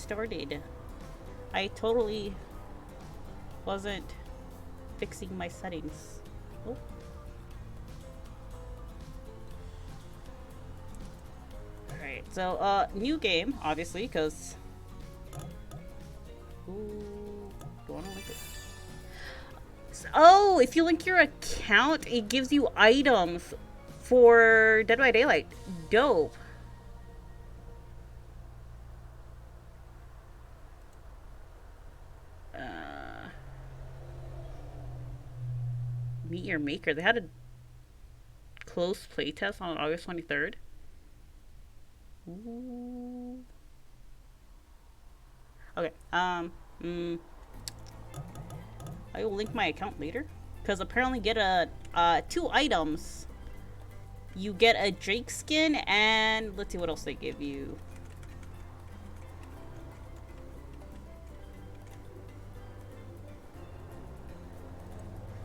started. I totally wasn't fixing my settings. Oh. Alright, so, new game, obviously, because... Ooh, do I want to link it? Oh, if you link your account, it gives you items for Dead by Daylight. Dope. Meet Your Maker. They had a close playtest on August 23rd. Ooh. Okay. I will link my account later. Because apparently get two items. You get a Drake skin and let's see what else they give you.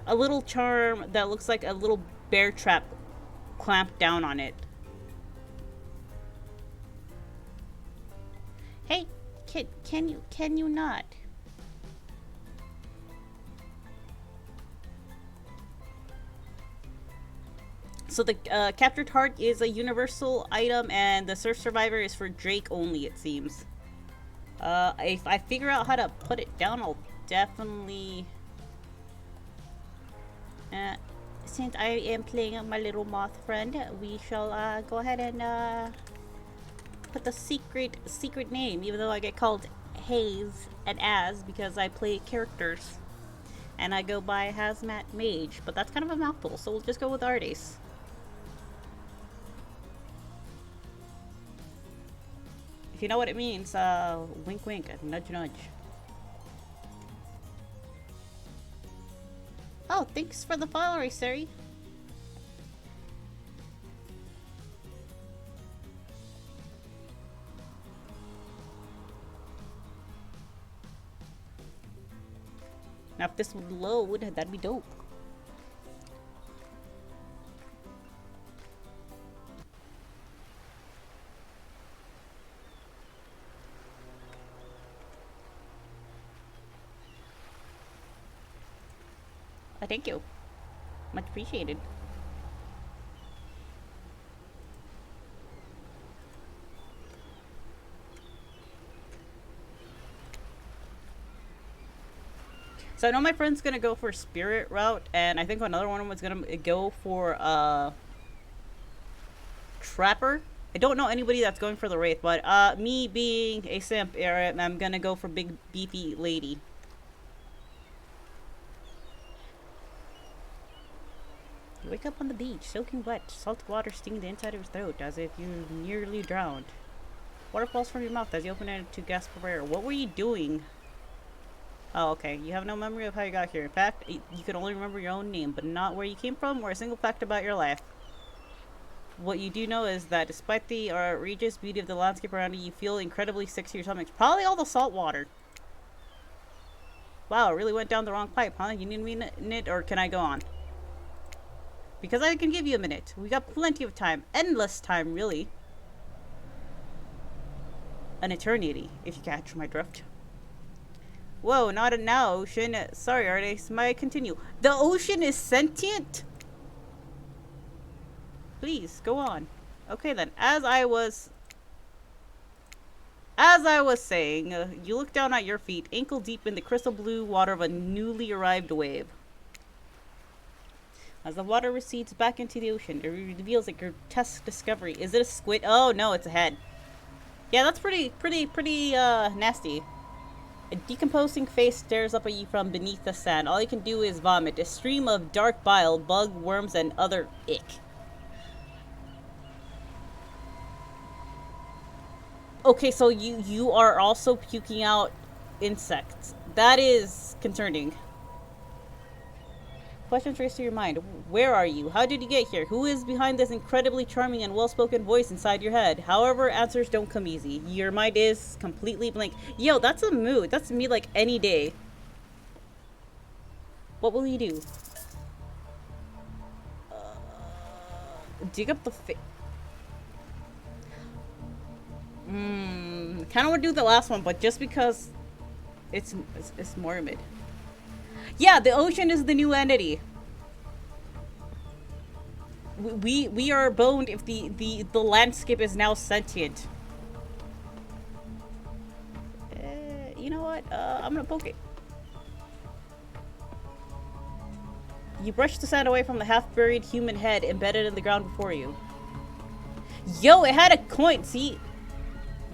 A little charm that looks like a little bear trap clamped down on it. Hey, kid, can you not? So the captured heart is a universal item, and the Surf Survivor is for Drake only, it seems. If I figure out how to put it down, I'll definitely... since I am playing my little moth friend, we shall go ahead and put the secret name, even though I get called Haze and Az because I play characters. And I go by Hazmat Mage, but that's kind of a mouthful, so we'll just go with Ardes. If you know what it means, wink wink, nudge nudge. Oh, thanks for the follow, Sari. Now if this would load, that'd be dope. Thank you. Much appreciated. So I know my friend's gonna go for Spirit route, and I think another one was gonna go for Trapper. I don't know anybody that's going for the Wraith, but me being a simp, I'm gonna go for Big Beefy Lady. You wake up on the beach, soaking wet, salt water stinging the inside of his throat as if you nearly drowned. Water falls from your mouth as you open it to gasp for air. What were you doing? Oh, okay. You have no memory of how you got here. In fact, you can only remember your own name, but not where you came from or a single fact about your life. What you do know is that despite the outrageous beauty of the landscape around you, you feel incredibly sick to your stomach. Probably all the salt water. Wow, it really went down the wrong pipe, huh? You need me in it, or can I go on? Because I can give you a minute. We got plenty of time. Endless time, really. An eternity, if you catch my drift. Whoa, not now, ocean. Sorry, Ardes. Might I continue? The ocean is sentient? Please, go on. Okay then, as I was saying, you look down at your feet, ankle deep in the crystal blue water of a newly arrived wave. As the water recedes back into the ocean, it reveals a grotesque discovery. Is it a squid? Oh no, it's a head. Yeah, that's pretty nasty. A decomposing face stares up at you from beneath the sand. All you can do is vomit. A stream of dark bile, bug, worms, and other ick. Okay, so you are also puking out insects. That is concerning. Questions race to your mind. Where are you? How did you get here? Who is behind this incredibly charming and well-spoken voice inside your head? However, answers don't come easy. Your mind is completely blank. Yo, that's a mood. That's me like any day. What will you do? Dig up the Kind of want to do the last one, but just because it's morbid. Yeah, the ocean is the new entity. We are boned if the landscape is now sentient. You know what? I'm gonna poke it. You brush the sand away from the half-buried human head embedded in the ground before you. Yo, it had a coin. See?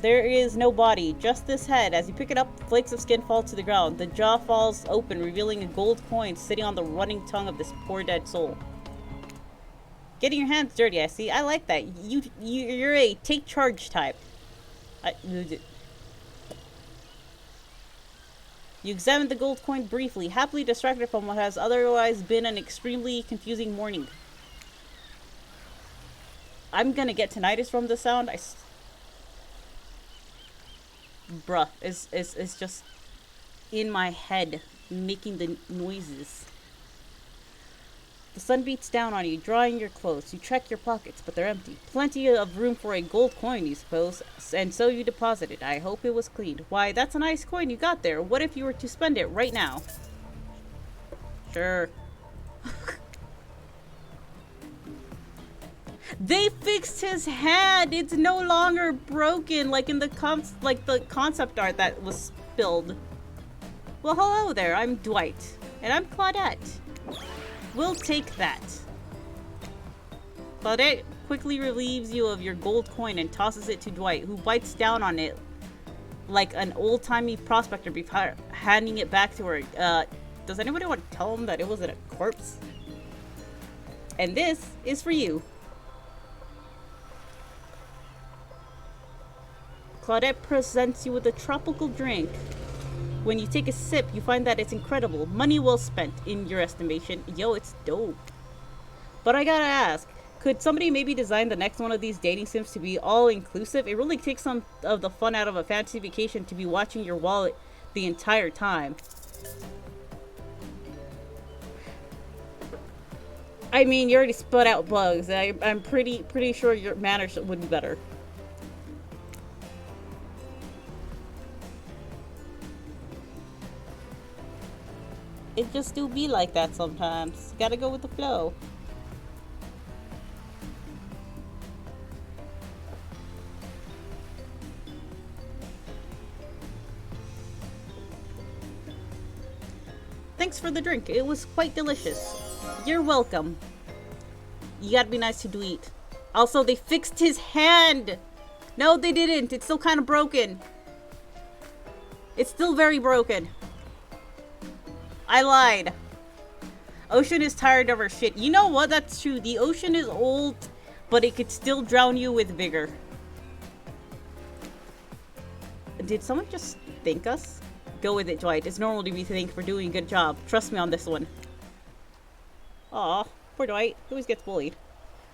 There is no body, just this head. As you pick it up, flakes of skin fall to the ground. The jaw falls open, revealing a gold coin sitting on the running tongue of this poor dead soul. Getting your hands dirty, I see. I like that. You're a take charge type. You examine the gold coin briefly, happily distracted from what has otherwise been an extremely confusing morning. I'm gonna get tinnitus from the sound. Bruh, it's just in my head, making the noises. The sun beats down on you, drying your clothes. You check your pockets, but they're empty. Plenty of room for a gold coin, you suppose, and so you deposit it. I hope it was cleaned. Why, that's a nice coin you got there. What if you were to spend it right now? Sure. They fixed his hand. It's no longer broken, like in the concept art that was spilled. Well, hello there. I'm Dwight, and I'm Claudette. We'll take that. Claudette quickly relieves you of your gold coin and tosses it to Dwight, who bites down on it like an old-timey prospector before handing it back to her. Does anybody want to tell him that it wasn't a corpse? And this is for you. Claudette presents you with a tropical drink. When you take a sip, you find that it's incredible. Money well spent, in your estimation. Yo, it's dope. But I gotta ask, could somebody maybe design the next one of these dating sims to be all-inclusive? It really takes some of the fun out of a fantasy vacation to be watching your wallet the entire time. I mean, you already spit out bugs. I'm pretty sure your manners would be better. It just do be like that sometimes. Gotta go with the flow. Thanks for the drink. It was quite delicious. You're welcome. You gotta be nice to Dweet. Also, they fixed his hand! No, they didn't. It's still kind of broken. It's still very broken. I lied. Ocean is tired of her shit. You know what? That's true. The ocean is old, but it could still drown you with vigor. Did someone just thank us? Go with it, Dwight. It's normal to be thanked for doing a good job. Trust me on this one. Aw, poor Dwight. He always gets bullied.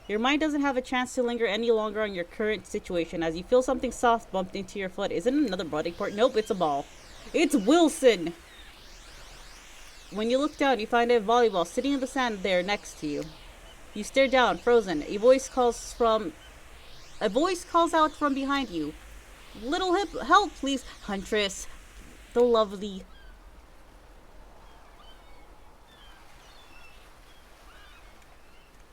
Your mind doesn't have a chance to linger any longer on your current situation as you feel something soft bumped into your foot. Isn't it another body part? Nope, it's a ball. It's Wilson! When you look down, you find a volleyball sitting in the sand there next to you. You stare down, frozen. A voice calls out from behind you. Little help, please. Huntress. The lovely.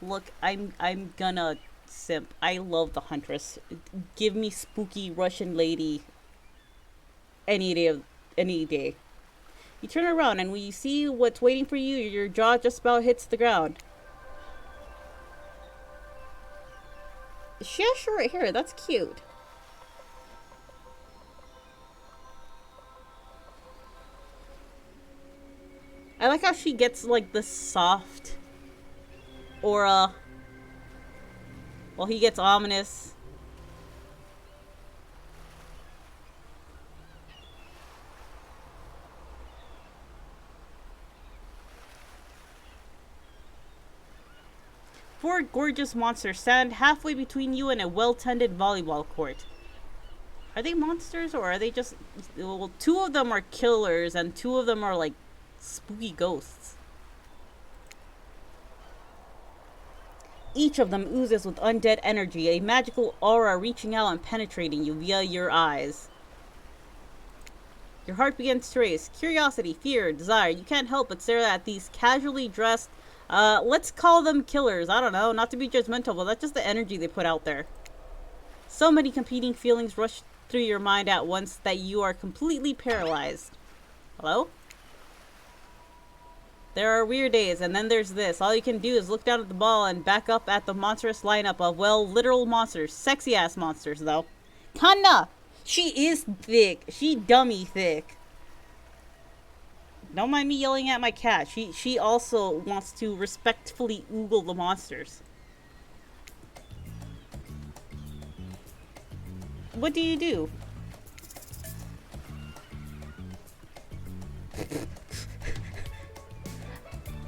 Look, I'm gonna simp. I love the Huntress. Give me spooky Russian lady any day. You turn around, and when you see what's waiting for you, your jaw just about hits the ground. She has short hair. That's cute. I like how she gets, like, the soft aura, while he gets ominous. Four gorgeous monsters stand halfway between you and a well-tended volleyball court. Are they monsters, or are they just... Well, two of them are killers, and two of them are, like, spooky ghosts. Each of them oozes with undead energy, a magical aura reaching out and penetrating you via your eyes. Your heart begins to race. Curiosity, fear, desire. You can't help but stare at these casually dressed, let's call them killers. I don't know, not to be judgmental, but that's just the energy they put out there. So many competing feelings rush through your mind at once that you are completely paralyzed. Hello? There are weird days, and then there's this. All you can do is look down at the ball and back up at the monstrous lineup of, well, literal monsters. Sexy-ass monsters, though. Kanna! She is thick. She dummy thick. Don't mind me yelling at my cat. She also wants to respectfully oogle the monsters. What do you do?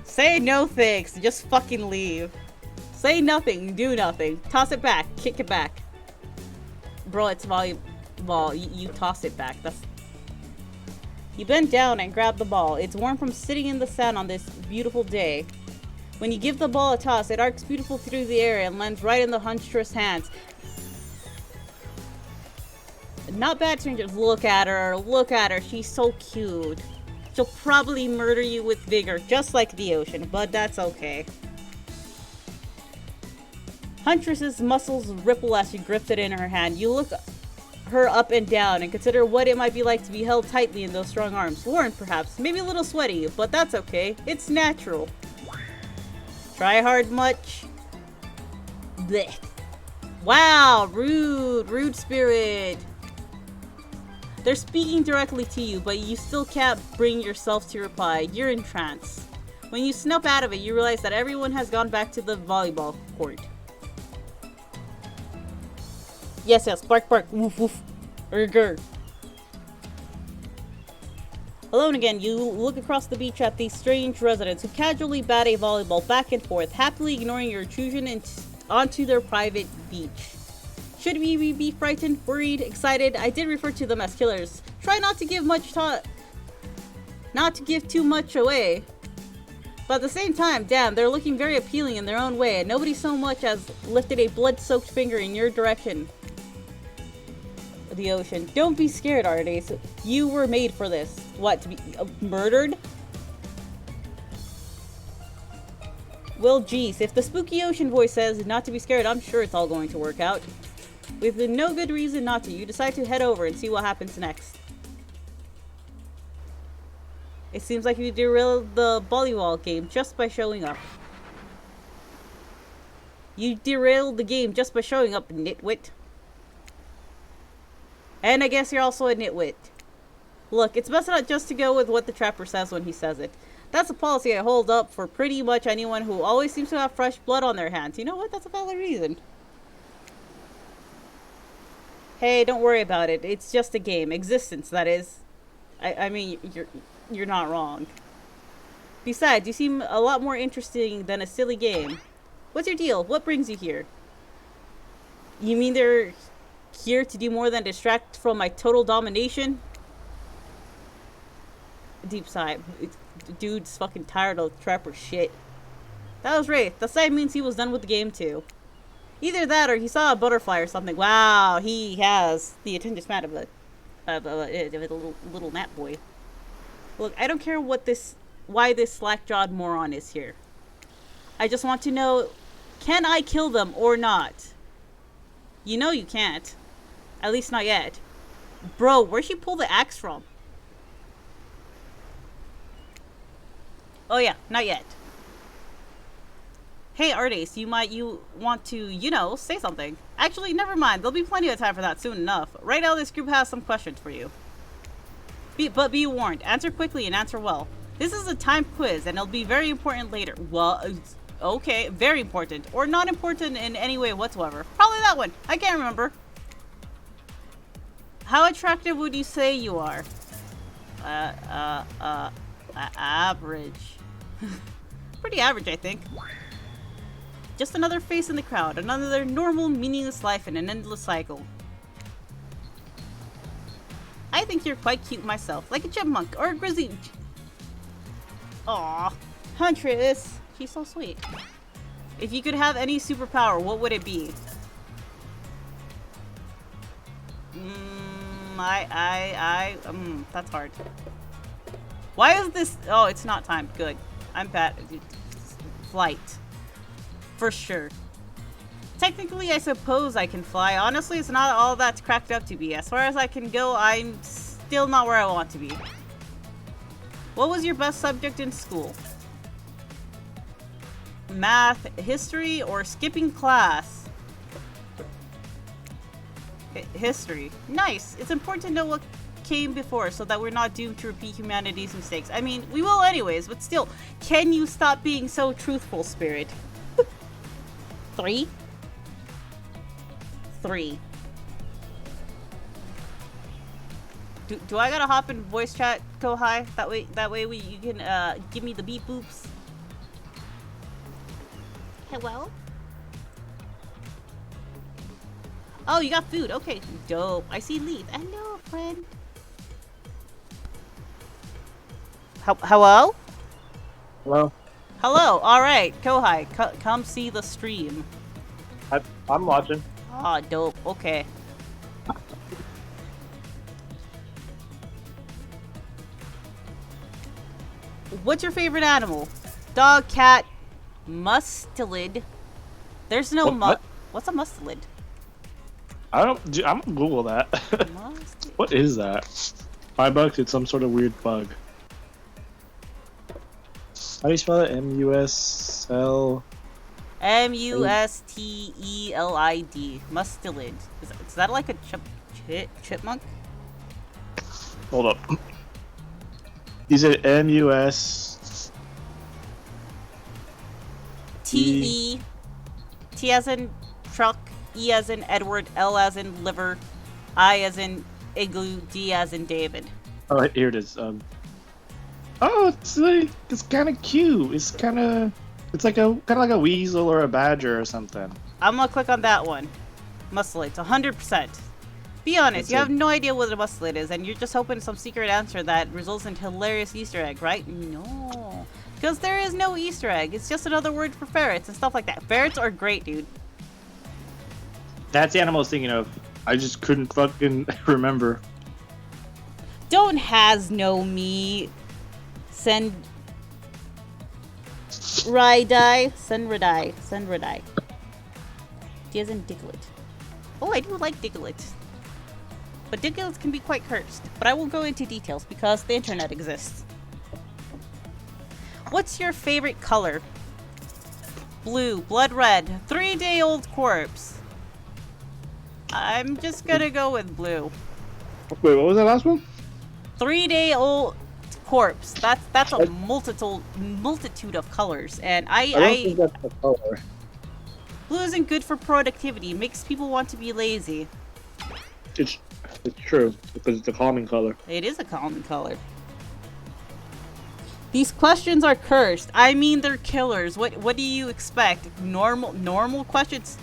Say no thanks. Just fucking leave. Say nothing. Do nothing. Toss it back. Kick it back. Bro, it's volleyball. You toss it back. That's... You bend down and grab the ball. It's warm from sitting in the sun on this beautiful day. When you give the ball a toss, it arcs beautiful through the air and lands right in the huntress' hands. Not bad, strangers. Look at her. Look at her. She's so cute. She'll probably murder you with vigor, just like the ocean, but that's okay. Huntress's muscles ripple as she grips it in her hand. You look her up and down and consider what it might be like to be held tightly in those strong arms. Warm, perhaps. Maybe a little sweaty, but that's okay. It's natural. Try hard much? Blech. Wow, rude. Rude spirit. They're speaking directly to you, but you still can't bring yourself to reply. You're in trance. When you snap out of it, you realize that everyone has gone back to the volleyball court. Yes, bark, woof, woof. Urgur. Alone again, you look across the beach at these strange residents who casually bat a volleyball back and forth, happily ignoring your intrusion onto their private beach. Should we be frightened, worried, excited? I did refer to them as killers. Try not to give too much away. But at the same time, damn, they're looking very appealing in their own way, and nobody so much as lifted a blood-soaked finger in your direction. The ocean. Don't be scared, Ardes. You were made for this. What, to be murdered? Well, geez, if the spooky ocean voice says not to be scared, I'm sure it's all going to work out. With no good reason not to, you decide to head over and see what happens next. It seems like you derailed the volleyball game just by showing up. You derailed the game just by showing up, nitwit. And I guess you're also a nitwit. Look, it's best not just to go with what the trapper says when he says it. That's a policy I hold up for pretty much anyone who always seems to have fresh blood on their hands. You know what? That's a valid reason. Hey, don't worry about it. It's just a game. Existence, that is. I mean, you're not wrong. Besides, you seem a lot more interesting than a silly game. What's your deal? What brings you here? You mean they're here to do more than distract from my total domination? Deep sigh. Dude's fucking tired of trapper shit. That was Wraith. The sigh means he was done with the game too. Either that or he saw a butterfly or something. Wow, he has the attention span of a little gnat boy. Look, I don't care why this slack-jawed moron is here. I just want to know, can I kill them or not? You know you can't. At least not yet. Bro, where'd she pull the axe from? Oh yeah, not yet. Hey Ardes, you want to, say something. Actually, never mind. There'll be plenty of time for that soon enough. Right now, this group has some questions for you. But be warned. Answer quickly and answer well. This is a timed quiz, and it'll be very important later. Well, okay, very important. Or not important in any way whatsoever. Probably that one. I can't remember. How attractive would you say you are? Average. Pretty average, I think. Just another face in the crowd, another normal, meaningless life in an endless cycle. I think you're quite cute myself, like a chipmunk or a grizzly. Aw, Huntress, she's so sweet. If you could have any superpower, what would it be? That's hard. Why is this? Oh, it's not timed. Good. I'm bad. Flight. For sure. Technically, I suppose I can fly. Honestly, it's not all that's cracked up to be. As far as I can go, I'm still not where I want to be. What was your best subject in school? Math, history, or skipping class? History. Nice. It's important to know what came before so that we're not doomed to repeat humanity's mistakes. I mean, we will anyways, but still, can you stop being so truthful, Spirit? 3? 3. Do I gotta hop in voice chat, Kohai? That way you can give me the beep boops. Hello? Oh, you got food. Okay, dope. I see Leaf. Hello, friend. Hello? Hello? Hello. All right, Kohai, come see the stream. I'm watching. Ah, dope. Okay. What's your favorite animal? Dog, cat, mustelid. There's no What? What's a mustelid? I'm gonna Google that. What is that? $5? It's some sort of weird bug. How do you spell it? M-U-S-L... M-U-S-T-E-L-I-D. Mustelid. Is that like a chipmunk? Hold up. You said M-U-S... T-E. T as in truck. E as in Edward. L as in liver. I as in igloo. D as in David. Oh, here it is. Oh, it's kind of cute. It's like a weasel or a badger or something. I'm gonna click on that one. Mustelid. 100%. Be honest, you have no idea what a mustelid is, and you're just hoping some secret answer that results in hilarious Easter egg, right? No. Because there is no Easter egg. It's just another word for ferrets and stuff like that. Ferrets are great, dude. That's the animal I was thinking of. I just couldn't fucking remember. Don't has no me. Send Rydai. Send Rydai. Send Rydai. He isn't Diglett. Oh, I do like Diglett. But Diglett can be quite cursed. But I won't go into details because the internet exists. What's your favorite color? Blue, blood red, 3-day-old corpse. I'm just gonna go with blue. Wait, what was that last one? 3-day-old corpse. That's a multitude of colors, and I don't think that's the color. Blue isn't good for productivity. It makes people want to be lazy. It's true because it's a calming color. It is a calming color. These questions are cursed. I mean, they're killers. What do you expect? Normal questions.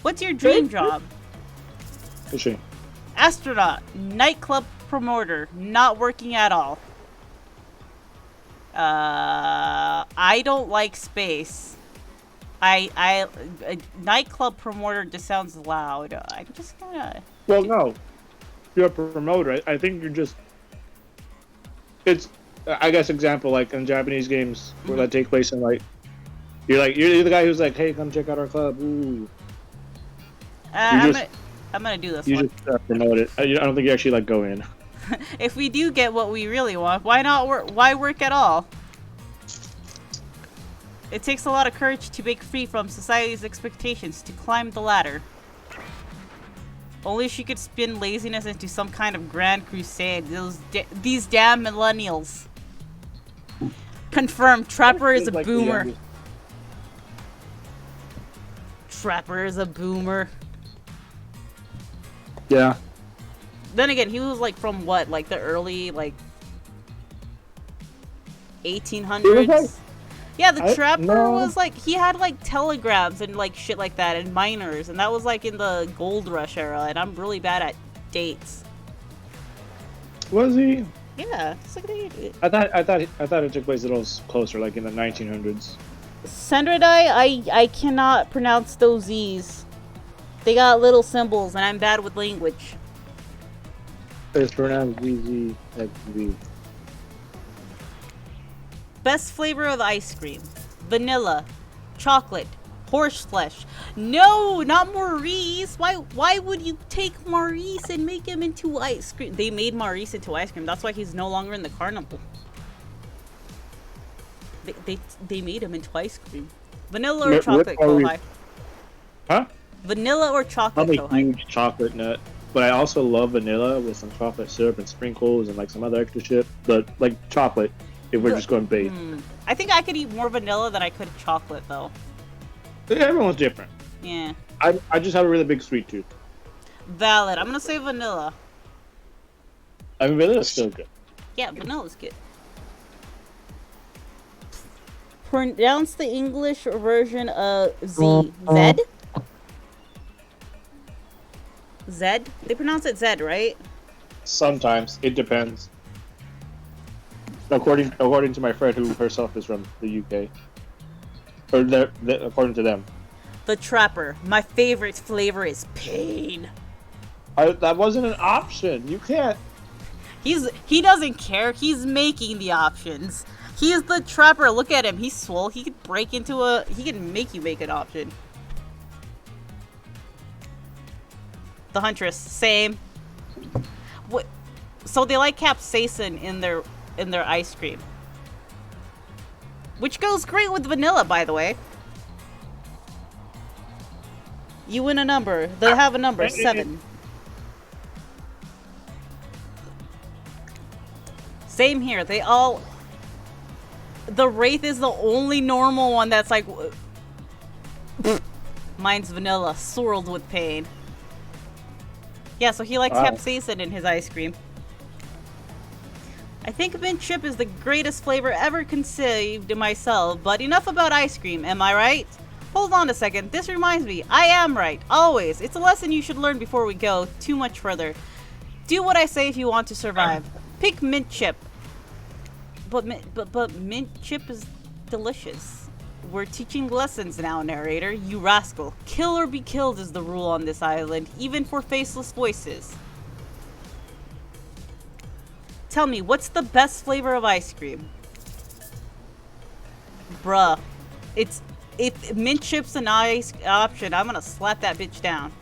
What's your dream job? What's she? Astronaut, nightclub promoter, not working at all. I don't like space. A nightclub promoter just sounds loud. I'm just gonna. Well, no, you're a promoter. I think you're just. It's, I guess, example like in Japanese games where that take place in like, you're the guy who's like, hey, come check out our club. Ooh. I'm gonna do this one. You just promote it. I don't think you actually like go in. If we do get what we really want, why not work? Why work at all? It takes a lot of courage to break free from society's expectations to climb the ladder. Only she could spin laziness into some kind of grand crusade. These damn millennials. Confirmed. Trapper is a boomer. Trapper is a boomer. Yeah. Then again, he was like from what? Like the early 1800s? Yeah, the Trapper was like, he had like telegrams and like shit like that and miners, and that was like in the gold rush era, and I'm really bad at dates. Was he? Yeah, just look at it. I thought it took place a little closer, like in the 1900s. Sendradai, I cannot pronounce those Z's. They got little symbols, and I'm bad with language. It's pronounced ZZXV. Best flavor of ice cream: vanilla, chocolate, horse flesh. No, not Maurice. Why would you take Maurice and make him into ice cream? They made Maurice into ice cream. That's why he's no longer in the carnival. They made him into ice cream. Vanilla or chocolate, Kohai? Huh? Vanilla or chocolate, I'm a Kohai? huge chocolate nut, but I also love vanilla with some chocolate syrup and sprinkles and like some other extra shit. But like chocolate, if we're just going base. I think I could eat more vanilla than I could chocolate, though. Everyone's different. Yeah. I just have a really big sweet tooth. Valid. I'm gonna say vanilla. I mean, vanilla's still good. Yeah, vanilla's good. Pronounce the English version of Z. Zed? Zed? They pronounce it Zed, right? Sometimes it depends. According to my friend who herself is from the UK, or according to them. The Trapper. My favorite flavor is pain. That wasn't an option. You can't. He doesn't care. He's making the options. He's the Trapper. Look at him. He's swole. He could break into a. He can make you make an option. The Huntress. Same. What? So they like capsaicin in their ice cream, which goes great with vanilla, by the way. You win a number. They have a number 7. Same here. They all. The Wraith is the only normal one that's like. Mine's vanilla, swirled with pain. Yeah, so he likes capsaicin in his ice cream. I think mint chip is the greatest flavor ever conceived myself, but enough about ice cream, am I right? Hold on a second, this reminds me, I am right, always. It's a lesson you should learn before we go too much further. Do what I say if you want to survive. Pick mint chip. But mint chip is delicious. We're teaching lessons now, narrator, you rascal. Kill or be killed is the rule on this island, even for faceless voices. Tell me, what's the best flavor of ice cream? Bruh. If mint chip's an ice option, I'm gonna slap that bitch down.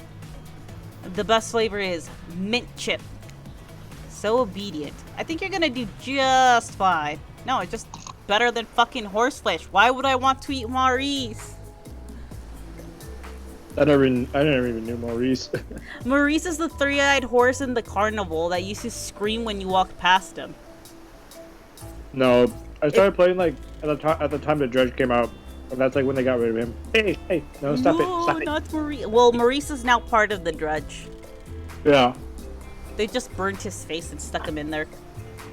The best flavor is mint chip. So obedient. I think you're gonna do just fine. No, it's just better than fucking horseflesh. Why would I want to eat Maurice? I never even knew Maurice. Maurice is the three-eyed horse in the carnival that used to scream when you walked past him. No, I started playing like at the time the Dredge came out, and that's like when they got rid of him. Hey, no, stop it. Not Maurice. Well, Maurice is now part of the Dredge. Yeah. They just burnt his face and stuck him in there.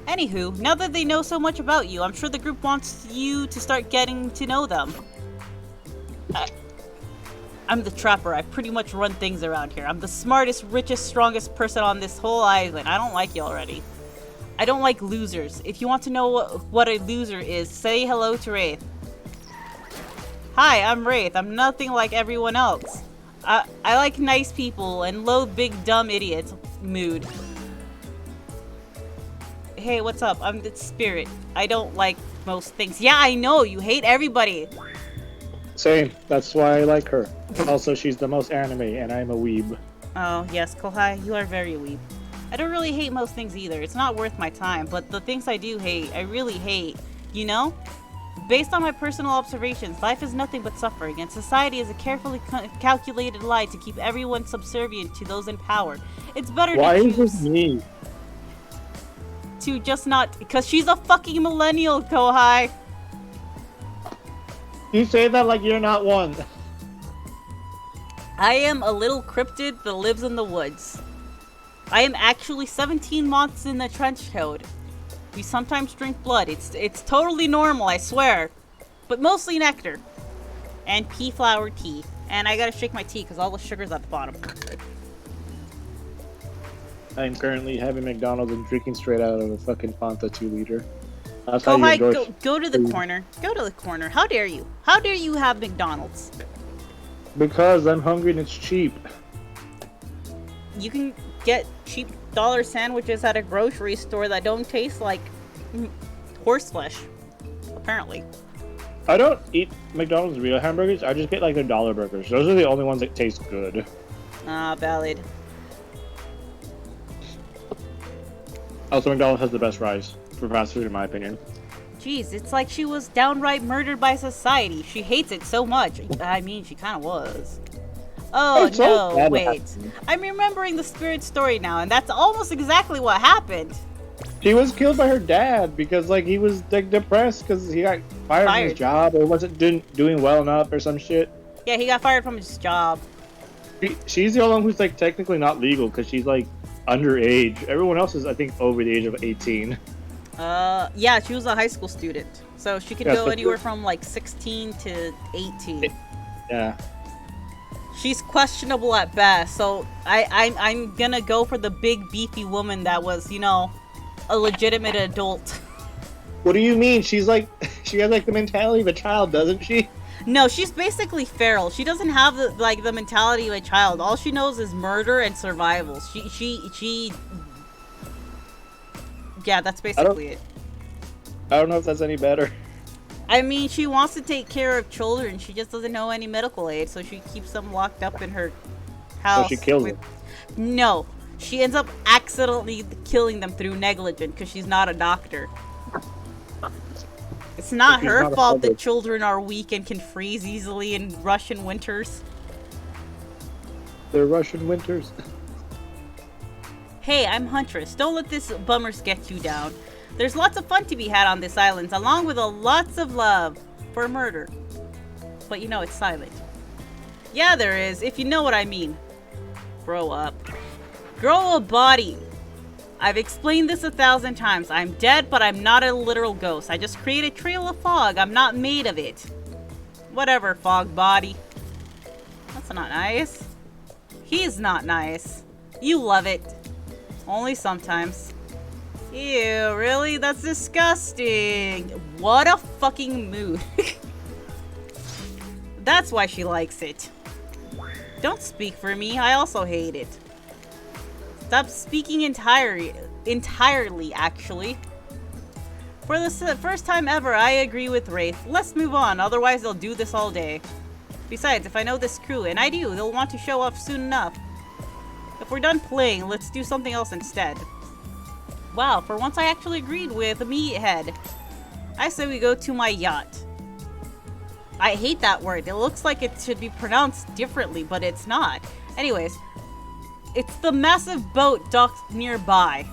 Anywho, now that they know so much about you, I'm sure the group wants you to start getting to know them. I'm the Trapper. I pretty much run things around here. I'm the smartest, richest, strongest person on this whole island. I don't like you already. I don't like losers. If you want to know what a loser is, say hello to Wraith. Hi, I'm Wraith. I'm nothing like everyone else. I like nice people and loathe big dumb idiots mood. Hey, what's up? I'm the Spirit. I don't like most things. Yeah, I know. You hate everybody. Same. That's why I like her. Also, she's the most anime, and I'm a weeb. Oh, yes, Kohai, you are very weeb. I don't really hate most things either. It's not worth my time, but the things I do hate, I really hate. You know? Based on my personal observations, life is nothing but suffering, and society is a carefully calculated lie to keep everyone subservient to those in power. It's better Why to is choose this me? to just not... Because she's a fucking millennial, Kohai! You say that like you're not one. I am a little cryptid that lives in the woods. I am actually 17 months in the trench coat. We sometimes drink blood. It's totally normal, I swear. But mostly nectar. And pea flower tea. And I gotta shake my tea because all the sugar's at the bottom. I'm currently having McDonald's and drinking straight out of a fucking Fanta 2-liter. That's how you Kohai, endorse. go to the corner. Go to the corner. How dare you? How dare you have McDonald's? Because I'm hungry and it's cheap. You can get cheap dollar sandwiches at a grocery store that don't taste like horse flesh. Apparently. I don't eat McDonald's real hamburgers. I just get like their dollar burgers. Those are the only ones that taste good. Ah, valid. Also, McDonald's has the best fries for fast food, in my opinion. Jeez, it's like she was downright murdered by society. She hates it so much. I mean, she kind of was. Oh, It's so no, bad wait. what happened. I'm remembering the Spirit story now, and that's almost exactly what happened. She was killed by her dad because, like, he was like depressed because he got fired from his job or wasn't doing well enough or some shit. Yeah, he got fired from his job. She's the only one who's like technically not legal because she's like underage. Everyone else is, I think, over the age of 18. Yeah, she was a high school student, so she could Yeah, go so- anywhere from like 16 to 18. Yeah. She's questionable at best, so I'm gonna go for the big beefy woman that was, you know, a legitimate adult. What do you mean? She's like, she has like the mentality of a child, doesn't she? No, she's basically feral. She doesn't have the mentality of a child. All she knows is murder and survival. She. Yeah, that's basically it. I don't know if that's any better. I mean, she wants to take care of children. She just doesn't know any medical aid, so she keeps them locked up in her house. So she kills them. No, she ends up accidentally killing them through negligence because she's not a doctor. It's not She's her not a fault that public. children are weak and can freeze easily in Russian winters. They're Russian winters. Hey, I'm Huntress. Don't let this bummers get you down. There's lots of fun to be had on this island, along with lots of love for murder. But you know, it's silent. Yeah, there is, if you know what I mean. Grow up. Grow a body. I've explained this 1,000 times. I'm dead, but I'm not a literal ghost. I just create a trail of fog. I'm not made of it. Whatever, fog body. That's not nice. He's not nice. You love it. Only sometimes. Ew, really? That's disgusting. What a fucking mood. That's why she likes it. Don't speak for me. I also hate it. Stop speaking entirely, actually. For the first time ever, I agree with Wraith. Let's move on, otherwise they'll do this all day. Besides, if I know this crew, and I do, they'll want to show off soon enough. If we're done playing, let's do something else instead. Wow, for once I actually agreed with a meathead. I say we go to my yacht. I hate that word. It looks like it should be pronounced differently, but it's not. Anyways, it's the massive boat docked nearby.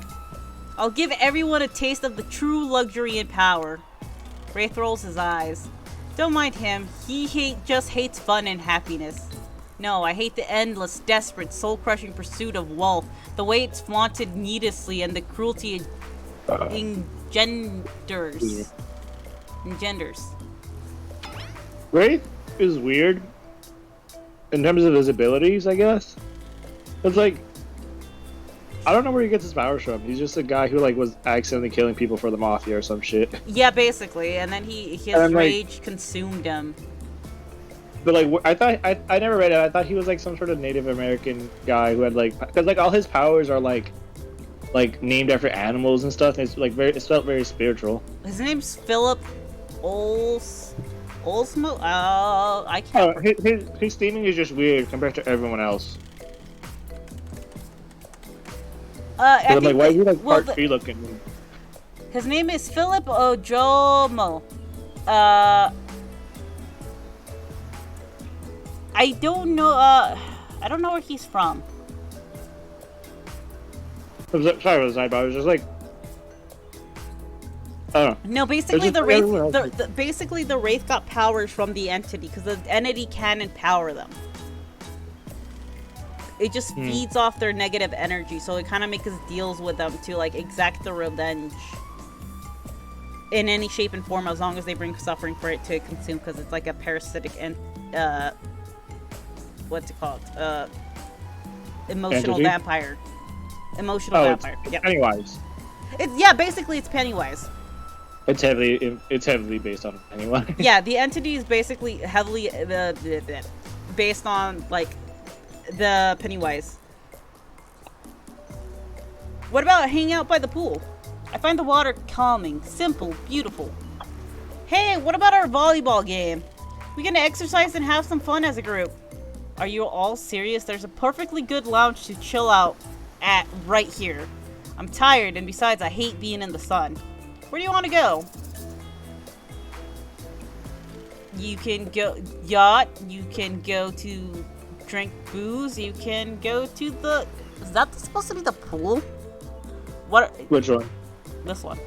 I'll give everyone a taste of the true luxury and power. Wraith rolls his eyes. Don't mind him. He just hates fun and happiness. No, I hate the endless, desperate, soul-crushing pursuit of wealth, the way it's flaunted needlessly, and the cruelty it engenders. Wraith is weird in terms of his abilities, I guess. It's like, I don't know where he gets his powers from. He's just a guy who like was accidentally killing people for the mafia or some shit. Yeah, basically, and then his And, like- rage consumed him. But like, I never read it. I thought he was like some sort of Native American guy who had like, because like all his powers are like named after animals and stuff. And it's like it's felt very spiritual. His name's Philip Olsmo? I can't. Oh, his theming is just weird compared to everyone else. I I'm like, think why is he like well, part tree looking? his name is Philip Ojomo. I don't know. I don't know where he's from. Sorry, was I was just like, I don't know. No, basically There's the just wraith. everyone else. Basically the wraith got powers from the entity because the entity can empower them. It just feeds off their negative energy, so it kind of makes deals with them to like exact the revenge in any shape and form, as long as they bring suffering for it to consume, because it's like a parasitic and what's it called? Emotional Entity? vampire. Emotional Oh, vampire. it's Yeah. Pennywise. Basically it's Pennywise. It's heavily based on Pennywise. Yeah, the entity is basically heavily based on like the Pennywise. What about hanging out by the pool? I find the water calming, simple, beautiful. Hey, what about our volleyball game? We gonna exercise and have some fun as a group. Are you all serious? There's a perfectly good lounge to chill out at right here. I'm tired, and besides, I hate being in the sun. Where do you want to go? You can go yacht. You can go to drink booze. You can go to the... Is that supposed to be the pool? What? Which one? This one.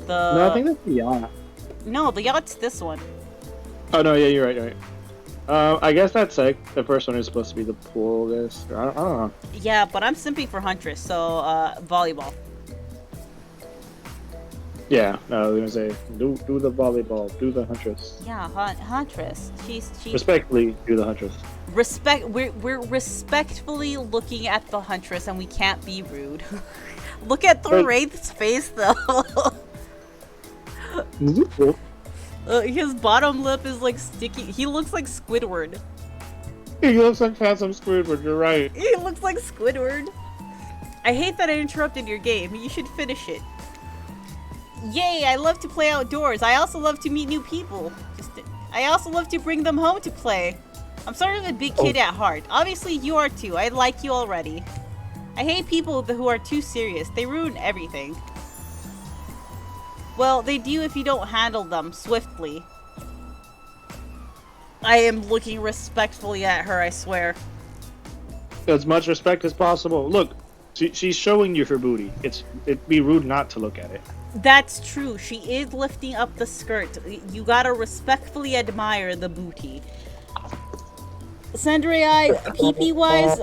No, I think that's the yacht. No, the yacht's this one. Oh no, yeah, you're right. You're right. I guess that's like the first one is supposed to be the pool. I don't know. Yeah, but I'm simping for Huntress, so volleyball. Yeah, no, I was gonna say do the volleyball, do the Huntress. Yeah, Huntress. She's Respectfully, do the Huntress. We're respectfully looking at the Huntress, and we can't be rude. Look at the Wraith's face, though. His bottom lip is like sticky. He looks like Squidward. He looks like handsome Squidward. You're right. He looks like Squidward. I hate that I interrupted your game. You should finish it. Yay! I love to play outdoors. I also love to meet new people. I also love to bring them home to play. I'm sort of a big kid at heart. Obviously, you are too. I like you already. I hate people who are too serious. They ruin everything. Well, they do if you don't handle them swiftly. I am looking respectfully at her, I swear. As much respect as possible. Look, she's showing you her booty. It'd be rude not to look at it. That's true. She is lifting up the skirt. You gotta respectfully admire the booty. Sandrai, pee-pee wise,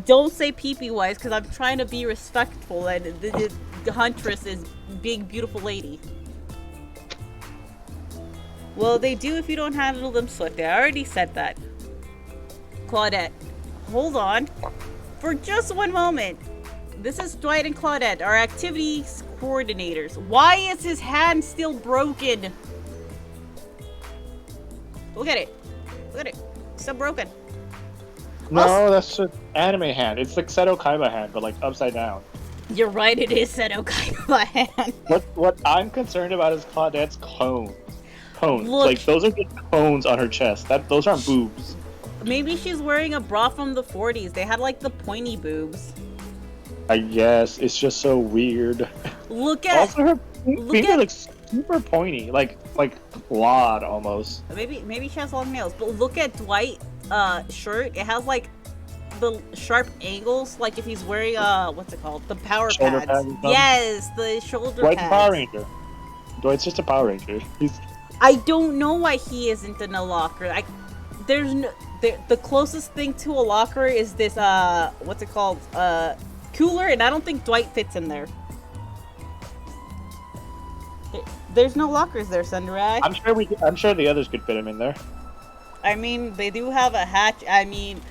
don't say pee-pee wise, because I'm trying to be respectful, and the Huntress is big, beautiful lady. Well, they do if you don't handle them swiftly. I already said that. Claudette, hold on. For just one moment. This is Dwight and Claudette, our activities coordinators. Why is his hand still broken? Look at it. Look at it. It's still broken. No, that's an anime hand. It's like Seto Kaiba hand, but like upside down. You're right, it is Seto Kaiba hand. What I'm concerned about is Claudette's cones. Cones. Look, like those are just cones on her chest. Those aren't boobs. Maybe she's wearing a bra from the 40s. They had like the pointy boobs. I guess it's just so weird. Look at also her finger looks super pointy, like clawed almost. Maybe she has long nails, but look at Dwight's shirt. It has like the sharp angles, like if he's wearing what's it called? The power Shoulder pads. Yes, the shoulder Dwight's pads. a Power Ranger. Dwight's just a Power Ranger. I don't know why he isn't in a locker. The closest thing to a locker is this what's it called? Cooler, and I don't think Dwight fits in there. There's no lockers there, Sandrai. I'm sure the others could fit him in there. I mean, they do have a hatch. I mean,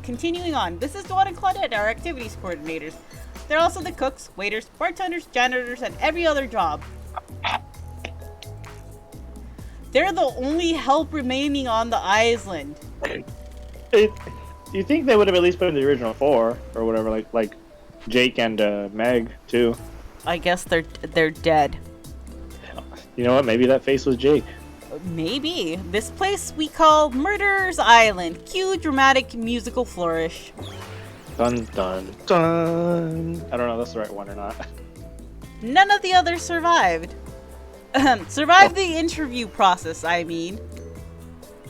continuing on. This is Dawn and Claudette, our activities coordinators. They're also the cooks, waiters, bartenders, janitors, and every other job. They're the only help remaining on the island. You think they would have at least put in the original 4 or whatever, like Jake and Meg too? I guess they're dead. You know what? Maybe that face was Jake. Maybe. This place we call Murderer's Island. Cue dramatic musical flourish. Dun dun dun. I don't know if that's the right one or not. None of the others survived. Survived the interview process, I mean.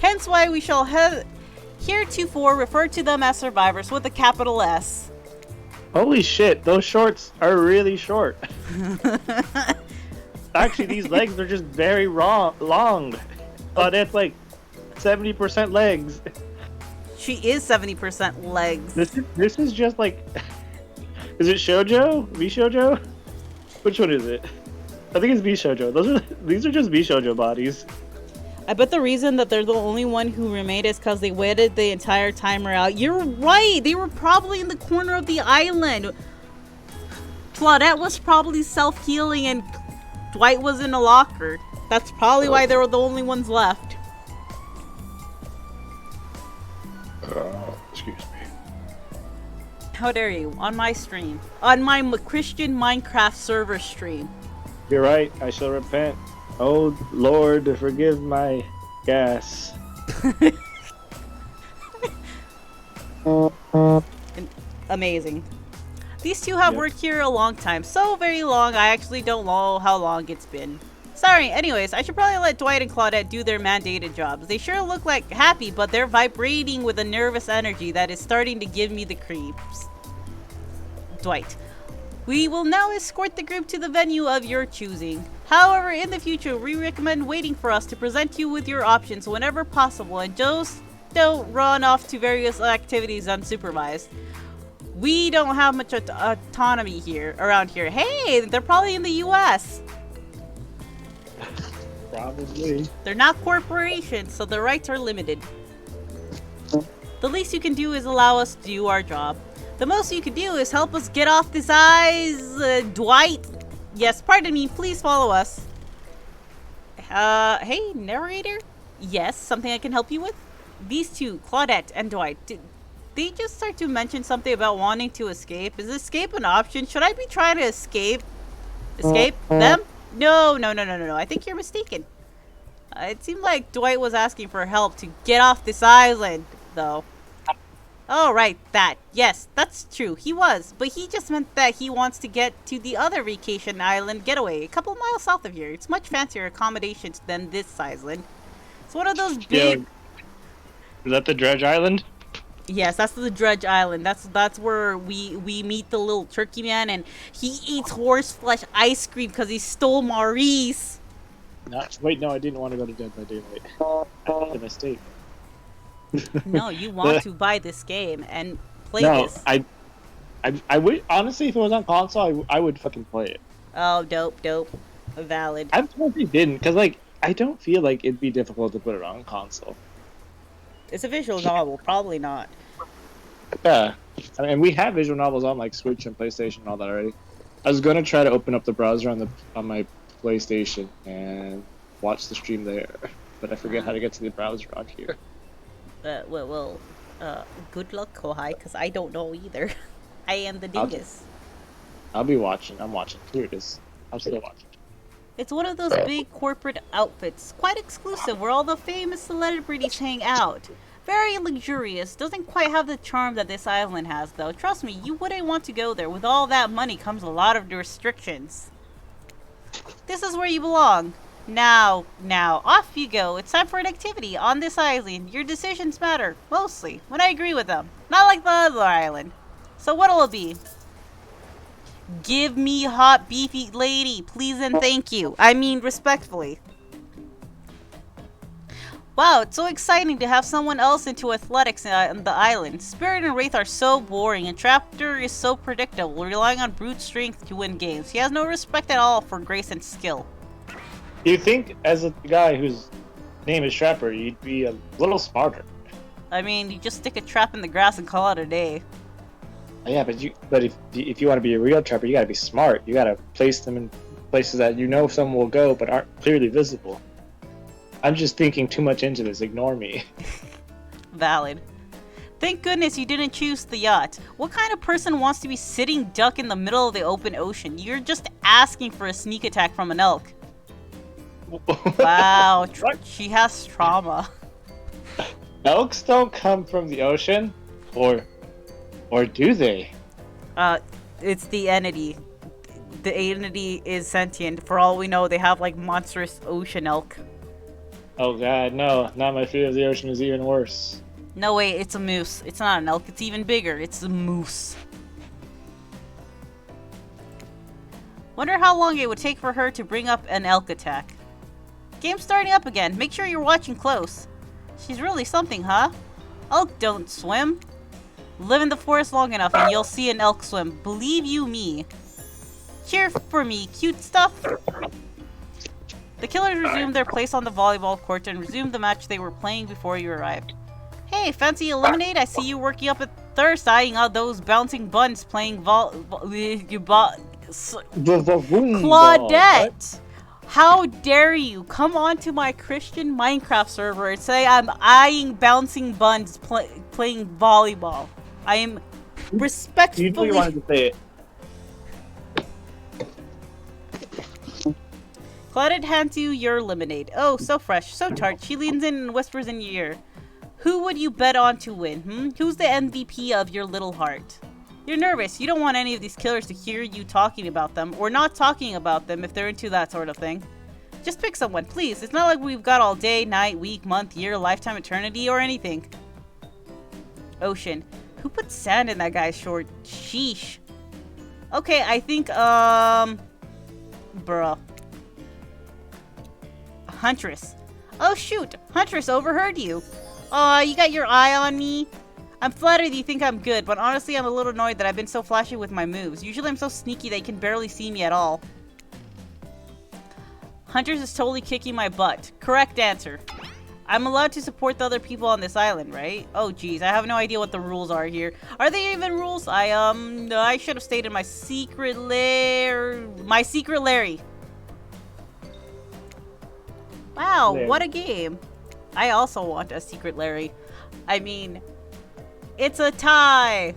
Hence why we shall heretofore refer to them as survivors with a capital S. Holy shit, those shorts are really short. Actually, these legs are just very long. That's like 70% legs. She is 70% legs. This is just like... Is it shoujo? V-shoujo? Which one is it? I think it's V-shoujo. These are just V-shoujo bodies. I bet the reason that they're the only one who remained is because they waited the entire timer out. You're right! They were probably in the corner of the island. Claudette was probably self-healing and Dwight was in a locker. That's probably why they were the only ones left. Excuse me. How dare you? On my stream. On my Christian Minecraft server stream. You're right. I shall repent. Oh Lord, forgive my gas. Amazing. These two have worked here a long time. So very long, I actually don't know how long it's been. Sorry, anyways, I should probably let Dwight and Claudette do their mandated jobs. They sure look like happy, but they're vibrating with a nervous energy that is starting to give me the creeps. Dwight. We will now escort the group to the venue of your choosing. However, in the future, we recommend waiting for us to present you with your options whenever possible, and just don't run off to various activities unsupervised. We don't have much autonomy here around here. Hey, they're probably in the US. Probably. They're not corporations, so their rights are limited. The least you can do is allow us to do our job. The most you can do is help us get off this Dwight. Yes, pardon me, please follow us. Hey, narrator? Yes, something I can help you with? These two, Claudette and Dwight, did they just start to mention something about wanting to escape? Is escape an option? Should I be trying to escape? Escape them? No. I think you're mistaken. It seemed like Dwight was asking for help to get off this island, though. Oh, right, that. Yes, that's true. He was. But he just meant that he wants to get to the other vacation island getaway, a couple miles south of here. It's much fancier accommodations than this island. It's one of those big... Is that the Dredge Island? Yes, that's the Dredge Island. That's where we meet the little turkey man, and he eats horseflesh ice cream because he stole Maurice. Wait, no, I didn't want to go to Dead by Daylight. I made a mistake. No, you want to buy this game and play this. I would honestly, if it was on console, I would fucking play it. Oh, dope. Valid. I'm surprised they didn't, because like I don't feel like it'd be difficult to put it on console. It's a visual novel, probably not. Yeah, I mean, we have visual novels on like Switch and PlayStation and all that already. I was gonna try to open up the browser on my PlayStation and watch the stream there, but I forget how to get to the browser on here. Good luck, Kohai, because I don't know either. I am the dingus. I'll be watching. I'm watching. Here it is. I'm still watching. It's one of those big corporate outfits, quite exclusive, where all the famous celebrities hang out. Very luxurious. Doesn't quite have the charm that this island has, though. Trust me, you wouldn't want to go there. With all that money comes a lot of restrictions. This is where you belong. Now, off you go. It's time for an activity on this island. Your decisions matter, mostly, when I agree with them. Not like the other island. So what'll it be? Give me hot beefy lady, please and thank you. I mean respectfully. Wow, it's so exciting to have someone else into athletics on the island. Spirit and Wraith are so boring, and Traptor is so predictable, relying on brute strength to win games. He has no respect at all for grace and skill. You think, as a guy whose name is Trapper, you'd be a little smarter. I mean, you just stick a trap in the grass and call it a day. Yeah, but if you want to be a real trapper, you gotta be smart. You gotta place them in places that you know someone will go but aren't clearly visible. I'm just thinking too much into this. Ignore me. Valid. Thank goodness you didn't choose the yacht. What kind of person wants to be sitting duck in the middle of the open ocean? You're just asking for a sneak attack from an elk. Wow, she has trauma. Elks don't come from the ocean, or do they? It's the entity. The entity is sentient. For all we know, they have like monstrous ocean elk. Oh god, no. Now my fear of the ocean is even worse. No way, it's a moose. It's not an elk, it's even bigger. It's a moose. Wonder how long it would take for her to bring up an elk attack. Game's starting up again. Make sure you're watching close. She's really something, huh? Elk don't swim. Live in the forest long enough and you'll see an elk swim. Believe you me. Cheer for me, cute stuff. The killers resumed their place on the volleyball court and resumed the match they were playing before you arrived. Hey, fancy eliminate? I see you working up at thirst, eyeing out those bouncing buns playing Claudette! How dare you come onto my Christian Minecraft server and say I'm eyeing bouncing buns playing volleyball? I am You respectfully... wanted to say it. Claudette hands you your lemonade. Oh, so fresh, so tart. She leans in and whispers in your ear. Who would you bet on to win, Who's the MVP of your little heart? You're nervous. You don't want any of these killers to hear you talking about them, or not talking about them if they're into that sort of thing. Just pick someone, please. It's not like we've got all day, night, week, month, year, lifetime, eternity, or anything. Ocean. Who put sand in that guy's short? Sheesh. Okay, I think, bruh. Huntress. Oh shoot, Huntress overheard you. Aw, you got your eye on me? I'm flattered you think I'm good, but honestly I'm a little annoyed that I've been so flashy with my moves. Usually I'm so sneaky they can barely see me at all. Huntress is totally kicking my butt. Correct answer. I'm allowed to support the other people on this island, right? Oh geez, I have no idea what the rules are here. Are they even rules? I should have stayed in my secret lair. My secret Larry. Wow, what a game. I also want a secret Larry. I mean, it's a tie.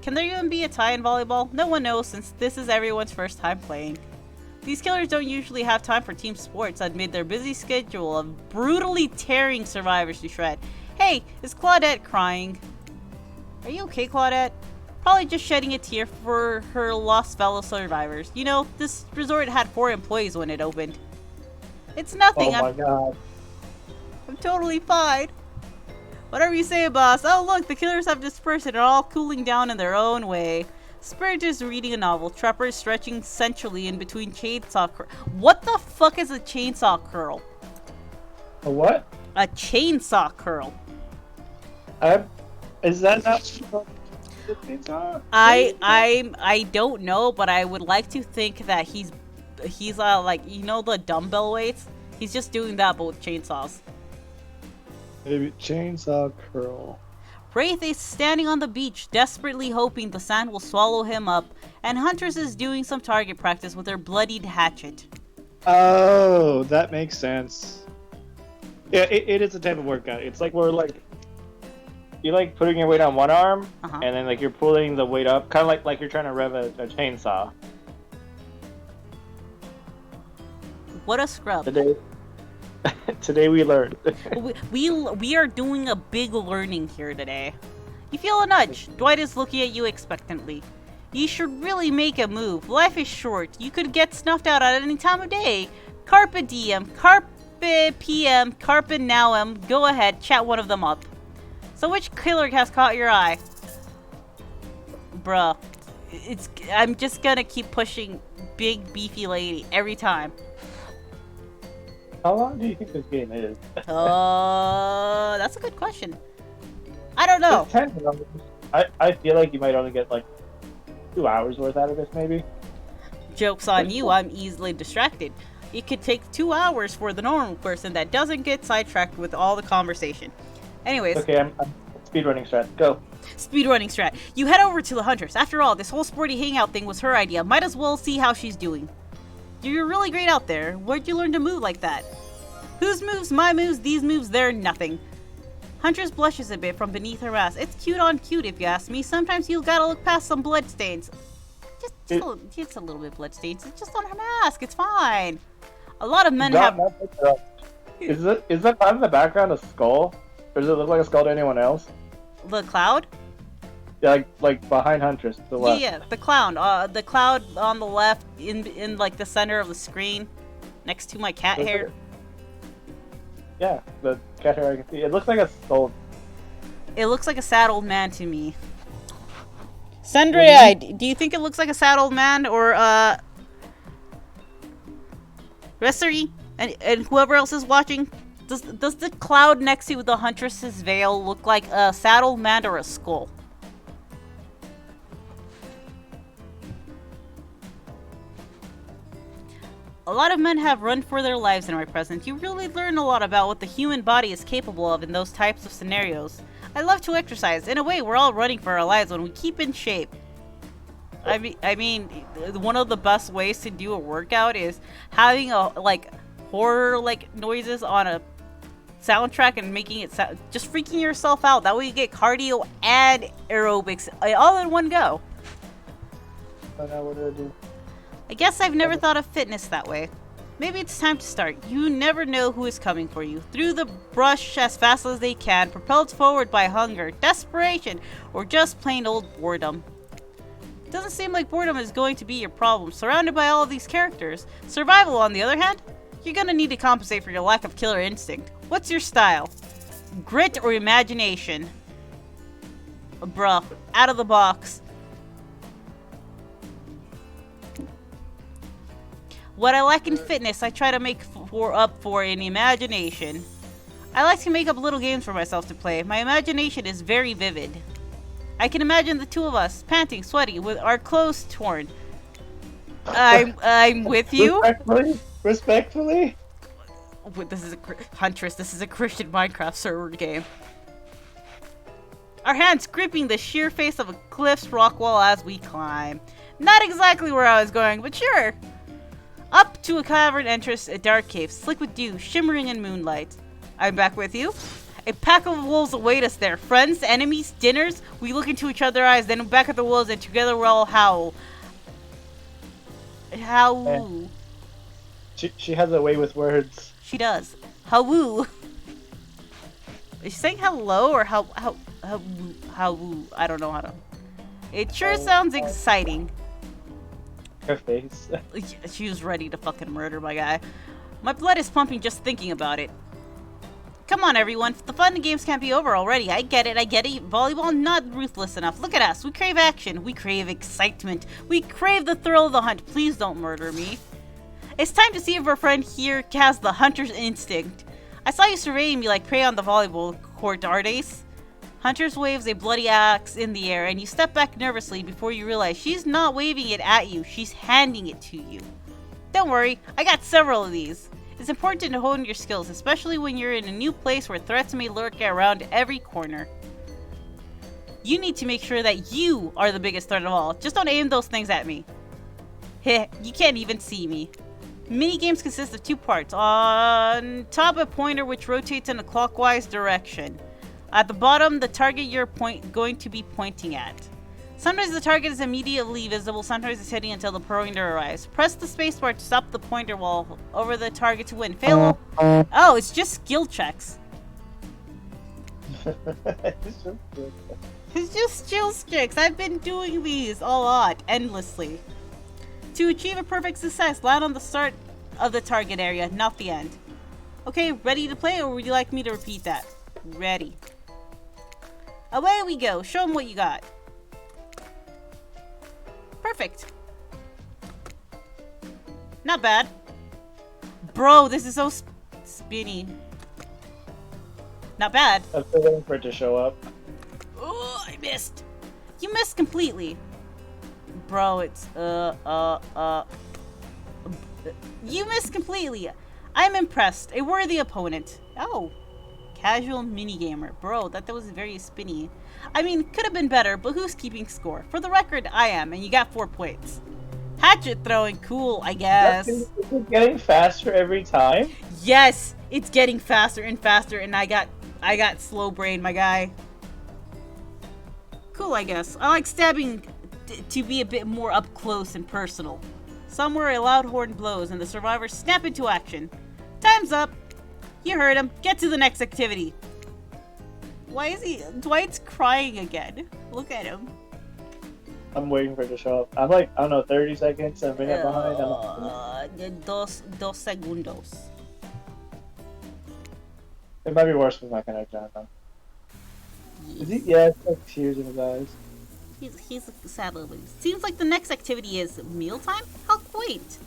Can there even be a tie in volleyball? No one knows since this is everyone's first time playing. These killers don't usually have time for team sports amid their busy schedule of brutally tearing survivors to shred. Hey, is Claudette crying? Are you okay, Claudette? Probably just shedding a tear for her lost fellow survivors. You know, this resort had 4 employees when it opened. It's nothing. Oh my god. I'm totally fine. Whatever you say, boss. Oh look, the killers have dispersed and are all cooling down in their own way. Spirit is reading a novel. Trapper is stretching sensually in between chainsaw curl. What the fuck is a chainsaw curl? A what? A chainsaw curl. Is that not... I don't know, but I would like to think that he's like, you know, the dumbbell weights? He's just doing that but with chainsaws. Maybe chainsaw curl. Wraith is standing on the beach, desperately hoping the sand will swallow him up, and Huntress is doing some target practice with her bloodied hatchet. Oh, that makes sense. Yeah, it is a type of workout. It's like where you're like putting your weight on one arm, and then like you're pulling the weight up, kind of like you're trying to rev a chainsaw. What a scrub. Today we learned. we are doing a big learning here today. You feel a nudge. Dwight is looking at you expectantly. You should really make a move. Life is short. You could get snuffed out at any time of day. Carpe diem, carpe PM, carpe nauem. Go ahead, chat one of them up. So which killer has caught your eye? Bruh. I'm just gonna keep pushing big beefy lady every time. How long do you think this game is? That's a good question. I don't know. I feel like you might only get like 2 hours worth out of this, maybe. Joke's on you, I'm easily distracted. It could take 2 hours for the normal person that doesn't get sidetracked with all the conversation. Anyways. Okay, I'm speedrunning strat. Go. Speedrunning strat. You head over to the Huntress. After all, this whole sporty hangout thing was her idea. Might as well see how she's doing. You're really great out there. Where'd you learn to move like that? Whose moves? My moves? These moves? They're nothing. Huntress blushes a bit from beneath her mask. It's cute on cute, if you ask me. Sometimes you gotta look past some bloodstains. Just a little bit bloodstains. It's just on her mask. It's fine. A lot of men have... Is that part of the background a skull? Or does it look like a skull to anyone else? The cloud? Yeah, like behind Huntress, to the left. Yeah, the clown. The cloud on the left, in like the center of the screen, next to my cat hair. Yeah, the cat hair I can see. It looks like a skull. It looks like a sad old man to me. Sundry, do you think it looks like a sad old man, or Ressery and whoever else is watching? Does the cloud next to the Huntress's veil look like a sad old man or a skull? A lot of men have run for their lives in my presence. You really learn a lot about what the human body is capable of in those types of scenarios. I love to exercise. In a way, we're all running for our lives when we keep in shape. I mean, one of the best ways to do a workout is having horror noises on a soundtrack and making it just freaking yourself out. That way you get cardio and aerobics all in one go. So now what do I do? I guess I've never thought of fitness that way. Maybe it's time to start. You never know who is coming for you. Through the brush as fast as they can, propelled forward by hunger, desperation, or just plain old boredom. It doesn't seem like boredom is going to be your problem. Surrounded by all of these characters. Survival, on the other hand, you're gonna need to compensate for your lack of killer instinct. What's your style? Grit or imagination? Bruh, out of the box. What I lack in fitness, I try to make up for in imagination. I like to make up little games for myself to play. My imagination is very vivid. I can imagine the two of us, panting, sweaty, with our clothes torn. I'm with you. Respectfully. This is Huntress. This is a Christian Minecraft server game. Our hands gripping the sheer face of a cliff's rock wall as we climb. Not exactly where I was going, but sure. Up to a cavern entrance, a dark cave, slick with dew, shimmering in moonlight. I'm back with you. A pack of wolves await us there. Friends, enemies, dinners. We look into each other's eyes, then back at the wolves, and together we'll all howl. Howl. She has a way with words. She does. Howl. Is she saying hello or how? I don't know how to. It sure sounds exciting. Her face. She was ready to fucking murder my guy. My blood is pumping just thinking about it. Come on, everyone. The fun and games can't be over already. I get it. Volleyball, not ruthless enough. Look at us. We crave action. We crave excitement. We crave the thrill of the hunt. Please don't murder me. It's time to see if our friend here has the hunter's instinct. I saw you surveying me like prey on the volleyball court, Ardace. Hunters waves a bloody axe in the air, and you step back nervously before you realize she's not waving it at you, she's handing it to you. Don't worry, I got several of these. It's important to hone your skills, especially when you're in a new place where threats may lurk around every corner. You need to make sure that you are the biggest threat of all. Just don't aim those things at me. Heh, you can't even see me. Minigames consist of two parts. On top, a pointer which rotates in a clockwise direction. At the bottom, the target you're going to be pointing at. Sometimes the target is immediately visible, sometimes it's hidden until the pointer arrives. Press the spacebar to stop the pointer while over the target to win. Fail. Oh, it's just skill checks. It's just skill checks. I've been doing these a lot, endlessly. To achieve a perfect success, land on the start of the target area, not the end. Okay, ready to play, or would you like me to repeat that? Ready. Away we go. Show them what you got. Perfect. Not bad. Bro, this is so spinny. Not bad. I'm still waiting for it to show up. Oh, I missed. You missed completely. Bro, it's, You missed completely. I'm impressed. A worthy opponent. Oh. Casual minigamer. Bro, that was very spinny. I mean, could have been better, but who's keeping score? For the record, I am, and you got 4 points. Hatchet throwing, cool, I guess. Is it getting faster every time? Yes, it's getting faster and faster, and I got slow brain, my guy. Cool, I guess. I like stabbing to be a bit more up close and personal. Somewhere a loud horn blows, and the survivors snap into action. Time's up. You heard him. Get to the next activity. Why is he... Dwight's crying again. Look at him. I'm waiting for it to show up. I'm like, I don't know, 30 seconds, a minute behind. Dos segundos. It might be worse with my connection. Is he? Yeah, it's like tears in his eyes. He's sad little baby. Seems like the next activity is mealtime? How quaint.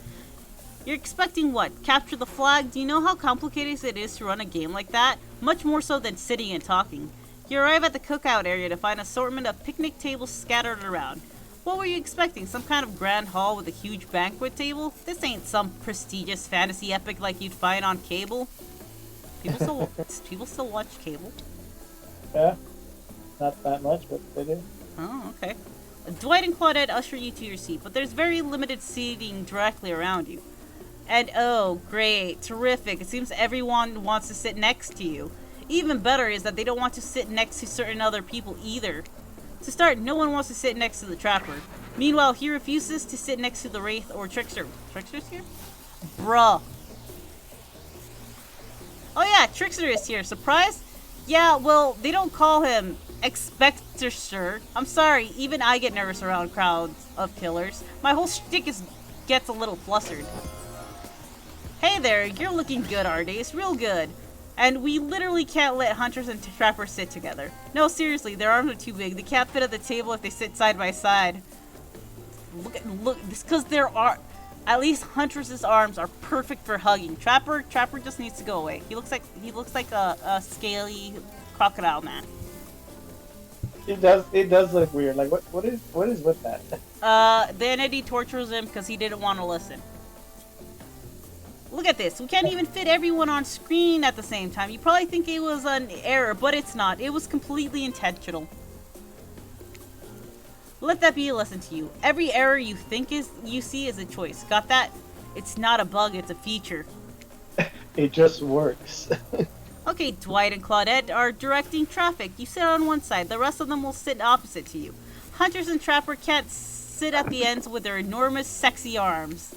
You're expecting what? Capture the flag? Do you know how complicated it is to run a game like that? Much more so than sitting and talking. You arrive at the cookout area to find an assortment of picnic tables scattered around. What were you expecting? Some kind of grand hall with a huge banquet table? This ain't some prestigious fantasy epic like you'd find on cable. People still watch cable? Yeah. Not that much, but they do. Oh, okay. Dwight and Claudette usher you to your seat, but there's very limited seating directly around you. And oh, great, terrific. It seems everyone wants to sit next to you. Even better is that they don't want to sit next to certain other people either. To start, no one wants to sit next to the Trapper. Meanwhile, he refuses to sit next to the Wraith or Trickster. Trickster's here? Bruh. Oh yeah, Trickster is here. Surprised? Yeah, well, they don't call him Expector, sir. I'm sorry, even I get nervous around crowds of killers. My whole shtick gets a little flustered. Hey there, you're looking good, Ardace. Real good. And we literally can't let Hunters and Trappers sit together. No, seriously, their arms are too big. They can't fit at the table if they sit side by side. Look, this because there are... At least Huntress's arms are perfect for hugging. Trapper just needs to go away. He looks like a scaly crocodile man. It does look weird. Like what is with that? The entity tortures him because he didn't want to listen. Look at this. We can't even fit everyone on screen at the same time. You probably think it was an error, but it's not. It was completely intentional. Let that be a lesson to you. Every error you see is a choice. Got that? It's not a bug, it's a feature. It just works. Okay, Dwight and Claudette are directing traffic. You sit on one side. The rest of them will sit opposite to you. Hunters and Trapper can't sit at the ends with their enormous, sexy arms.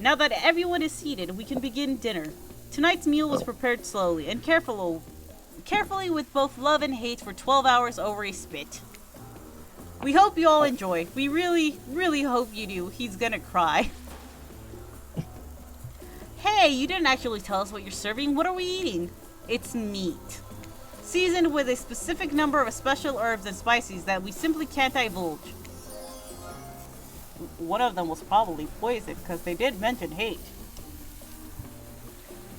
Now that everyone is seated, we can begin dinner. Tonight's meal was prepared slowly and carefully with both love and hate for 12 hours over a spit. We hope you all enjoy. We really, really hope you do. He's gonna cry. Hey, you didn't actually tell us what you're serving. What are we eating? It's meat. Seasoned with a specific number of special herbs and spices that we simply can't divulge. One of them was probably poison, because they did mention hate.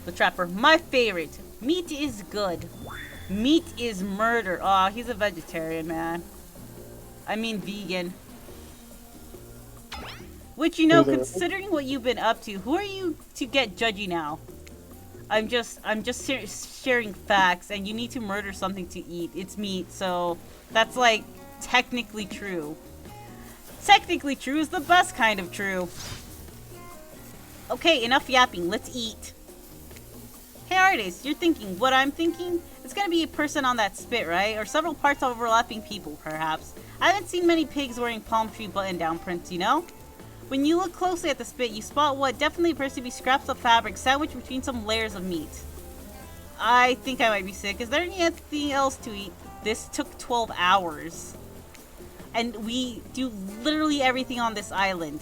The Trapper, my favorite. Meat is good. Meat is murder. Aw, he's a vegetarian, man. I mean vegan. Which, you know, considering what you've been up to, who are you to get judgy now? I'm just sharing facts, and you need to murder something to eat. It's meat, so that's like technically true. Technically true is the best kind of true. Okay, enough yapping. Let's eat. Hey Ardace, you're thinking what I'm thinking? It's gonna be a person on that spit, right? Or several parts of overlapping people, perhaps. I haven't seen many pigs wearing palm tree button-down prints, you know? When you look closely at the spit, you spot what definitely appears to be scraps of fabric sandwiched between some layers of meat. I think I might be sick. Is there anything else to eat? This took 12 hours. And we do literally everything on this island.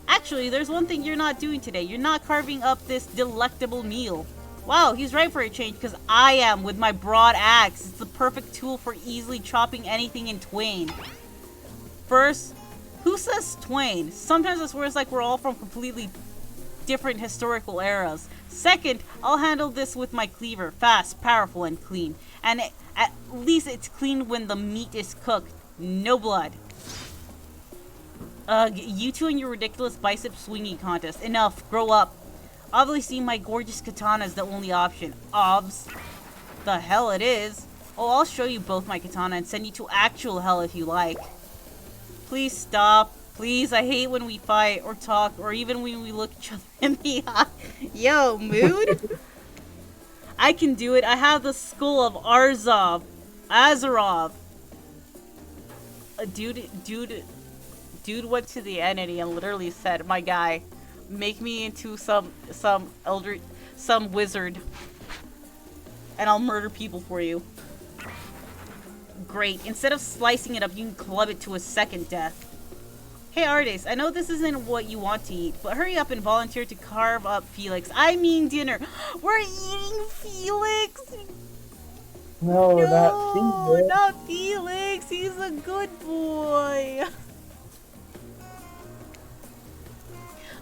Actually, there's one thing you're not doing today. You're not carving up this delectable meal. Wow, he's right for a change, because I am with my broad axe. It's the perfect tool for easily chopping anything in twain. First, who says twain? Sometimes it swears like we're all from completely different historical eras. Second, I'll handle this with my cleaver. Fast, powerful, and clean. And at least it's clean when the meat is cooked. No blood. You two and your ridiculous bicep swinging contest. Enough. Grow up. Obviously, my gorgeous katana is the only option. Obs. The hell it is. Oh, I'll show you both my katana and send you to actual hell if you like. Please stop. Please, I hate when we fight or talk or even when we look each other in the eye. Yo, mood? I can do it. I have the skull of Azarov. Dude went to the entity and literally said, "My guy, make me into some wizard, and I'll murder people for you." Great. Instead of slicing it up, you can club it to a second death. Hey Ardace, I know this isn't what you want to eat, but hurry up and volunteer to carve up Felix. I mean dinner. We're eating Felix! No, No, not Felix. He's a good boy.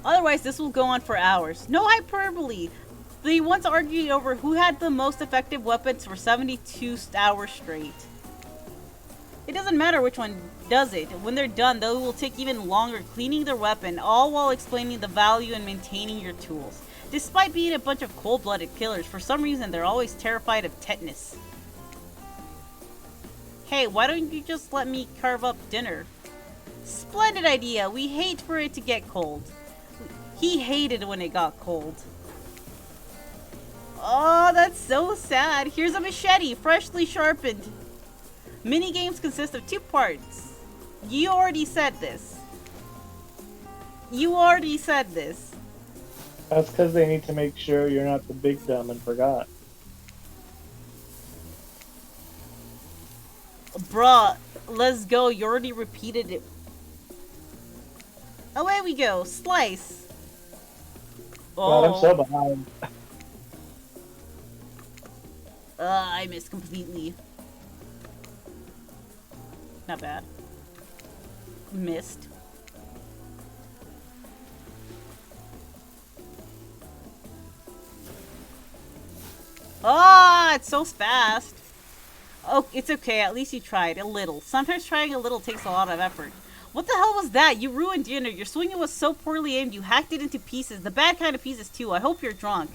Otherwise, this will go on for hours. No hyperbole. They once argued over who had the most effective weapons for 72 hours straight. It doesn't matter which one does it. When they're done, they will take even longer cleaning their weapon, all while explaining the value in maintaining your tools. Despite being a bunch of cold-blooded killers, for some reason they're always terrified of tetanus. Hey, why don't you just let me carve up dinner? Splendid idea. We hate for it to get cold. He hated when it got cold. Oh, that's so sad. Here's a machete, freshly sharpened. Mini games consist of 2 parts. You already said this. You already said this. That's because they need to make sure you're not the big dumb and forgot. Bruh, let's go. You already repeated it. Away we go. Slice. God, I'm Oh, so behind. I missed completely. Not bad. Missed. Ah, it's so fast. Oh, it's okay. At least you tried a little. Sometimes trying a little takes a lot of effort. What the hell was that? You ruined dinner. Your swinging was so poorly aimed, you hacked it into pieces. The bad kind of pieces, too. I hope you're drunk.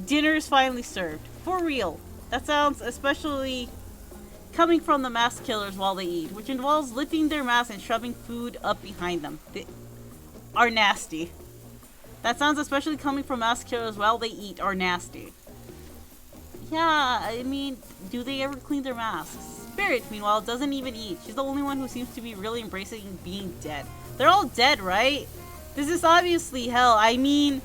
Dinner is finally served. For real. That sounds especially coming from the mask killers while they eat, which involves lifting their masks and shoving food up behind them. They are nasty. That sounds especially coming from mask killers while they eat are nasty. Yeah, I mean, do they ever clean their masks? Spirit, meanwhile, doesn't even eat. She's the only one who seems to be really embracing being dead. They're all dead, right? This is obviously hell. I mean,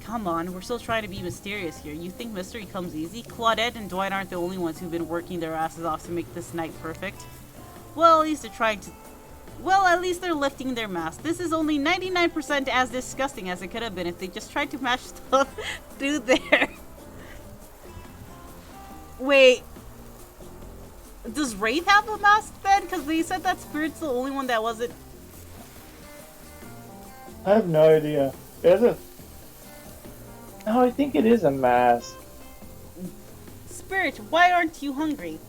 come on, we're still trying to be mysterious here. You think mystery comes easy? Claudette and Dwight aren't the only ones who've been working their asses off to make this night perfect. Well, at least they're trying to... Well, at least they're lifting their mask. This is only 99% as disgusting as it could have been if they just tried to mash stuff through there. Wait. Does Wraith have a mask then? Because they said that Spirit's the only one that wasn't... I have no idea. Is it? No, I think it is a mask. Spirit, why aren't you hungry?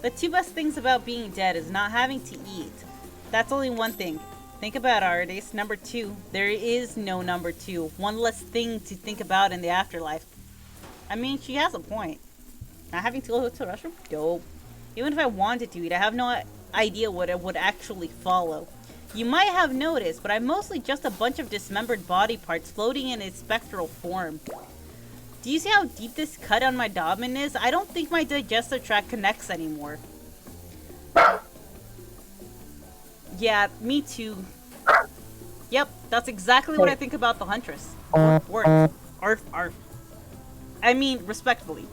The 2 best things about being dead is not having to eat. That's only one thing. Think about Ardes. Number 2. There is no number 2. One less thing to think about in the afterlife. I mean, she has a point. Not having to go to the restroom? Dope. Even if I wanted to eat, I have no idea what it would actually follow. You might have noticed, but I'm mostly just a bunch of dismembered body parts floating in its spectral form. Do you see how deep this cut on my abdomen is? I don't think my digestive tract connects anymore. Yeah, me too. Yep, that's exactly what I think about the Huntress. Work. Arf. I mean, respectfully.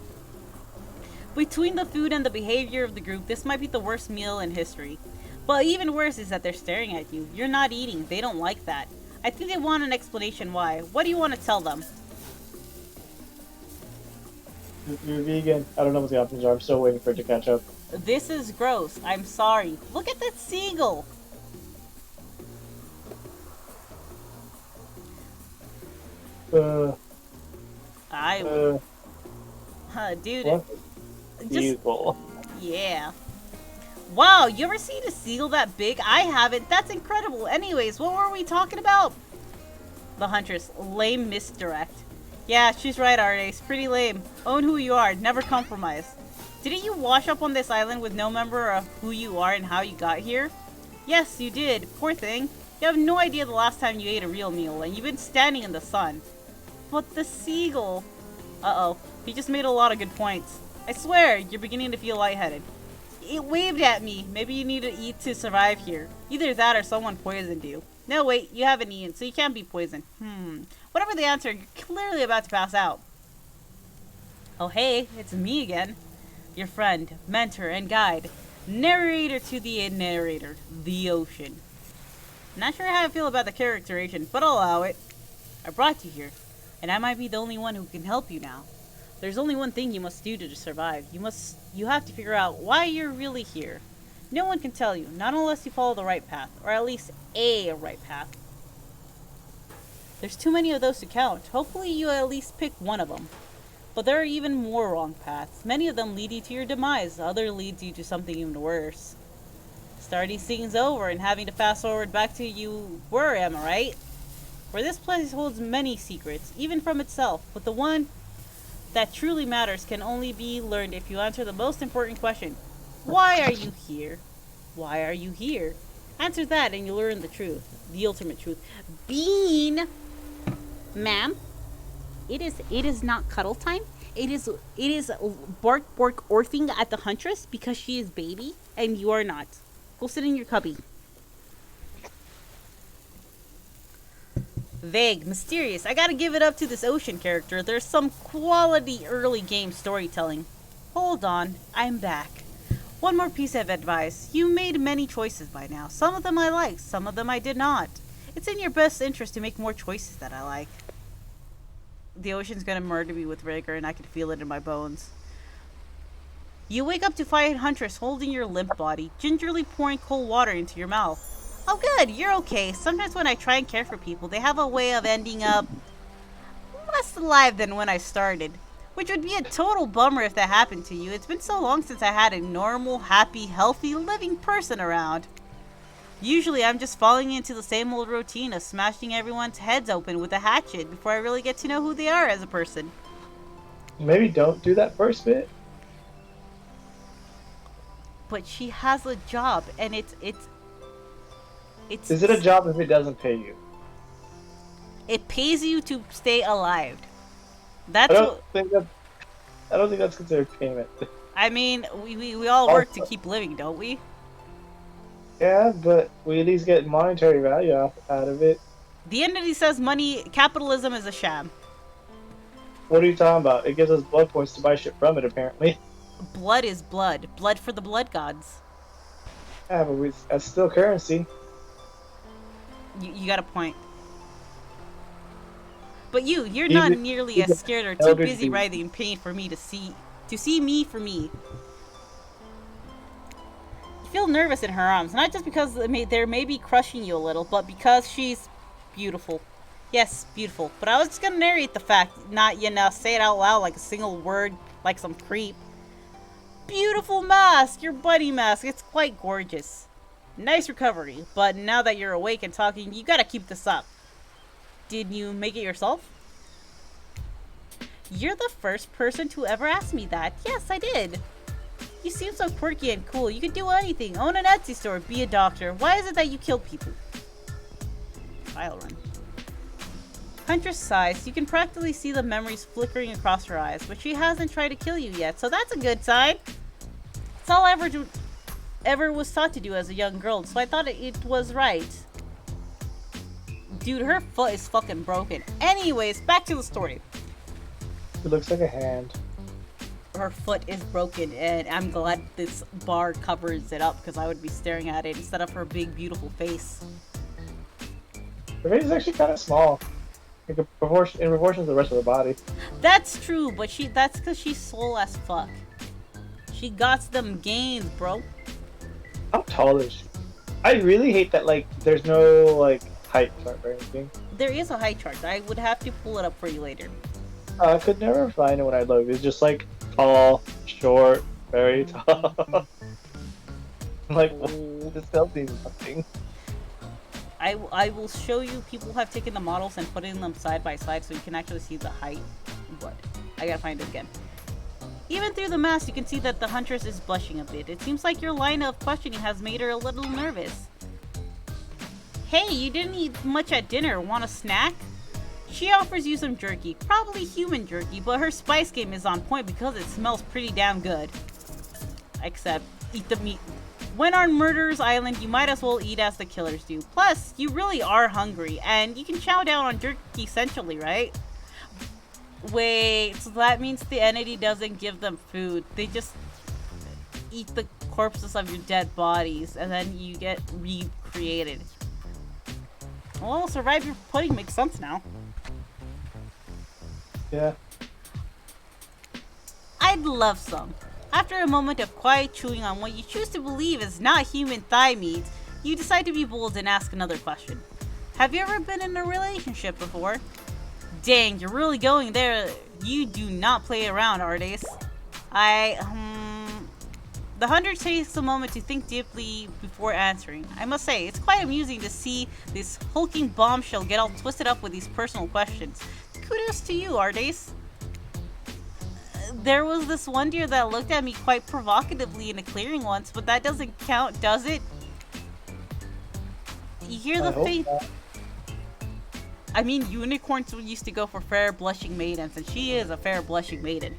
Between the food and the behavior of the group, this might be the worst meal in history. But even worse is that they're staring at you. You're not eating. They don't like that. I think they want an explanation why. What do you want to tell them? You're vegan. I don't know what the options are. I'm still waiting for it to catch up. This is gross. I'm sorry. Look at that seagull. Dude. What? Just, Evil. yeah. Wow, you ever seen a seagull that big? I haven't. That's incredible. Anyways, what were we talking about? The Huntress. Lame misdirect. Yeah, she's right, Ardes. Pretty lame. Own who you are. Never compromise. Didn't you wash up on this island with no member of who you are and how you got here? Yes, you did. Poor thing. You have no idea the last time you ate a real meal, and you've been standing in the sun. But the seagull... Uh-oh. He just made a lot of good points. I swear, you're beginning to feel lightheaded. It waved at me. Maybe you need to eat to survive here. Either that or someone poisoned you. No, wait, you haven't eaten, so you can't be poisoned. Whatever the answer, you're clearly about to pass out. Oh, hey, it's me again. Your friend, mentor, and guide. Narrator to the narrator. The ocean. Not sure how I feel about the characterization, but I'll allow it. I brought you here, and I might be the only one who can help you now. There's only one thing you must do to survive. You have to figure out why you're really here. No one can tell you, not unless you follow the right path, or at least a right path. There's too many of those to count. Hopefully you at least pick one of them. But there are even more wrong paths. Many of them lead you to your demise, others lead you to something even worse. Starting these things over and having to fast forward back to you were, am I right? For this place holds many secrets, even from itself, but the one that truly matters can only be learned if you answer the most important question. Why are you here? Why are you here? Answer that and you'll learn the truth. The ultimate truth. Bean! Ma'am, it is not cuddle time. It is bark orthing at the huntress because she is baby and you are not. Go sit in your cubby. Vague, mysterious. I gotta give it up to this ocean character. There's some quality early game storytelling. Hold on, I'm back. One more piece of advice. You made many choices by now. Some of them I liked, some of them I did not. It's in your best interest to make more choices that I like. The ocean's gonna murder me with rigor and I can feel it in my bones. You wake up to find Huntress holding your limp body, gingerly pouring cold water into your mouth. Oh good, you're okay. Sometimes when I try and care for people, they have a way of ending up less alive than when I started. Which would be a total bummer if that happened to you. It's been so long since I had a normal, happy, healthy, living person around. Usually I'm just falling into the same old routine of smashing everyone's heads open with a hatchet before I really get to know who they are as a person. Maybe don't do that first bit. But she has a job, and it's. Is it a job if it doesn't pay you? It pays you to stay alive. I That's don't think that's considered payment. I mean, we all work to keep living, don't we? Yeah, but we at least get monetary value out of it. The entity says capitalism is a sham. What are you talking about? It gives us blood points to buy shit from it, apparently. Blood is blood. Blood for the blood gods. Yeah, but that's still currency. You got a point. But you're not nearly as scared or too busy writhing in pain for me to see me for me. You feel nervous in her arms, not just because they may be crushing you a little, but because she's beautiful. Yes, beautiful. But I was just gonna narrate the fact, not, say it out loud like a single word, like some creep. Beautiful mask, your buddy mask. It's quite gorgeous. Nice recovery, but now that you're awake and talking, you gotta keep this up. Did you make it yourself? You're the first person to ever ask me that. Yes, I did. You seem so quirky and cool. You could do anything. Own an Etsy store, be a doctor. Why is it that you kill people? Trial run. Huntress sighs. You can practically see the memories flickering across her eyes, but she hasn't tried to kill you yet, so that's a good sign. It's all I ever was taught to do as a young girl, so I thought it was right. Dude, her foot is fucking broken. Anyways, back to the story. It looks like a hand. Her foot is broken, and I'm glad this bar covers it up because I would be staring at it instead of her big, beautiful face. Her face is actually kind of small. In proportion to the rest of the body. That's true, but that's because she's swole as fuck. She got them gains, bro. How tall is she? I really hate that, there's no, height chart or anything. There is a height chart. I would have to pull it up for you later. I could never find it when I looked. It's just, tall, short, very tall. This tells me nothing. I will show you. People have taken the models and putting them side by side so you can actually see the height. But I gotta find it again. Even through the mask, you can see that the Huntress is blushing a bit. It seems like your line of questioning has made her a little nervous. Hey, you didn't eat much at dinner. Want a snack? She offers you some jerky. Probably human jerky, but her spice game is on point because it smells pretty damn good. Except, eat the meat. When on Murderer's Island, you might as well eat as the killers do. Plus, you really are hungry, and you can chow down on jerky centrally, right? Wait, so that means the entity doesn't give them food. They just eat the corpses of your dead bodies, and then you get recreated. Well, survive your pudding makes sense now. Yeah. I'd love some. After a moment of quiet chewing on what you choose to believe is not human thigh meat, you decide to be bold and ask another question. Have you ever been in a relationship before? Dang, you're really going there. You do not play around, Ardes. The hunter takes a moment to think deeply before answering. I must say, it's quite amusing to see this hulking bombshell get all twisted up with these personal questions. Kudos to you, Ardes. there was this one deer that looked at me quite provocatively in a clearing once, but that doesn't count, does it? You hear the faint... I mean, unicorns used to go for fair blushing maidens, and she is a fair blushing maiden.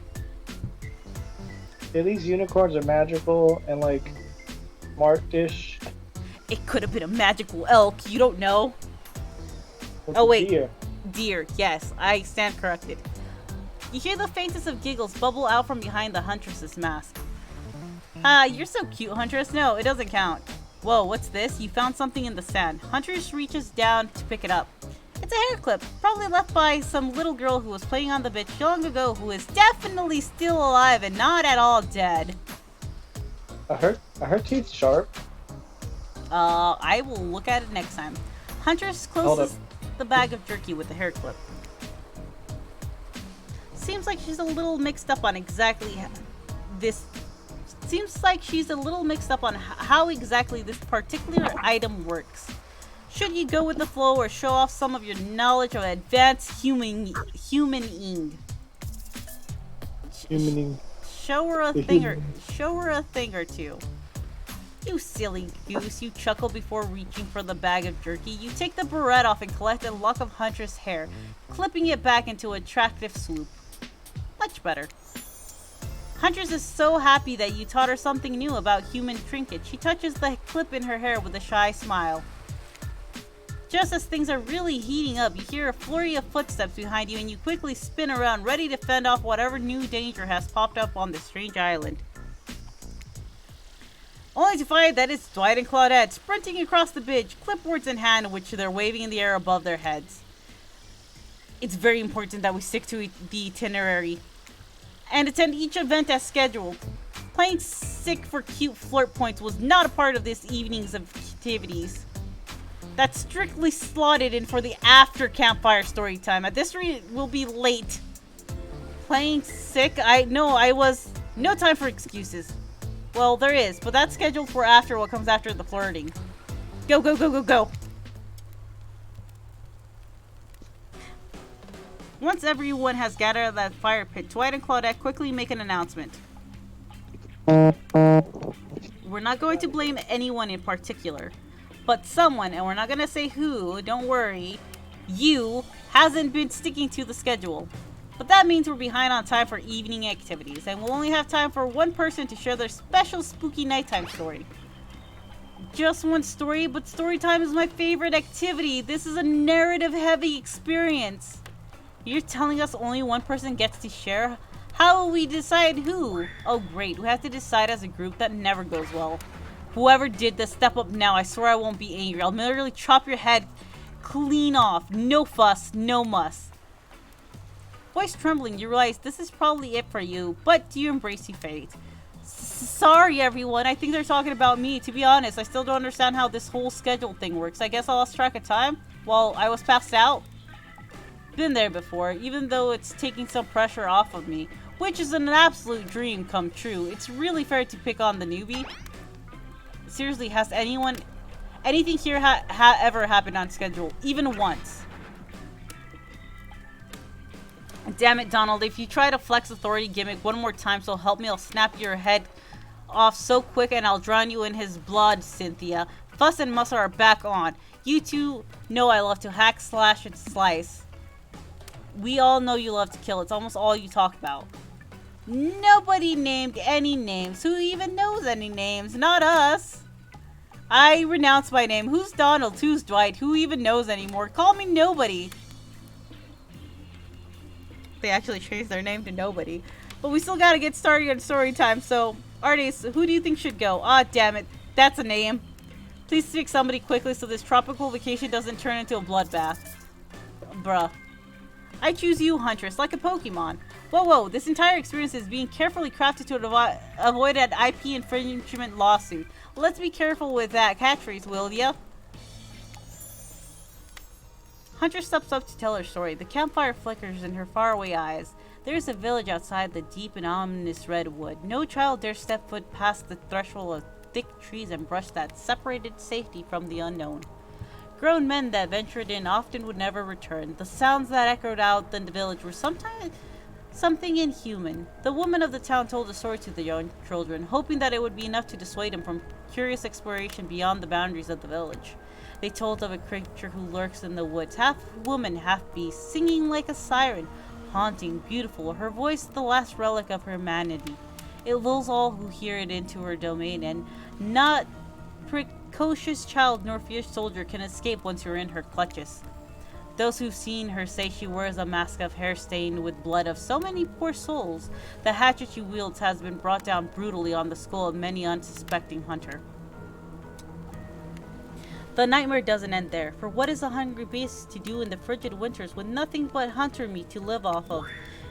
Yeah, these unicorns are magical and like marked-ish. It could have been a magical elk, you don't know. What's Oh a wait, deer? deer, yes, I stand corrected. You hear the faintest of giggles bubble out from behind the huntress's mask. Ah, you're so cute, Huntress. No, it doesn't count. Whoa, what's this? You found something in the sand. Huntress reaches down to pick it up. It's a hair clip, probably left by some little girl who was playing on the beach long ago, who is definitely still alive and not at all dead. Are her teeth sharp? I will look at it next time. Huntress closes the bag of jerky with the hair clip. Seems like she's a little mixed up on how exactly this particular item works. Should you go with the flow or show off some of your knowledge of advanced humaning? Show her a thing or two. You silly goose, you chuckle before reaching for the bag of jerky. You take the barrette off and collect a lock of Huntress' hair, clipping it back into an attractive swoop. Much better. Huntress is so happy that you taught her something new about human trinkets. She touches the clip in her hair with a shy smile. Just as things are really heating up, you hear a flurry of footsteps behind you and you quickly spin around, ready to fend off whatever new danger has popped up on this strange island. Only to find that it's Dwight and Claudette sprinting across the bridge, clipboards in hand, which they're waving in the air above their heads. It's very important that we stick to the itinerary and attend each event as scheduled. Playing sick for cute flirt points was not a part of this evening's activities. That's strictly slotted in for the after campfire story time. At this rate, we'll be late. Playing sick? No time for excuses. Well, there is, but that's scheduled for after what comes after the flirting. Go, go, go, go, go. Once everyone has gathered at that fire pit, Dwight and Claudette quickly make an announcement. We're not going to blame anyone in particular, but someone, and we're not going to say who, don't worry, you, hasn't been sticking to the schedule. But that means we're behind on time for evening activities, and we'll only have time for one person to share their special spooky nighttime story. Just one story, but story time is my favorite activity. This is a narrative-heavy experience. You're telling us only one person gets to share? How will we decide who? Oh great, we have to decide as a group. That never goes well. Whoever did this, step up now. I swear I won't be angry. I'll literally chop your head clean off. No fuss, no muss. Voice trembling, you realize this is probably it for you, but you embrace your fate. Sorry everyone, I think they're talking about me. To be honest, I still don't understand how this whole schedule thing works. I guess I lost track of time while I was passed out. Been there before, even though it's taking some pressure off of me, which is an absolute dream come true. It's really fair to pick on the newbie. Seriously, has anything here ever happened on schedule, even once? Damn it, Donald, if you try to flex authority gimmick one more time, so help me, I'll snap your head off so quick and I'll drown you in his blood, Cynthia. Fuss and Muss are back on. You two know I love to hack, slash, and slice. We all know you love to kill. It's almost all you talk about. Nobody named any names. Who even knows any names? Not us. I renounce my name. Who's Donald? Who's Dwight? Who even knows anymore? Call me nobody. They actually changed their name to nobody. But we still gotta get started on story time, so... Artis, who do you think should go? Ah, damn it. That's a name. Please pick somebody quickly so this tropical vacation doesn't turn into a bloodbath. Bruh. I choose you, Huntress, like a Pokemon. Whoa, whoa, this entire experience is being carefully crafted to avoid an IP infringement lawsuit. Let's be careful with that catchphrase, will ya? Huntress steps up to tell her story. The campfire flickers in her faraway eyes. There is a village outside the deep and ominous redwood. No child dare step foot past the threshold of thick trees and brush that separated safety from the unknown. Grown men that ventured in often would never return. The sounds that echoed out in the village were sometimes Something inhuman. The woman of the town told the story to the young children, hoping that it would be enough to dissuade them from curious exploration beyond the boundaries of the village. They told of a creature who lurks in the woods, half woman, half beast, singing like a siren, haunting, beautiful, her voice the last relic of her humanity. It lulls all who hear it into her domain, and not precocious child nor fierce soldier can escape once you're in her clutches. Those who've seen her say she wears a mask of hair stained with blood of so many poor souls. The hatchet she wields has been brought down brutally on the skull of many unsuspecting hunter. The nightmare doesn't end there, for what is a hungry beast to do in the frigid winters with nothing but hunter meat to live off of?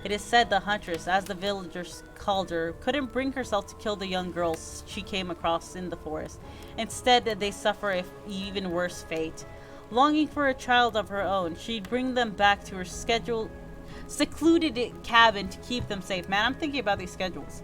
It is said the huntress, as the villagers called her, couldn't bring herself to kill the young girls she came across in the forest. Instead, they suffer an even worse fate. Longing for a child of her own, she'd bring them back to her secluded cabin to keep them safe. Man, I'm thinking about these schedules.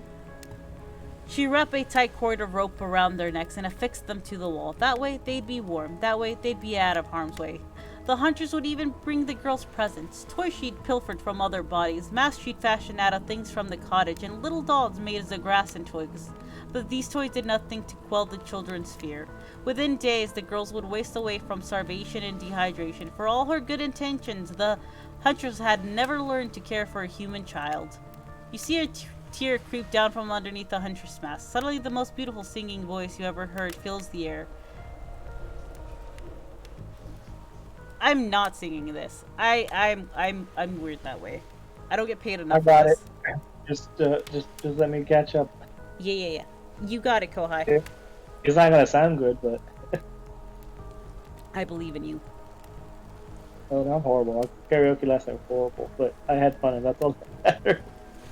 She wrapped a tight cord of rope around their necks and affixed them to the wall. That way, they'd be warm. That way, they'd be out of harm's way. The hunters would even bring the girls presents, toys she'd pilfered from other bodies, masks she'd fashioned out of things from the cottage, and little dolls made of grass and twigs. But these toys did nothing to quell the children's fear. Within days, the girls would waste away from starvation and dehydration. For all her good intentions, the huntress had never learned to care for a human child. You see a tear creep down from underneath the huntress mask. Suddenly, the most beautiful singing voice you ever heard fills the air. I'm not singing this. I'm weird that way. I don't get paid enough. I got for it. this. Just let me catch up. Yeah. You got it, Kohai. Yeah. It's not gonna sound good, but I believe in you. oh, I'm horrible. Karaoke last night was horrible, but I had fun, and that's all that matters.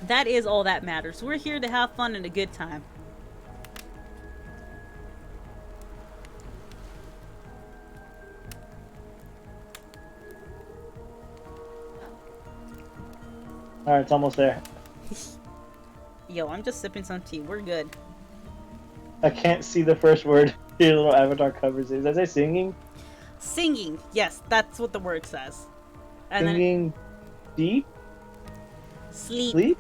That is all that matters. We're here to have fun and a good time. All right, it's almost there. Yo, I'm just sipping some tea. We're good. I can't see the first word your little avatar covers it. Does it say singing? Singing. Yes, that's what the word says. And Singing deep? then sleep. Sleep?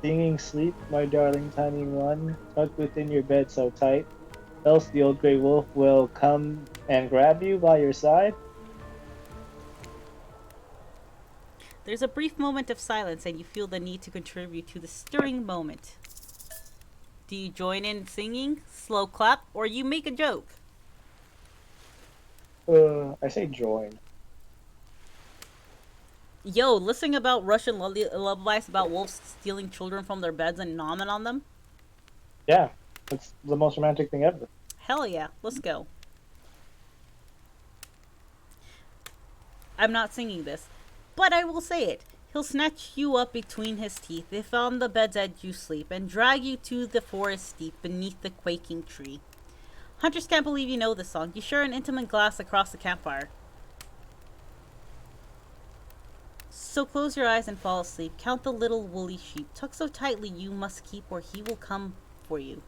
Singing sleep, my darling tiny one, tucked within your bed so tight, else the old grey wolf will come and grab you by your side. There's a brief moment of silence and you feel the need to contribute to the stirring moment. Do you join in singing, slow clap, or you make a joke? I say join. Yo, listening about Russian lullabies about wolves stealing children from their beds and nomming on them? Yeah, it's the most romantic thing ever. Hell yeah, let's go. I'm not singing this, but I will say it. He'll snatch you up between his teeth, if on the bed's edge you sleep, and drag you to the forest steep beneath the quaking tree. Hunters can't believe you know this song. You share an intimate glass across the campfire. So close your eyes and fall asleep. Count the little woolly sheep. Tuck so tightly you must keep, or he will come for you.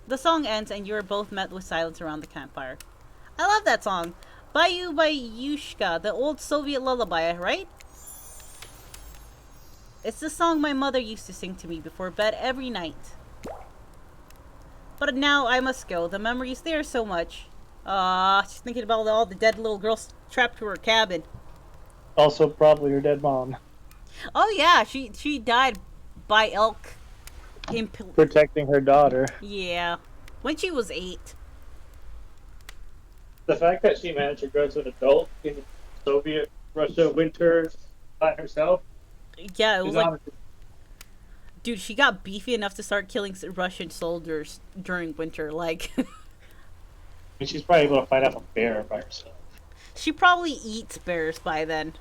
The song ends and you are both met with silence around the campfire. I love that song. Bayou by Yushka, the old Soviet lullaby, right? It's the song my mother used to sing to me before bed every night. But now I must go. The memories there so much. She's thinking about all the dead little girls trapped to her cabin. Also, probably your dead mom. Oh yeah, she died by elk. Protecting her daughter. Yeah, when she was 8. The fact that she managed to grow to an adult in Soviet Russia winter by herself. Yeah, it was like, dude, she got beefy enough to start killing Russian soldiers during winter. Like, She's probably able to fight off a bear by herself. she probably eats bears by then.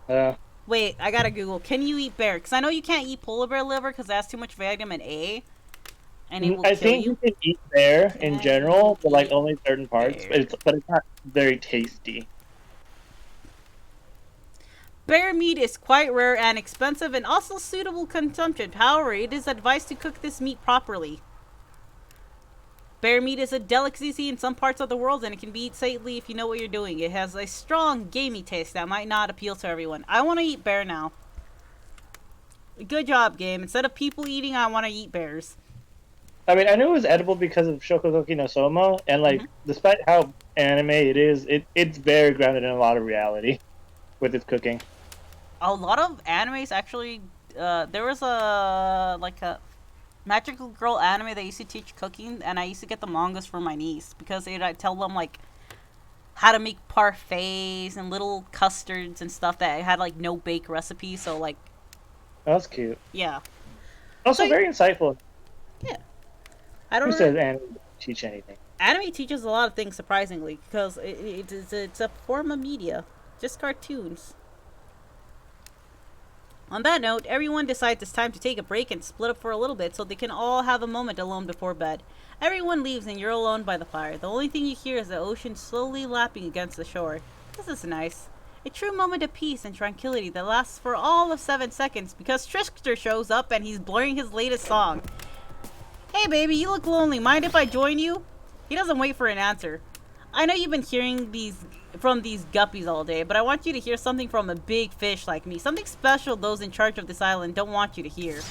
Yeah. Wait, I gotta Google. Can you eat bear? Because I know you can't eat polar bear liver because it has too much vitamin A, and it will I kill think you. you can eat bear in general, but like only certain parts. But it's not very tasty. Bear meat is quite rare and expensive and also suitable consumption. However, it is advised to cook this meat properly. Bear meat is a delicacy in some parts of the world, and it can be eaten safely if you know what you're doing. It has a strong, gamey taste that might not appeal to everyone. I want to eat bear now. Good job, game. Instead of people eating, I want to eat bears. I mean, I knew it was edible because of Shokogoki no Soma, and like, despite how anime it is, it's very grounded in a lot of reality with its cooking. A lot of animes actually. There was a magical girl anime that used to teach cooking, and I used to get the mangas for my niece because I'd tell them like how to make parfaits and little custards and stuff that had like no bake recipes. So like, That's cute. yeah. Also, So- very insightful. Yeah. I don't Who know. says anime doesn't teach anything? Anime teaches a lot of things, surprisingly, because it's a form of media. Just cartoons. On that note, everyone decides it's time to take a break and split up for a little bit so they can all have a moment alone before bed. Everyone leaves and you're alone by the fire. The only thing you hear is the ocean slowly lapping against the shore. This is nice. A true moment of peace and tranquility that lasts for all of 7 seconds because Trickster shows up and he's blurring his latest song. Hey baby, you look lonely. Mind if I join you? He doesn't wait for an answer. I know you've been hearing from these guppies all day, but I want you to hear something from a big fish like me. Something special those in charge of this island don't want you to hear.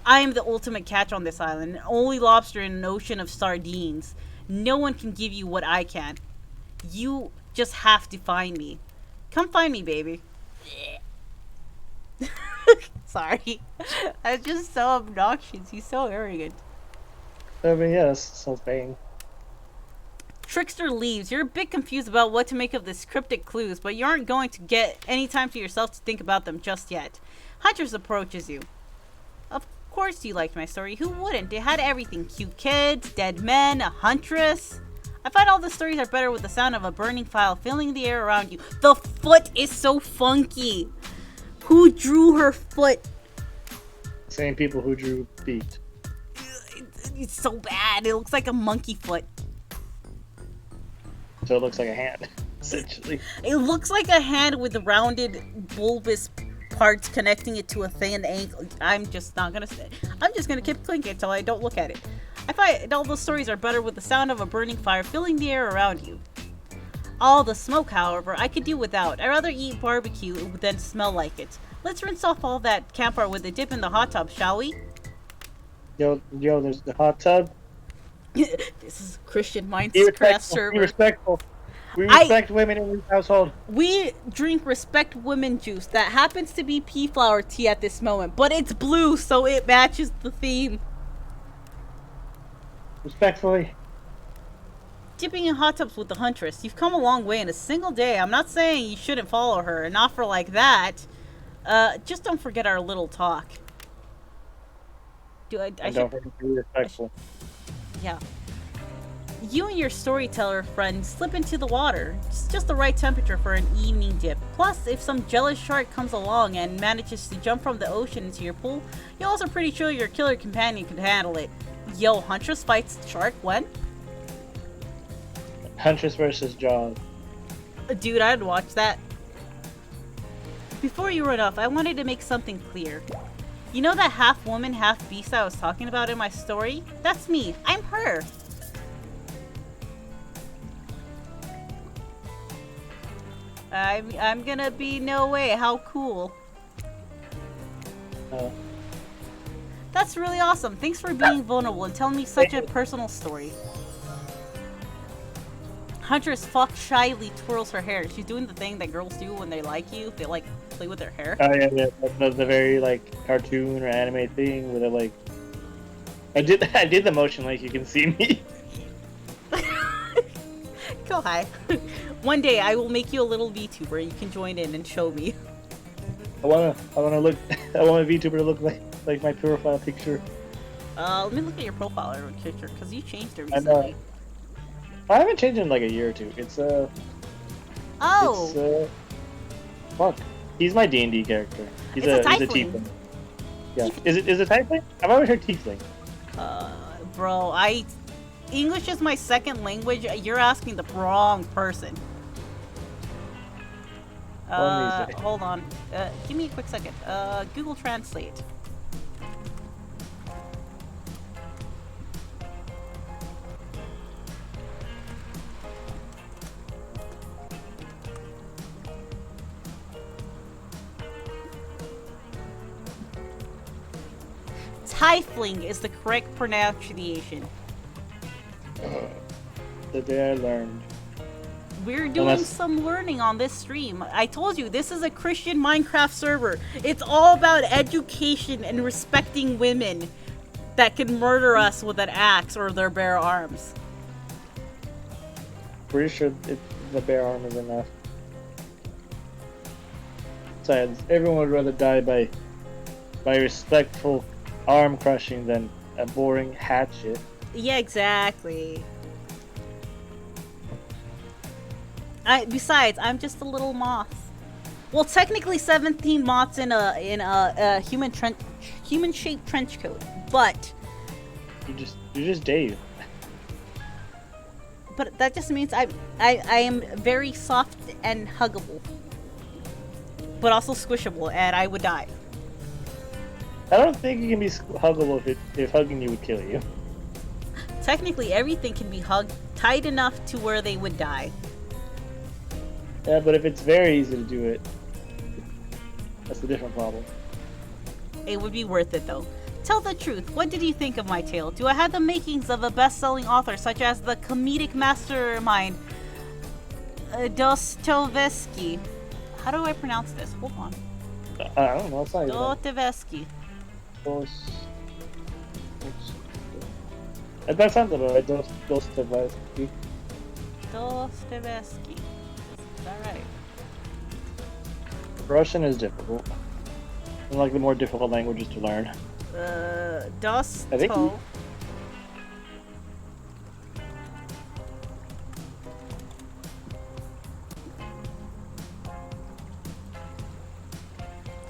I am the ultimate catch on this island, an only lobster in an ocean of sardines. No one can give you what I can. You just have to find me. Come find me, baby. Sorry. That's just so obnoxious. He's so arrogant. I mean, yeah, that's so vain. Trickster leaves. You're a bit confused about what to make of this cryptic clues, but you aren't going to get any time to yourself to think about them just yet. Huntress approaches you. Of course you liked my story. Who wouldn't? It had everything. Cute kids, dead men, a huntress. I find all the stories are better with the sound of a burning fire filling the air around you. The foot is so funky. Who drew her foot? Same people who drew feet. It's so bad. It looks like a monkey foot. So it looks like a hand, essentially. It looks like a hand with rounded, bulbous parts connecting it to a thin ankle. I'm just not gonna say. I'm just gonna keep clicking until I don't look at it. I find all the stories are better with the sound of a burning fire filling the air around you. All the smoke, however, I could do without. I'd rather eat barbecue than smell like it. Let's rinse off all that campfire with a dip in the hot tub, shall we? Yo, there's the hot tub. This is Christian Minds Be Craft respectful. Be server. respectful. We respect women in this household. We drink Respect Women juice that happens to be pea flower tea at this moment, but it's blue, so it matches the theme. Respectfully. Dipping in hot tubs with the Huntress. You've come a long way in a single day. I'm not saying you shouldn't follow her. An offer like that. Just don't forget our little talk. I And should... don't forget to be respectful. Yeah. You and your storyteller friend slip into the water. It's just the right temperature for an evening dip. Plus, if some jealous shark comes along and manages to jump from the ocean into your pool, you're also pretty sure your killer companion can handle it. Yo, Huntress fights shark when? Huntress versus Jaws. Dude, I'd watch that. Before you run off, I wanted to make something clear. You know that half woman, half beast I was talking about in my story? That's me. I'm her. I'm gonna be no way. How cool. That's really awesome. Thanks for being vulnerable and telling me such a personal story. Huntress Fox shyly twirls her hair. She's doing the thing that girls do when they like you. They like play with their hair. Oh yeah. That's the very like cartoon or anime thing where they're like. I did the motion like you can see me. Go high. One day I will make you a little VTuber. You can join in and show me. I want a VTuber to look like my profile picture. Let me look at your profile picture because you changed it I know. recently. I haven't changed in like a year or two. It's Oh, fuck. He's my D&D character. He's It's a he's a tiefling. tiefling. Yeah. Is it tiefling? I've always heard tiefling. bro, English is my second language. You're asking the wrong person. Let me see. Hold on. Give me a quick second. Google Translate. Tiefling is the correct pronunciation. The day I learned. We're doing some learning on this stream. I told you, this is a Christian Minecraft server. It's all about education and respecting women that can murder us with an axe or their bare arms. Pretty sure the bare arm is enough. Besides, everyone would rather die by respectful arm crushing than a boring hatchet. Yeah, exactly. Besides, I'm just a little moth. Well, technically 17 moths in a human-shaped trench coat, but you're just Dave. But that just means I am very soft and huggable, but also squishable, and I would die. I don't think you can be huggable if hugging you would kill you. Technically, everything can be hugged tight enough to where they would die. Yeah, but if it's very easy to do it, that's a different problem. It would be worth it, though. Tell the truth, what did you think of my tale? Do I have the makings of a best-selling author, such as the comedic mastermind Dostoevsky? How do I pronounce this? Hold on. I don't know. It's not even Dostoevsky. That sounds about right. Dostoevsky. Dostoevsky. Is that right? Russian is difficult. It's like the more difficult languages to learn. Dosto. I think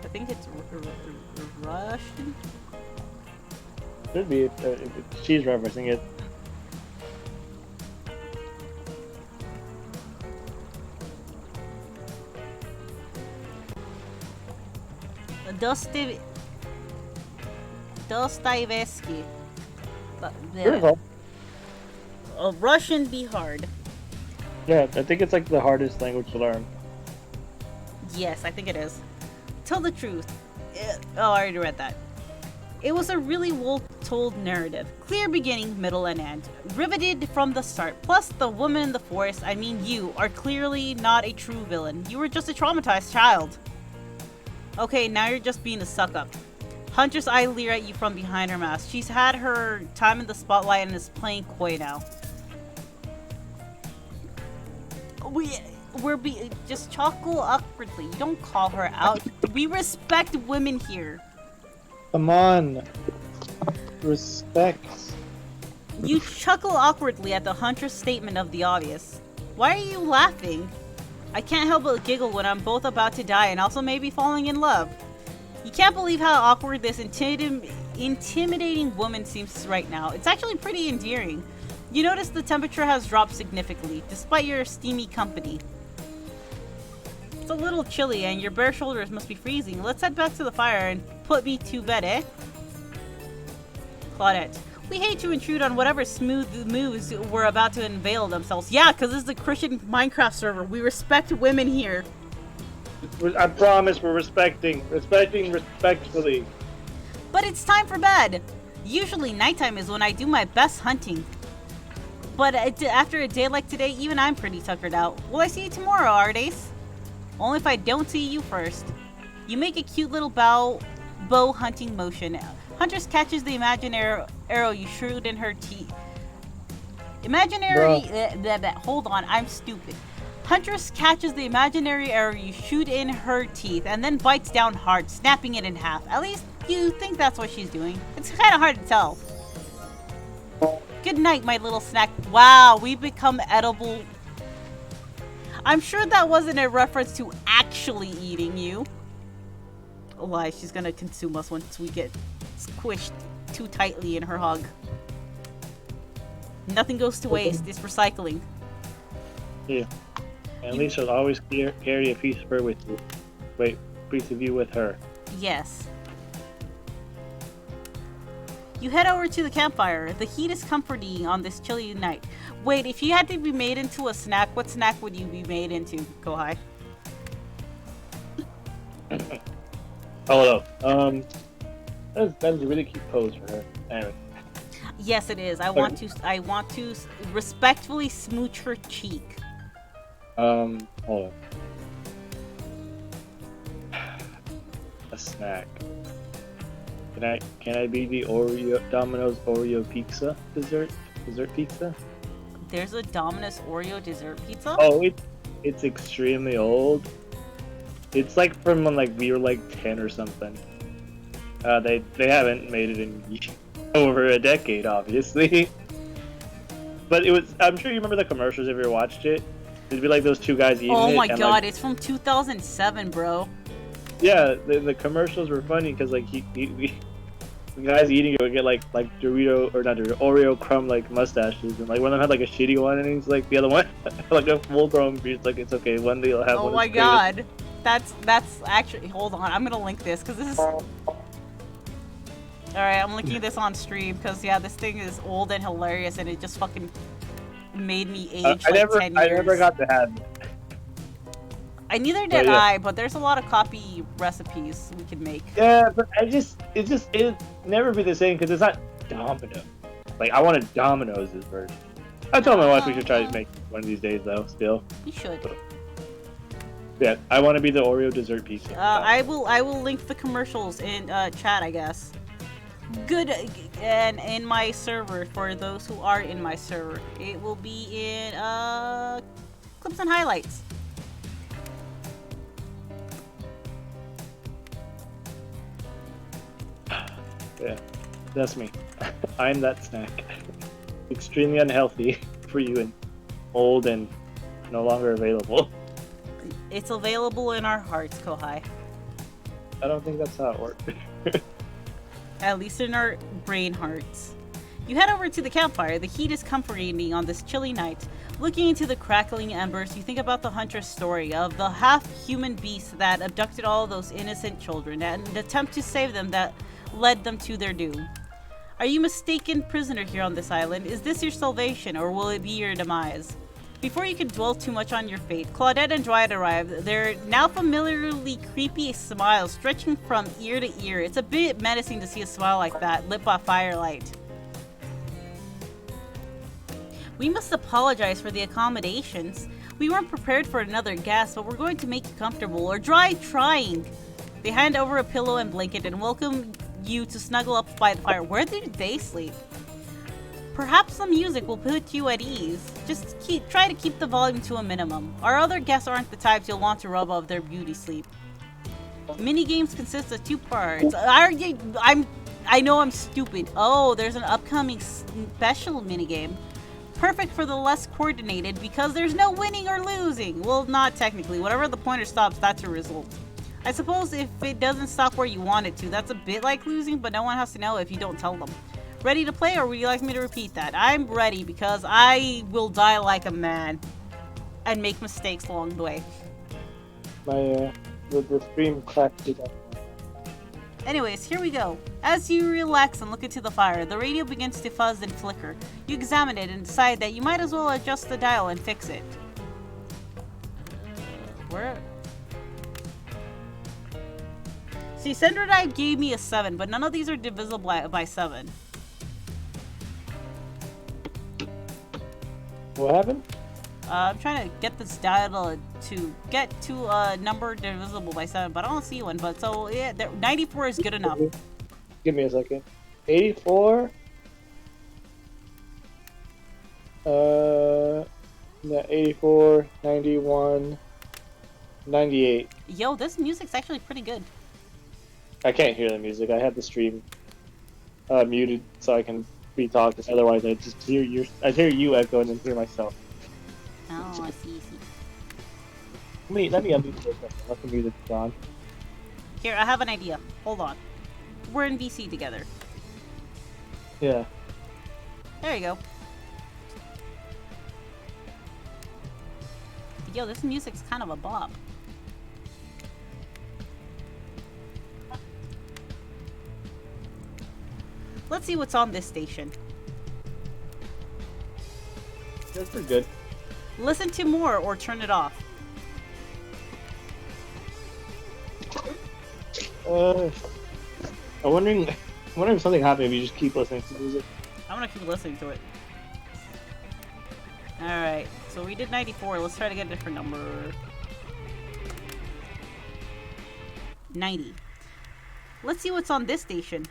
I think it's Russian. Should be if she's referencing it. Dostoevsky. Beautiful. Russian be hard. Yeah, I think it's like the hardest language to learn. Yes, I think it is. Tell the truth. I already read that. It was a really well-told narrative. Clear beginning, middle, and end. Riveted from the start. Plus, the woman in the forest, I mean you, are clearly not a true villain. You were just a traumatized child. Okay, now you're just being a suck-up. Huntress eye leer at you from behind her mask. She's had her time in the spotlight and is playing coy now. Just chuckle awkwardly. You don't call her out. We respect women here. Come on. Respect. You chuckle awkwardly at the Huntress statement of the obvious. Why are you laughing? I can't help but giggle when I'm both about to die and also maybe falling in love. You can't believe how awkward this intimidating woman seems right now. It's actually pretty endearing. You notice the temperature has dropped significantly, despite your steamy company. It's a little chilly and your bare shoulders must be freezing. Let's head back to the fire and put me to bed, eh? Claudette. We hate to intrude on whatever smooth moves were about to unveil themselves. Yeah, because this is a Christian Minecraft server. We respect women here. I promise we're respecting respectfully. But it's time for bed. Usually nighttime is when I do my best hunting. But after a day like today, even I'm pretty tuckered out. Will I see you tomorrow, Ardace? Only if I don't see you first. You make a cute little bow hunting motion. Huntress catches the imaginary arrow you shoot in her teeth. Hold on, I'm stupid. Huntress catches the imaginary arrow you shoot in her teeth and then bites down hard, snapping it in half. At least you think that's what she's doing. It's kind of hard to tell. Good night, my little snack. Wow, we've become edible. I'm sure that wasn't a reference to actually eating you. A lie, she's gonna consume us once we get squished too tightly in her hug. Nothing goes to waste, it's recycling. Yeah. At least she'll always carry a piece of her with you. Wait, piece of you with her. Yes. You head over to the campfire. The heat is comforting on this chilly night. Wait, if you had to be made into a snack, what snack would you be made into, Kohai? Hold up. That is a really cute pose for her. Anyway. Yes, it is. I want to respectfully smooch her cheek. Hold on. A snack. Can I be the Domino's Oreo pizza dessert pizza? There's a Domino's Oreo dessert pizza? Oh, it's extremely old. It's like from when like we were like 10 or something. They haven't made it in over a decade, obviously. But it was. I'm sure you remember the commercials if you ever watched it. It'd be like those two guys eating it. Oh my and, god, like, it's from 2007, bro. yeah, the commercials were funny because like the guys eating it would get like Dorito or not Dorito, Oreo crumb like mustaches, and like one of them had like a shitty one, and he's like the other one like a full grown beard. Like it's okay, one day you'll have one. Oh my god, that's actually. Hold on, I'm gonna link this because this is. Alright, I'm linking this on stream because yeah, this thing is old and hilarious, and it just fucking made me age 10 years. I never got to have it. Neither did yeah. I, but there's a lot of copy recipes we can make. Yeah, but it'll never be the same because it's not Domino. Like I wanted Domino's version. I told my wife we should try to make one of these days though. Still. You should. Yeah, I want to be the Oreo dessert pizza. I will link the commercials in chat, I guess. Good, and in my server for those who are in my server, it will be in clips and highlights. Yeah, that's me. I'm that snack. Extremely unhealthy for you and old and no longer available. It's available in our hearts, Kohai. I don't think that's how it works. At least in our brain hearts. You head over to the campfire. The heat is comforting on this chilly night. Looking into the crackling embers, you think about the hunter's story of the half-human beast that abducted all those innocent children and an attempt to save them that led them to their doom. Are you mistaken prisoner here on this island? Is this your salvation, or will it be your demise? Before you can dwell too much on your fate, Claudette and Dryad arrive. Their now familiarly creepy smile stretching from ear to ear. It's a bit menacing to see a smile like that, lit by firelight. We must apologize for the accommodations. We weren't prepared for another guest, but we're going to make you comfortable, or try trying. They hand over a pillow and blanket and welcome you to snuggle up by the fire. Where did they sleep? Perhaps the music will put you at ease. Just try to keep the volume to a minimum. Our other guests aren't the types you'll want to rub off their beauty sleep. Minigames consist of 2 parts. I know I'm stupid. Oh, there's an upcoming special minigame. Perfect for the less coordinated because there's no winning or losing. Well, not technically. Whatever the pointer stops, that's a result. I suppose if it doesn't stop where you want it to, that's a bit like losing, but no one has to know if you don't tell them. Ready to play, or would you like me to repeat that? I'm ready because I will die like a man and make mistakes along the way. The stream cracked it up. Anyways, here we go. As you relax and look into the fire, the radio begins to fuzz and flicker. You examine it and decide that you might as well adjust the dial and fix it. Where? See, Sendrodite gave me a 7, but none of these are divisible by 7. What happened? I'm trying to get this dial to get to a number divisible by 7, but I don't see one. But so yeah, 94 is good enough. Give me a second. 84. Yeah, 84, 91, 98. Yo, this music's actually pretty good. I can't hear the music. I have the stream muted so I can be talking. Otherwise, I just hear you echo and then hear myself. Oh, I see. Let me unmute for a second. Let the music on. Here, I have an idea. Hold on. We're in VC together. Yeah. There you go. Yo, this music's kind of a bop. Let's see what's on this station. That's pretty good. Listen to more or turn it off. I'm wondering wonder if something happened if you just keep listening to music. I'm gonna keep listening to it. Alright, so we did 94. Let's try to get a different number. 90. Let's see what's on this station.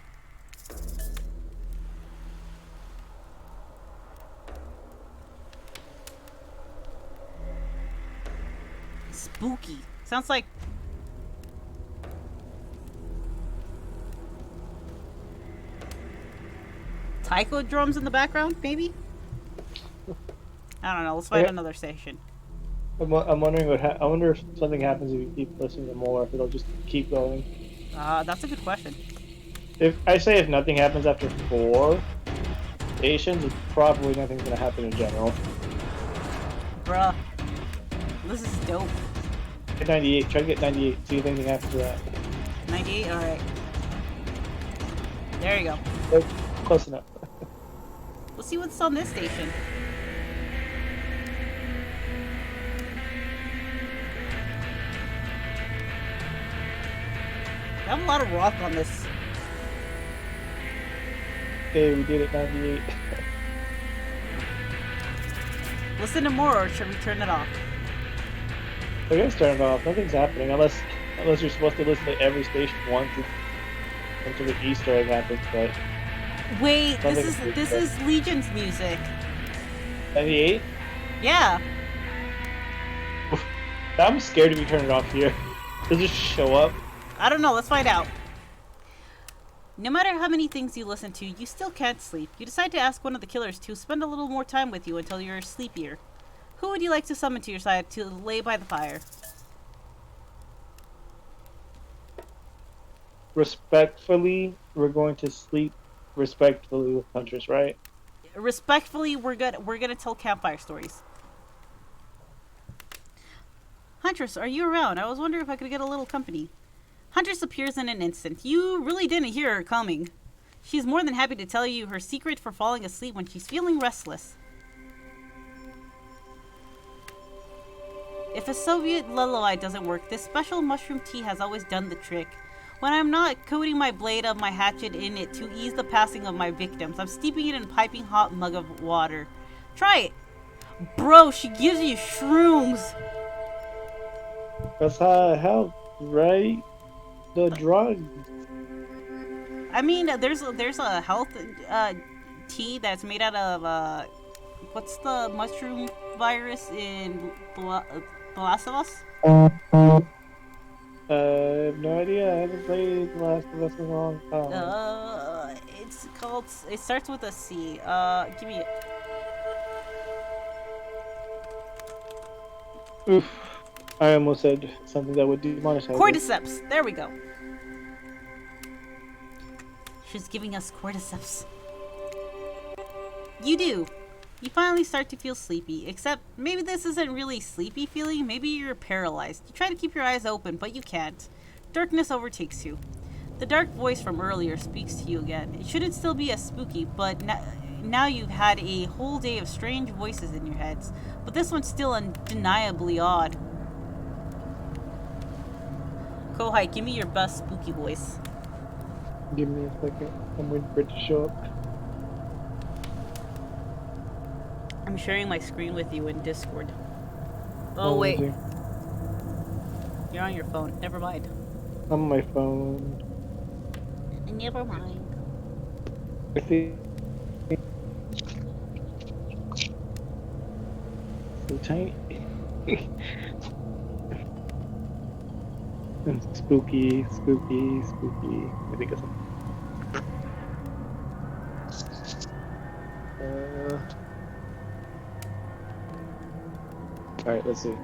Spooky. Sounds like... taiko drums in the background, maybe? I don't know. Let's find another station. I'm wondering I wonder if something happens if you keep listening to more, if it'll just keep going. That's a good question. If nothing happens after 4 stations, it's probably nothing's gonna happen in general. Bruh. This is dope. Get 98. Try to get 98. See if anything happens to that. 98? Alright. There you go. Oh, close enough. Let's see what's on this station. I have a lot of rock on this. Okay, we did it. 98. Listen to more, or should we turn it off? I guess turn it off. Nothing's happening unless you're supposed to listen to every station once until the Easter egg happens. But wait, this is Legion's music. 98. Yeah. I'm scared if you turn it off here. Does it show up? I don't know. Let's find out. No matter how many things you listen to, you still can't sleep. You decide to ask one of the killers to spend a little more time with you until you're sleepier. Who would you like to summon to your side to lay by the fire? Respectfully, we're going to sleep respectfully with Huntress, right? Respectfully, we're gonna tell campfire stories. Huntress, are you around? I was wondering if I could get a little company. Huntress appears in an instant. You really didn't hear her coming. She's more than happy to tell you her secret for falling asleep when she's feeling restless. If a Soviet lullaby doesn't work, this special mushroom tea has always done the trick. When I'm not coating my blade of my hatchet in it to ease the passing of my victims, I'm steeping it in a piping hot mug of water. Try it! Bro, she gives you shrooms! That's how it helps, right? The drugs. I mean, there's a health tea that's made out of, what's the mushroom virus in The Last of Us? I have no idea. I haven't played The Last of Us in a long time. It's called, it starts with a C. Give me it. Oof. I almost said something that would demonetize it. Cordyceps. There we go. She's giving us cordyceps. You do. You finally start to feel sleepy, except maybe this isn't really sleepy feeling, maybe you're paralyzed. You try to keep your eyes open, but you can't. Darkness overtakes you. The dark voice from earlier speaks to you again. It shouldn't still be as spooky, but now you've had a whole day of strange voices in your heads, but this one's still undeniably odd. Kohai, give me your best spooky voice. Give me a second. I'm waiting for it to show up. I'm sharing my screen with you in Discord. Oh, wait. You're on your phone. Never mind. I'm on my phone. Never mind. I think. So tiny. Spooky, spooky, spooky. I think it's. Alright, let's see.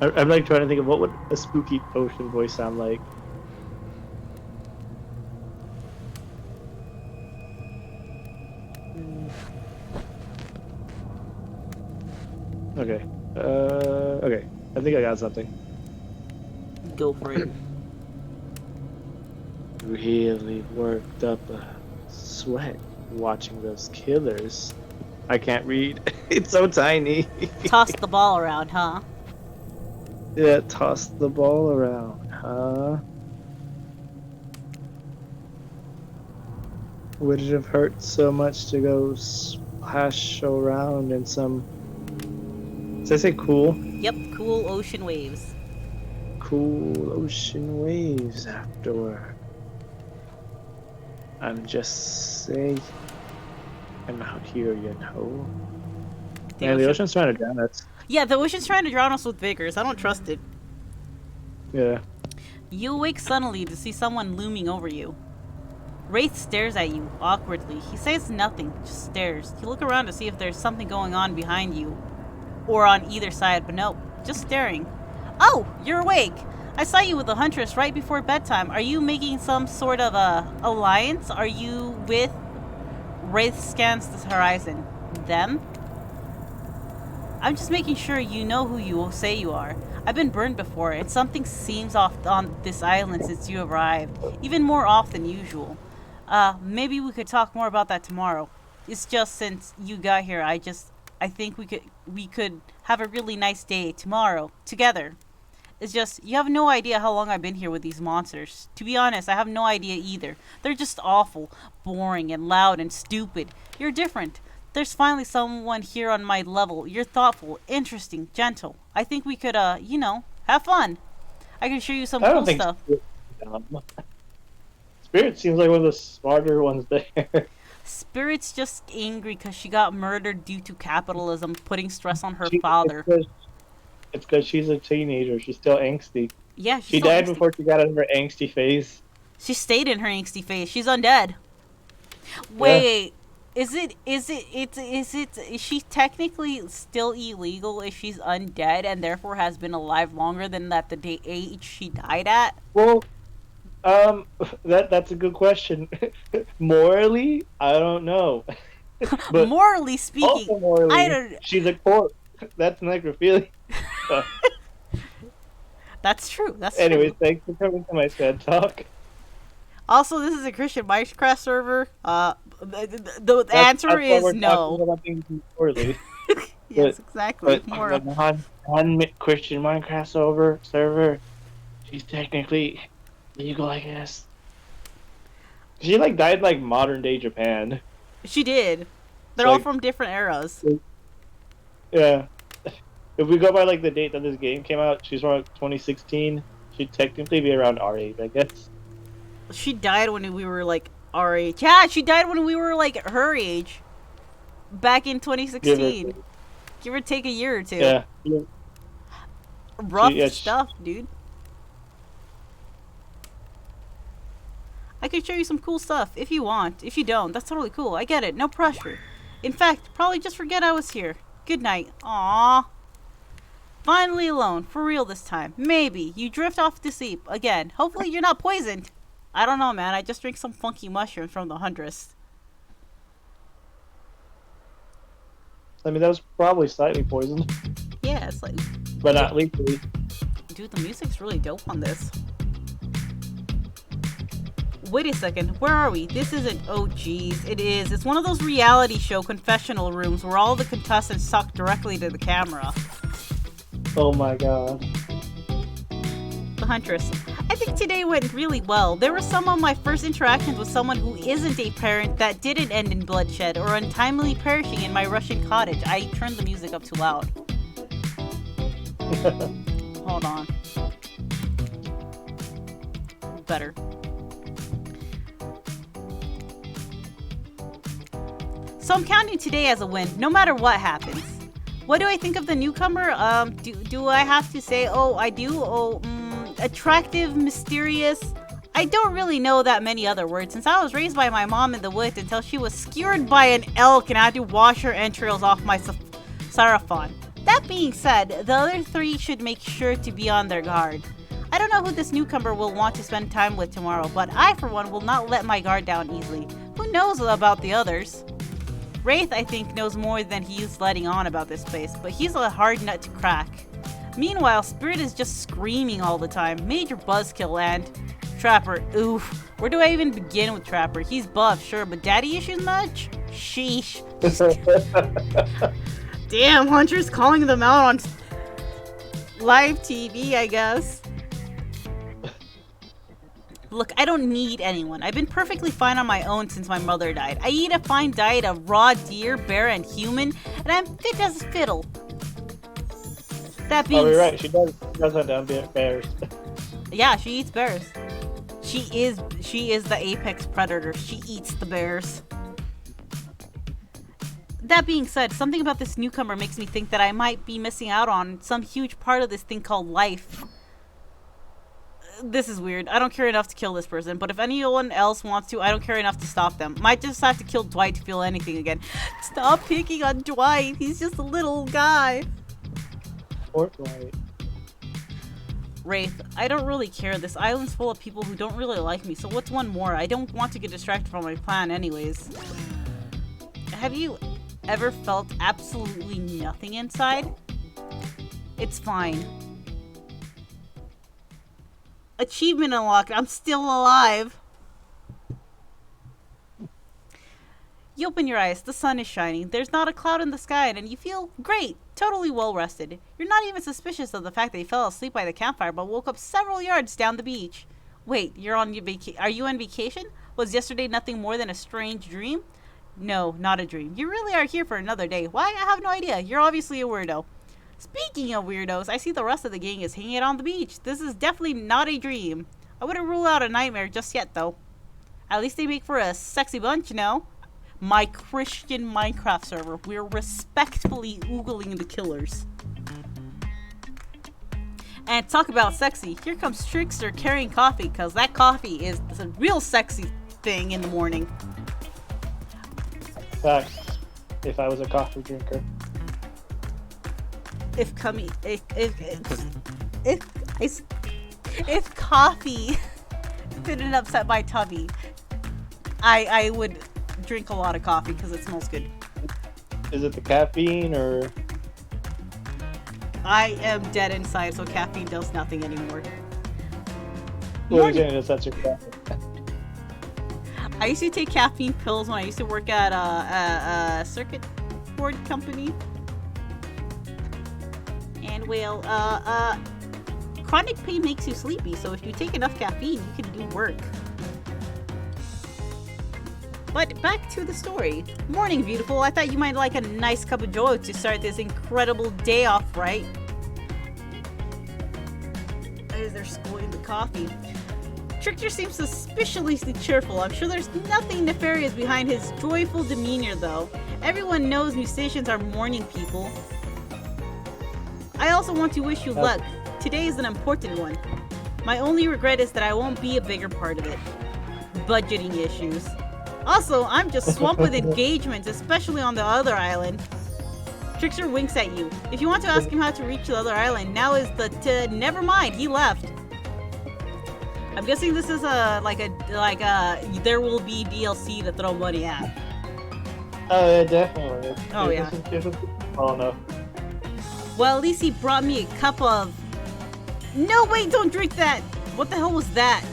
I'm like trying to think of what would a spooky potion voice sound like. Okay. Okay. I think I got something. Go for it. Really worked up a sweat watching those killers. I can't read. It's so tiny. Toss the ball around, huh? Yeah, toss the ball around, huh? Would it have hurt so much to go splash around in some? Does I say cool? Yep, cool ocean waves. Cool ocean waves afterward. I'm just saying. I'm out here, you know. Man, the ocean's trying to drown us. Yeah, the ocean's trying to drown us with vigors. I don't trust it. Yeah. You awake suddenly to see someone looming over you. Wraith stares at you, awkwardly. He says nothing, just stares. You look around to see if there's something going on behind you. Or on either side, but nope, just staring. Oh, you're awake! I saw you with the Huntress right before bedtime. Are you making some sort of a alliance? Are you with... Wraith scans the horizon. Them? I'm just making sure you know who you say you are. I've been burned before, and something seems off on this island since you arrived. Even more off than usual. Maybe we could talk more about that tomorrow. It's just since you got here, I think we could have a really nice day tomorrow, together. It's just, you have no idea how long I've been here with these monsters. To be honest, I have no idea either. They're just awful, boring, and loud, and stupid. You're different. There's finally someone here on my level. You're thoughtful, interesting, gentle. I think we could, you know, have fun. I can show you some cool stuff. Spirit seems like one of the smarter ones there. Spirit's just angry because she got murdered due to capitalism putting stress on her father. It's because she's a teenager. She's still angsty. Yeah, she died before she got out of her angsty phase. She stayed in her angsty phase. She's undead. Wait, yeah. Is she technically still illegal if she's undead and therefore has been alive longer than that the age she died at? Well, that's a good question. Morally, I don't know. But morally speaking, I don't. She's a corpse. That's necrophilia. That's true. That's Anyways, true. Thanks for coming to my TED Talk. Also, this is a Christian Minecraft server. The answer is no. Yes, exactly. But non-Christian Minecraft server, she's technically legal, I guess. She died modern day Japan. She did. They're all from different eras. Yeah. If we go by the date that this game came out, she's from 2016. She'd technically be around our age, I guess. She died when we were our age. Yeah, she died when we were her age. Back in 2016. Give or take a year or two. Yeah. Rough stuff, dude. I can show you some cool stuff if you want. If you don't, that's totally cool. I get it. No pressure. In fact, probably just forget I was here. Good night. Aww. Finally alone. For real this time. Maybe. You drift off to sleep. Again. Hopefully you're not poisoned. I don't know, man. I just drank some funky mushrooms from the Huntress. I mean, that was probably slightly poisoned. Yeah, it's but not lethally. Dude, the music's really dope on this. Wait a second, where are we? This isn't... Oh, geez, it is. It's one of those reality show confessional rooms where all the contestants talk directly to the camera. Oh my god. The Huntress. I think today went really well. There were some of my first interactions with someone who isn't a parent that didn't end in bloodshed or untimely perishing in my Russian cottage. I turned the music up too loud. Hold on. Better. So I'm counting today as a win, no matter what happens. What do I think of the newcomer? Do I have to say, oh, I do? Oh, attractive, mysterious. I don't really know that many other words since I was raised by my mom in the woods until she was skewered by an elk and I had to wash her entrails off my sarafan. That being said, the other three should make sure to be on their guard. I don't know who this newcomer will want to spend time with tomorrow, but I, for one, will not let my guard down easily. Who knows about the others? Wraith, I think, knows more than he's letting on about this place, but he's a hard nut to crack. Meanwhile, Spirit is just screaming all the time. Major buzzkill and... Trapper, oof. Where do I even begin with Trapper? He's buff, sure, but daddy issues much? Sheesh. Damn, Hunter's calling them out on live TV, I guess. Look, I don't need anyone. I've been perfectly fine on my own since my mother died. I eat a fine diet of raw deer, bear, and human, and I'm fit as a fiddle. That being Oh, you're right. She does hunt down bears. Yeah, she eats bears. She is the apex predator. She eats the bears. That being said, something about this newcomer makes me think that I might be missing out on some huge part of this thing called life. This is weird. I don't care enough to kill this person, but if anyone else wants to, I don't care enough to stop them. Might just have to kill Dwight to feel anything again. Stop picking on Dwight. He's just a little guy. Poor Dwight. Wraith, I don't really care. This island's full of people who don't really like me, so what's one more? I don't want to get distracted from my plan anyways. Have you ever felt absolutely nothing inside? It's fine. Achievement unlocked. I'm still alive. You open your eyes. The sun is shining. There's not a cloud in the sky, and you feel great. Totally well rested. You're not even suspicious of the fact that you fell asleep by the campfire, but woke up several yards down the beach. Wait, are you on vacation? Was yesterday nothing more than a strange dream? No, not a dream. You really are here for another day. Why? I have no idea. You're obviously a weirdo. Speaking of weirdos, I see the rest of the gang is hanging out on the beach. This is definitely not a dream. I wouldn't rule out a nightmare just yet, though. At least they make for a sexy bunch, you know? My Christian Minecraft server. We're respectfully oogling the killers. And talk about sexy. Here comes Trickster carrying coffee, because that coffee is a real sexy thing in the morning. Facts. If I was a coffee drinker. If coffee didn't upset my tummy, I would drink a lot of coffee because it smells good. Is it the caffeine or? I am dead inside, so caffeine does nothing anymore. Well, that's your coffee. I used to take caffeine pills when I used to work at a circuit board company. And well, chronic pain makes you sleepy, so if you take enough caffeine, you can do work. But back to the story. Morning, beautiful. I thought you might like a nice cup of joe to start this incredible day off, right? As they're schooling the coffee. Trickster seems suspiciously cheerful. I'm sure there's nothing nefarious behind his joyful demeanor, though. Everyone knows musicians are morning people. I also want to wish you luck. Today is an important one. My only regret is that I won't be a bigger part of it. Budgeting issues. Also, I'm just swamped with engagements, especially on the other island. Trickster winks at you. If you want to ask him how to reach the other island, now is the never mind, he left. I'm guessing this is like a there will be DLC to throw money at. Oh yeah, definitely. Oh yeah. Oh no. Well, at least he brought me a cup of... No, wait, don't drink that! What the hell was that?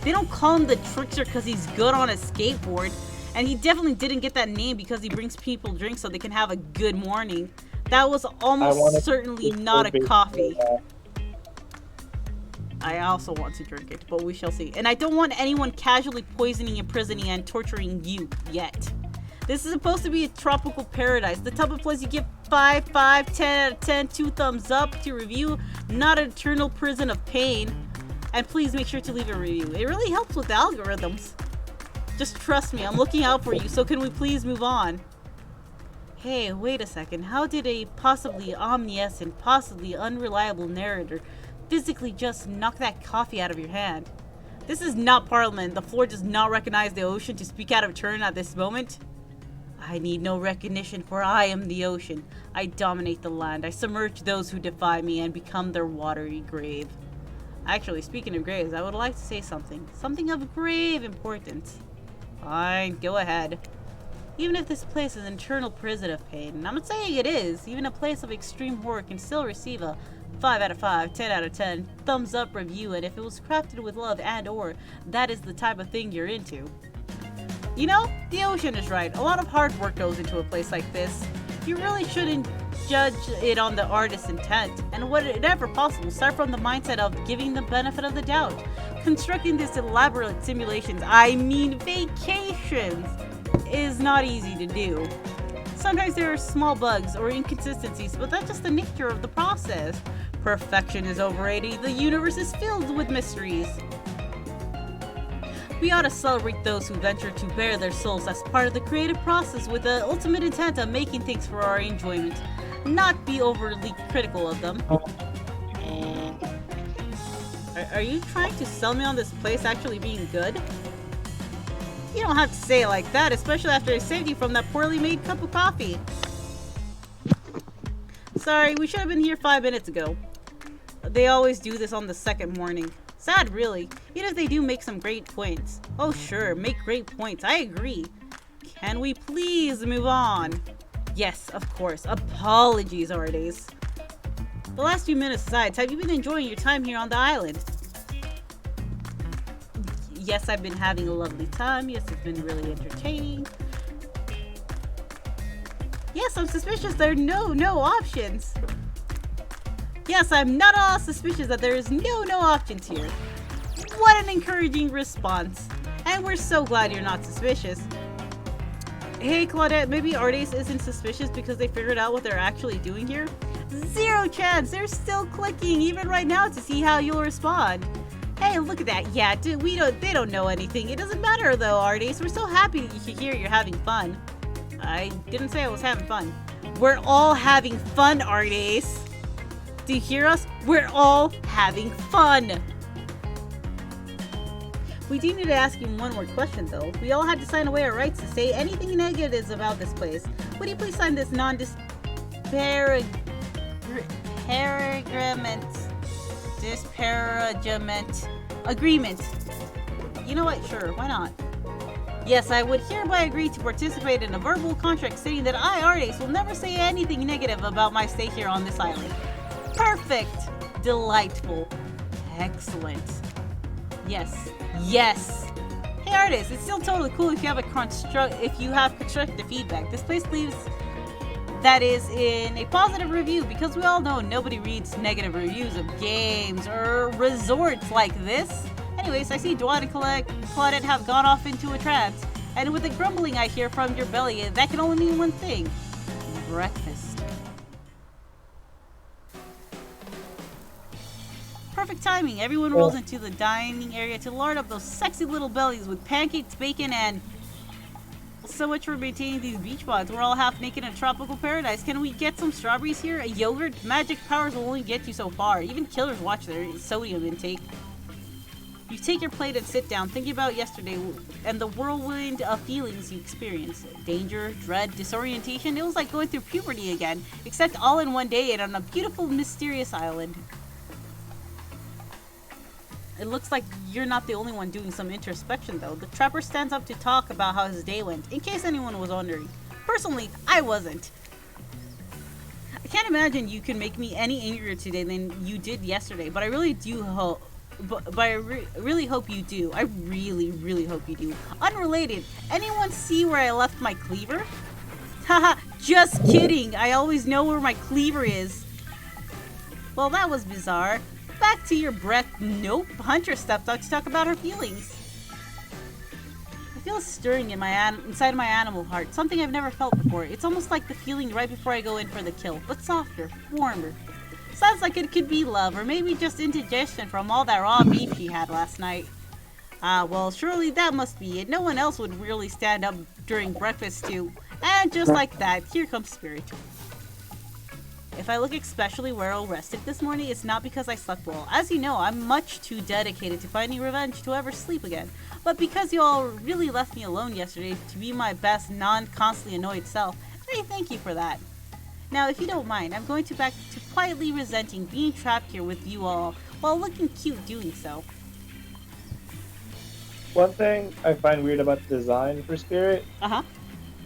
They don't call him the Trickster because he's good on a skateboard. And he definitely didn't get that name because he brings people drinks so they can have a good morning. That was almost certainly not a coffee. I also want to drink it, but we shall see. And I don't want anyone casually poisoning, imprisoning, and torturing you yet. This is supposed to be a tropical paradise. The type of place you give 5, 5, 10 out of 10, 2 thumbs up to review, not an eternal prison of pain. And please make sure to leave a review. It really helps with the algorithms. Just trust me, I'm looking out for you, so can we please move on? Hey, wait a second. How did a possibly omniscient, possibly unreliable narrator physically just knock that coffee out of your hand? This is not Parliament. The floor does not recognize the ocean to speak out of turn at this moment. I need no recognition, for I am the ocean. I dominate the land. I submerge those who defy me and become their watery grave. Actually, speaking of graves, I would like to say something. Something of grave importance. Fine, go ahead. Even if this place is an eternal prison of pain, and I'm not saying it is, even a place of extreme horror can still receive a 5 out of 5, 10 out of 10, thumbs up review, and if it was crafted with love and or, that is the type of thing you're into. You know, the ocean is right. A lot of hard work goes into a place like this. You really shouldn't judge it on the artist's intent, and whenever possible, start from the mindset of giving the benefit of the doubt. Constructing these elaborate simulations, I mean vacations, is not easy to do. Sometimes there are small bugs or inconsistencies, but that's just the nature of the process. Perfection is overrated. The universe is filled with mysteries. We ought to celebrate those who venture to bare their souls as part of the creative process with the ultimate intent of making things for our enjoyment, not be overly critical of them. Are you trying to sell me on this place actually being good? You don't have to say it like that, especially after I saved you from that poorly made cup of coffee. Sorry, we should have been here 5 minutes ago. They always do this on the second morning. Sad, really. Even if they do make some great points. Oh sure, make great points. I agree. Can we please move on? Yes, of course. Apologies, Ardes. The last few minutes aside, have you been enjoying your time here on the island? Yes, I've been having a lovely time. Yes, it's been really entertaining. Yes, I'm suspicious there are no options. Yes, I'm not at all suspicious that there is no options here. What an encouraging response. And we're so glad you're not suspicious. Hey Claudette, maybe Ardes isn't suspicious because they figured out what they're actually doing here? Zero chance! They're still clicking even right now to see how you'll respond. Hey, look at that. Yeah, dude, they don't know anything. It doesn't matter though, Ardes. We're so happy that you hear you're having fun. I didn't say I was having fun. We're all having fun, Ardes. Do you hear us? We're all having fun. We do need to ask you one more question though. We all had to sign away our rights to say anything negatives about this place. Would you please sign this disparagement agreement? You know what? Sure, why not? Yes, I would hereby agree to participate in a verbal contract stating that I, Ardes, will never say anything negative about my stay here on this island. Perfect! Delightful. Excellent. Yes. Yes! Hey Ardes, it's still totally cool if you have constructive feedback. This place leaves that is in a positive review because we all know nobody reads negative reviews of games or resorts like this. Anyways, I see Dwan and Claudette have gone off into a trance, and with the grumbling I hear from your belly, that can only mean one thing. Breakfast. Perfect timing. Everyone rolls into the dining area to lard up those sexy little bellies with pancakes, bacon, and so much for maintaining these beach pods. We're all half naked in a tropical paradise. Can we get some strawberries here? A yogurt? Magic powers will only get you so far. Even killers watch their sodium intake. You take your plate and sit down, thinking about yesterday and the whirlwind of feelings you experienced. Danger, dread, disorientation. It was like going through puberty again, except all in one day and on a beautiful, mysterious island. It looks like you're not the only one doing some introspection though. The trapper stands up to talk about how his day went, in case anyone was wondering. Personally, I wasn't. I can't imagine you can make me any angrier today than you did yesterday, but I really do hope... But I really hope you do. I really hope you do. Unrelated, anyone see where I left my cleaver? Haha, just kidding. I always know where my cleaver is. Well, that was bizarre. Back to your breath. Nope. Hunter stepped out to talk about her feelings. I feel a stirring in inside my animal heart. Something I've never felt before. It's almost like the feeling right before I go in for the kill, but softer, warmer. Sounds like it could be love, or maybe just indigestion from all that raw beef she had last night. Well, surely that must be it. No one else would really stand up during breakfast too. And just like that, here comes Spirit. If I look especially well-rested this morning, it's not because I slept well. As you know, I'm much too dedicated to finding revenge to ever sleep again. But because you all really left me alone yesterday to be my best, non-constantly annoyed self, I thank you for that. Now, if you don't mind, I'm going back to quietly resenting being trapped here with you all, while looking cute doing so. One thing I find weird about the design for Spirit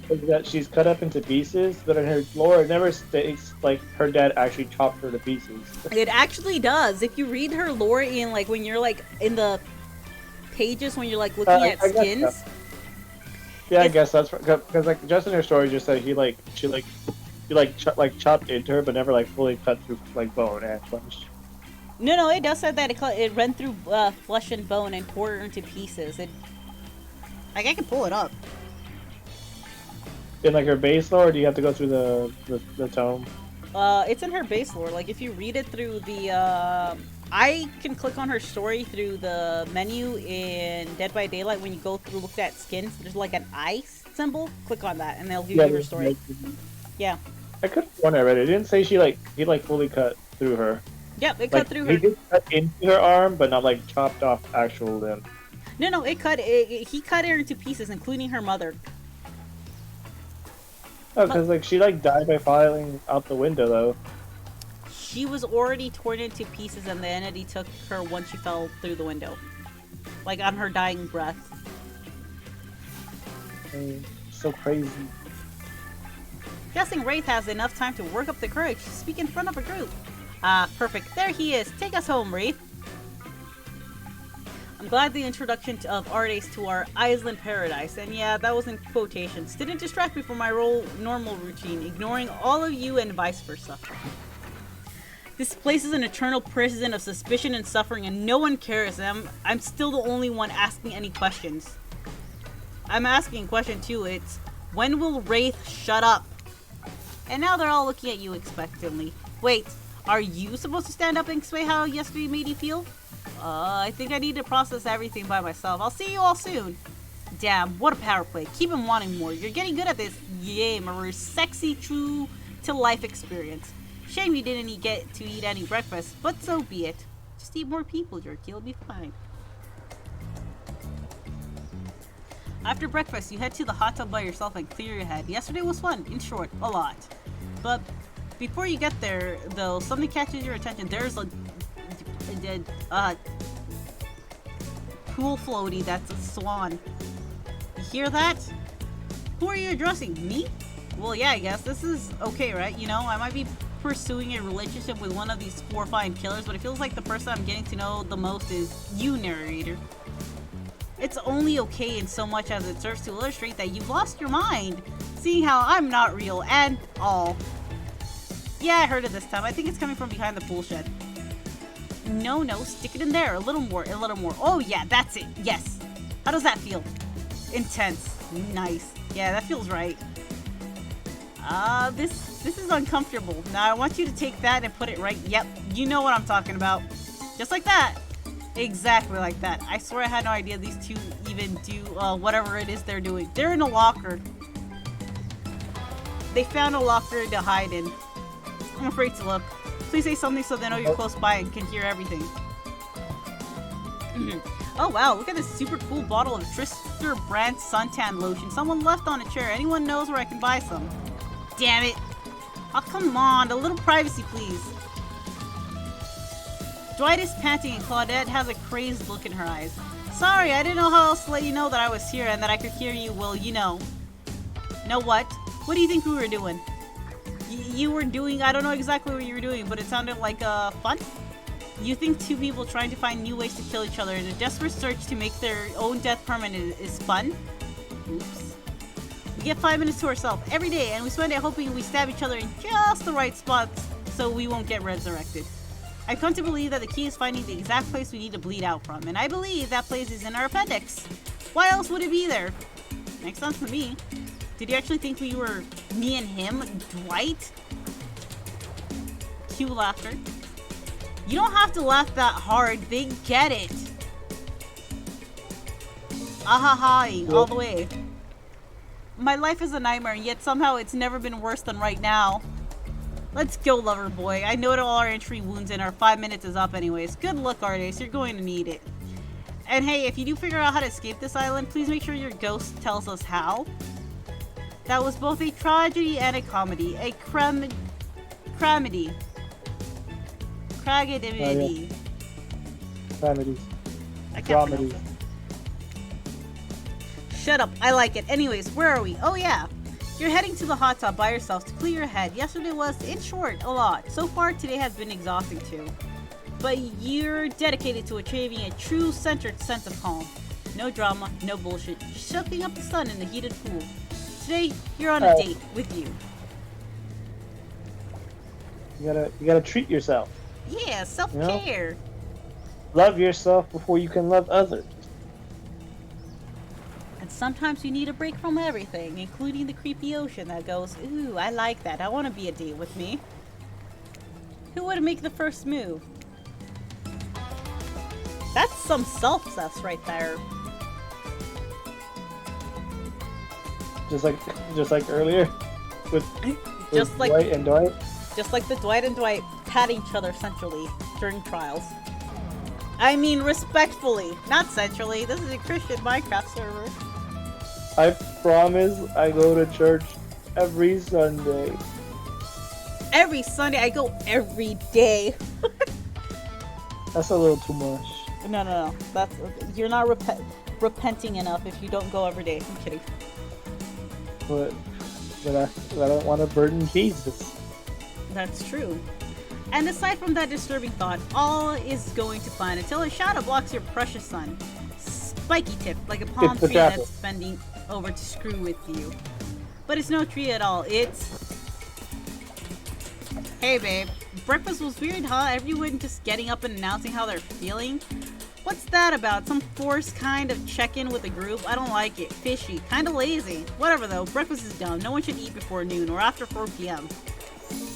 is that she's cut up into pieces, but in her lore it never states like her dad actually chopped her to pieces. It actually does. If you read her lore in like when you're like in the pages when you're like looking at skins. Yeah, I guess that's because like just in her story just said she you like chopped into her, but never like fully cut through like bone and flesh. No, it does say that it ran through flesh and bone and tore her into pieces. Like, I can pull it up. In like her base lore, or do you have to go through the tome? It's in her base lore. Like, if you read it through the, I can click on her story through the menu in Dead by Daylight. When you go through, look at skins, there's like an eye symbol. Click on that, and they'll give you her story. Yeah. I could have sworn I read it. It didn't say he fully cut through her. Yep, it Like, cut through he her. did cut into her arm, but not like chopped off actual limb. No, he cut her into pieces, including her mother. Oh, because like she like died by falling out the window though. She was already torn into pieces, and the entity took her once she fell through the window, like on her dying breath. So crazy. Guessing Wraith has enough time to work up the courage to speak in front of a group. Perfect. There he is. Take us home, Wraith. I'm glad the introduction of Ardes to our Island paradise, and yeah, that was in quotations, didn't distract me from my normal routine, ignoring all of you and vice versa. This place is an eternal prison of suspicion and suffering, and no one cares, and I'm still the only one asking any questions. I'm asking a question too. It's, when will Wraith shut up? And now they're all looking at you expectantly. Wait, are you supposed to stand up and explain how yesterday made you feel? I think I need to process everything by myself. I'll see you all soon. Damn, what a power play. Keep him wanting more. You're getting good at this. Yay, Maru. Sexy, true to life experience. Shame you didn't get to eat any breakfast, but so be it. Just eat more people jerky. You'll be fine. After breakfast, you head to the hot tub by yourself and clear your head. Yesterday was fun, in short, a lot. But before you get there, though, something catches your attention. There's a pool floaty that's a swan. You hear that? Who are you addressing? Me? Well, yeah, I guess. This is okay, right? You know, I might be pursuing a relationship with one of these 4 fine killers, but it feels like the person I'm getting to know the most is you, narrator. It's only okay in so much as it serves to illustrate that you've lost your mind, seeing how I'm not real and all. Yeah, I heard it this time. I think it's coming from behind the pool shed. No, stick it in there. A little more, a little more. Oh yeah, that's it. Yes. How does that feel? Intense. Nice. Yeah, that feels right. This is uncomfortable. Now I want you to take that and put it right. Yep, you know what I'm talking about. Just like that. Exactly like that. I swear I had no idea these two even do whatever it is they're doing. They're in a locker. They found a locker to hide in. I'm afraid to look. Please say something so they know you're close by and can hear everything. Oh wow, look at this super cool bottle of Tristar brand suntan lotion. Someone left on a chair. Anyone knows where I can buy some? Damn it. Oh, come on. A little privacy, please. Dwight is panting and Claudette has a crazed look in her eyes. Sorry, I didn't know how else to let you know that I was here and that I could hear you. Well, you know. Know what? What do you think we were doing? You were doing, I don't know exactly what you were doing, but it sounded like fun? You think two people trying to find new ways to kill each other in a desperate search to make their own death permanent is fun? Oops. We get 5 minutes to ourselves every day, and we spend it hoping we stab each other in just the right spots so we won't get resurrected. I've come to believe that the key is finding the exact place we need to bleed out from, and I believe that place is in our appendix. Why else would it be there? Makes sense to me. Did you actually think we were me and him, Dwight? Cue laughter. You don't have to laugh that hard, they get it. Ahahaing all the way. My life is a nightmare, and yet somehow it's never been worse than right now. Let's go, lover boy. I know all our entry wounds and our 5 minutes is up anyways. Good luck, Ardes. You're going to need it. And hey, if you do figure out how to escape this island, please make sure your ghost tells us how. That was both a tragedy and a comedy. A cramedy. Cragadimity. Comedies. I can't pronounce it. Shut up. I like it. Anyways, where are we? Oh yeah. You're heading to the hot tub by yourself to clear your head. Yesterday was, in short, a lot. So far, today has been exhausting too. But you're dedicated to achieving a true centered sense of calm. No drama, no bullshit. Soaking up the sun in the heated pool. Today, you're on a date with you. You gotta treat yourself. Yeah, self-care. Love yourself before you can love others. And sometimes you need a break from everything, including the creepy ocean that goes, ooh, I like that. I want to be a date with me. Who would make the first move? That's some self-cess right there. Just like earlier, with Just like Dwight and Dwight. Just like the Dwight and Dwight pat each other sensually during trials. I mean respectfully, not sensually. This is a Christian Minecraft server. I promise I go to church every Sunday. Every Sunday, I go every day. That's a little too much. No. That's you're not repenting enough if you don't go every day. I'm kidding. But I don't want to burden Jesus. That's true. And aside from that disturbing thought, all is going to fine until a shadow blocks your precious sun. Spiky tip, like a palm It's the tree trapper. that's bending over to screw with you. But it's no tree at all. It's... Hey babe, breakfast was weird, huh? Everyone just getting up and announcing how they're feeling? What's that about? Some forced kind of check-in with a group? I don't like it. Fishy. Kinda lazy. Whatever though, breakfast is dumb. No one should eat before noon or after 4 p.m.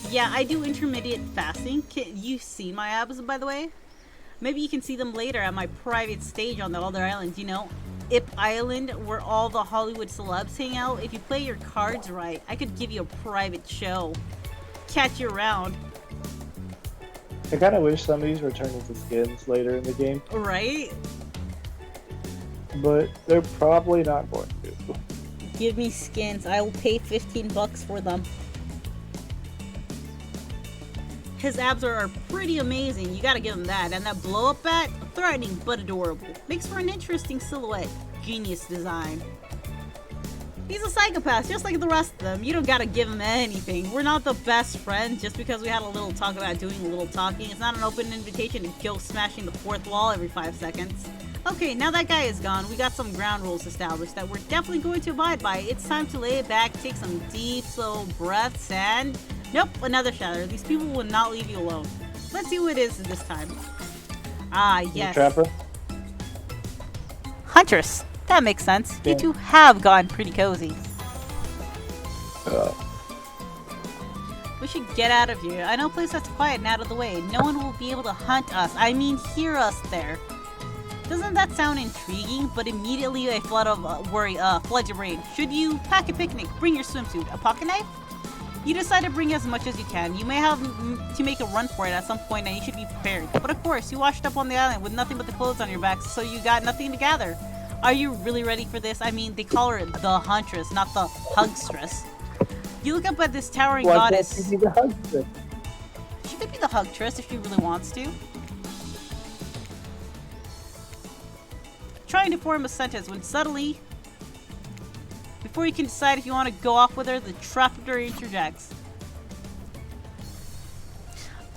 Yeah, I do intermittent fasting. You've seen my abs, by the way? Maybe you can see them later at my private stage on the other island, you know? Ip Island, where all the Hollywood celebs hang out. If you play your cards right, I could give you a private show. Catch you around. I kind of wish some of these were turned into skins later in the game, Right? but they're probably not going to. Give me skins. I will pay $15 for them. His abs are pretty amazing, you gotta give him that. And that blow up bat, threatening but adorable. Makes for an interesting silhouette. Genius design. He's a psychopath, just like the rest of them. You don't gotta give him anything. We're not the best friends just because we had a little talk about doing a little talking. It's not an open invitation to go smashing the fourth wall every 5 seconds. Okay, now that guy is gone, we got some ground rules established that we're definitely going to abide by. It's time to lay it back, take some deep, slow breaths, and... Nope, another shatter. These people will not leave you alone. Let's see who it is this time. Ah, yes. Trapper? Huntress. That makes sense. Yeah. You two have gotten pretty cozy. We should get out of here. I know a place that's quiet and out of the way. No one will be able to hunt us. I mean, hear us there. Doesn't that sound intriguing? But immediately a flood of worry floods your brain. Should you pack a picnic? Bring your swimsuit. A pocket knife? You decide to bring as much as you can. You may have to make a run for it at some point and you should be prepared. But of course, you washed up on the island with nothing but the clothes on your back, so you got nothing to gather. Are you really ready for this? I mean, they call her the Huntress, not the Hugstress. You look up at this towering goddess. She could be the husband. She could be the Hugtress if she really wants to. Trying to form a sentence when suddenly, before you can decide if you want to go off with her, the trapper interjects.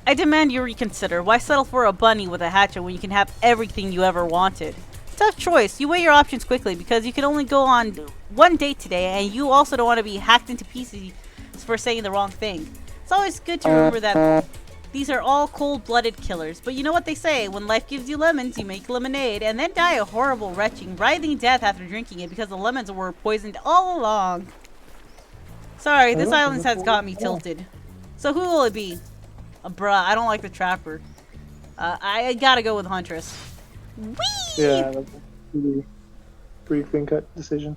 I demand you reconsider. Why settle for a bunny with a hatchet when you can have everything you ever wanted? Tough choice. You weigh your options quickly because you can only go on one date today, and you also don't want to be hacked into pieces for saying the wrong thing. It's always good to remember that these are all cold-blooded killers. But you know what they say, when life gives you lemons, you make lemonade, and then die a horrible, retching, writhing death after drinking it because the lemons were poisoned all along. Sorry, this island has got me tilted. So who will it be? Bruh, I don't like the trapper. I gotta go with Huntress. Whee! Yeah, that's a pretty clean-cut decision.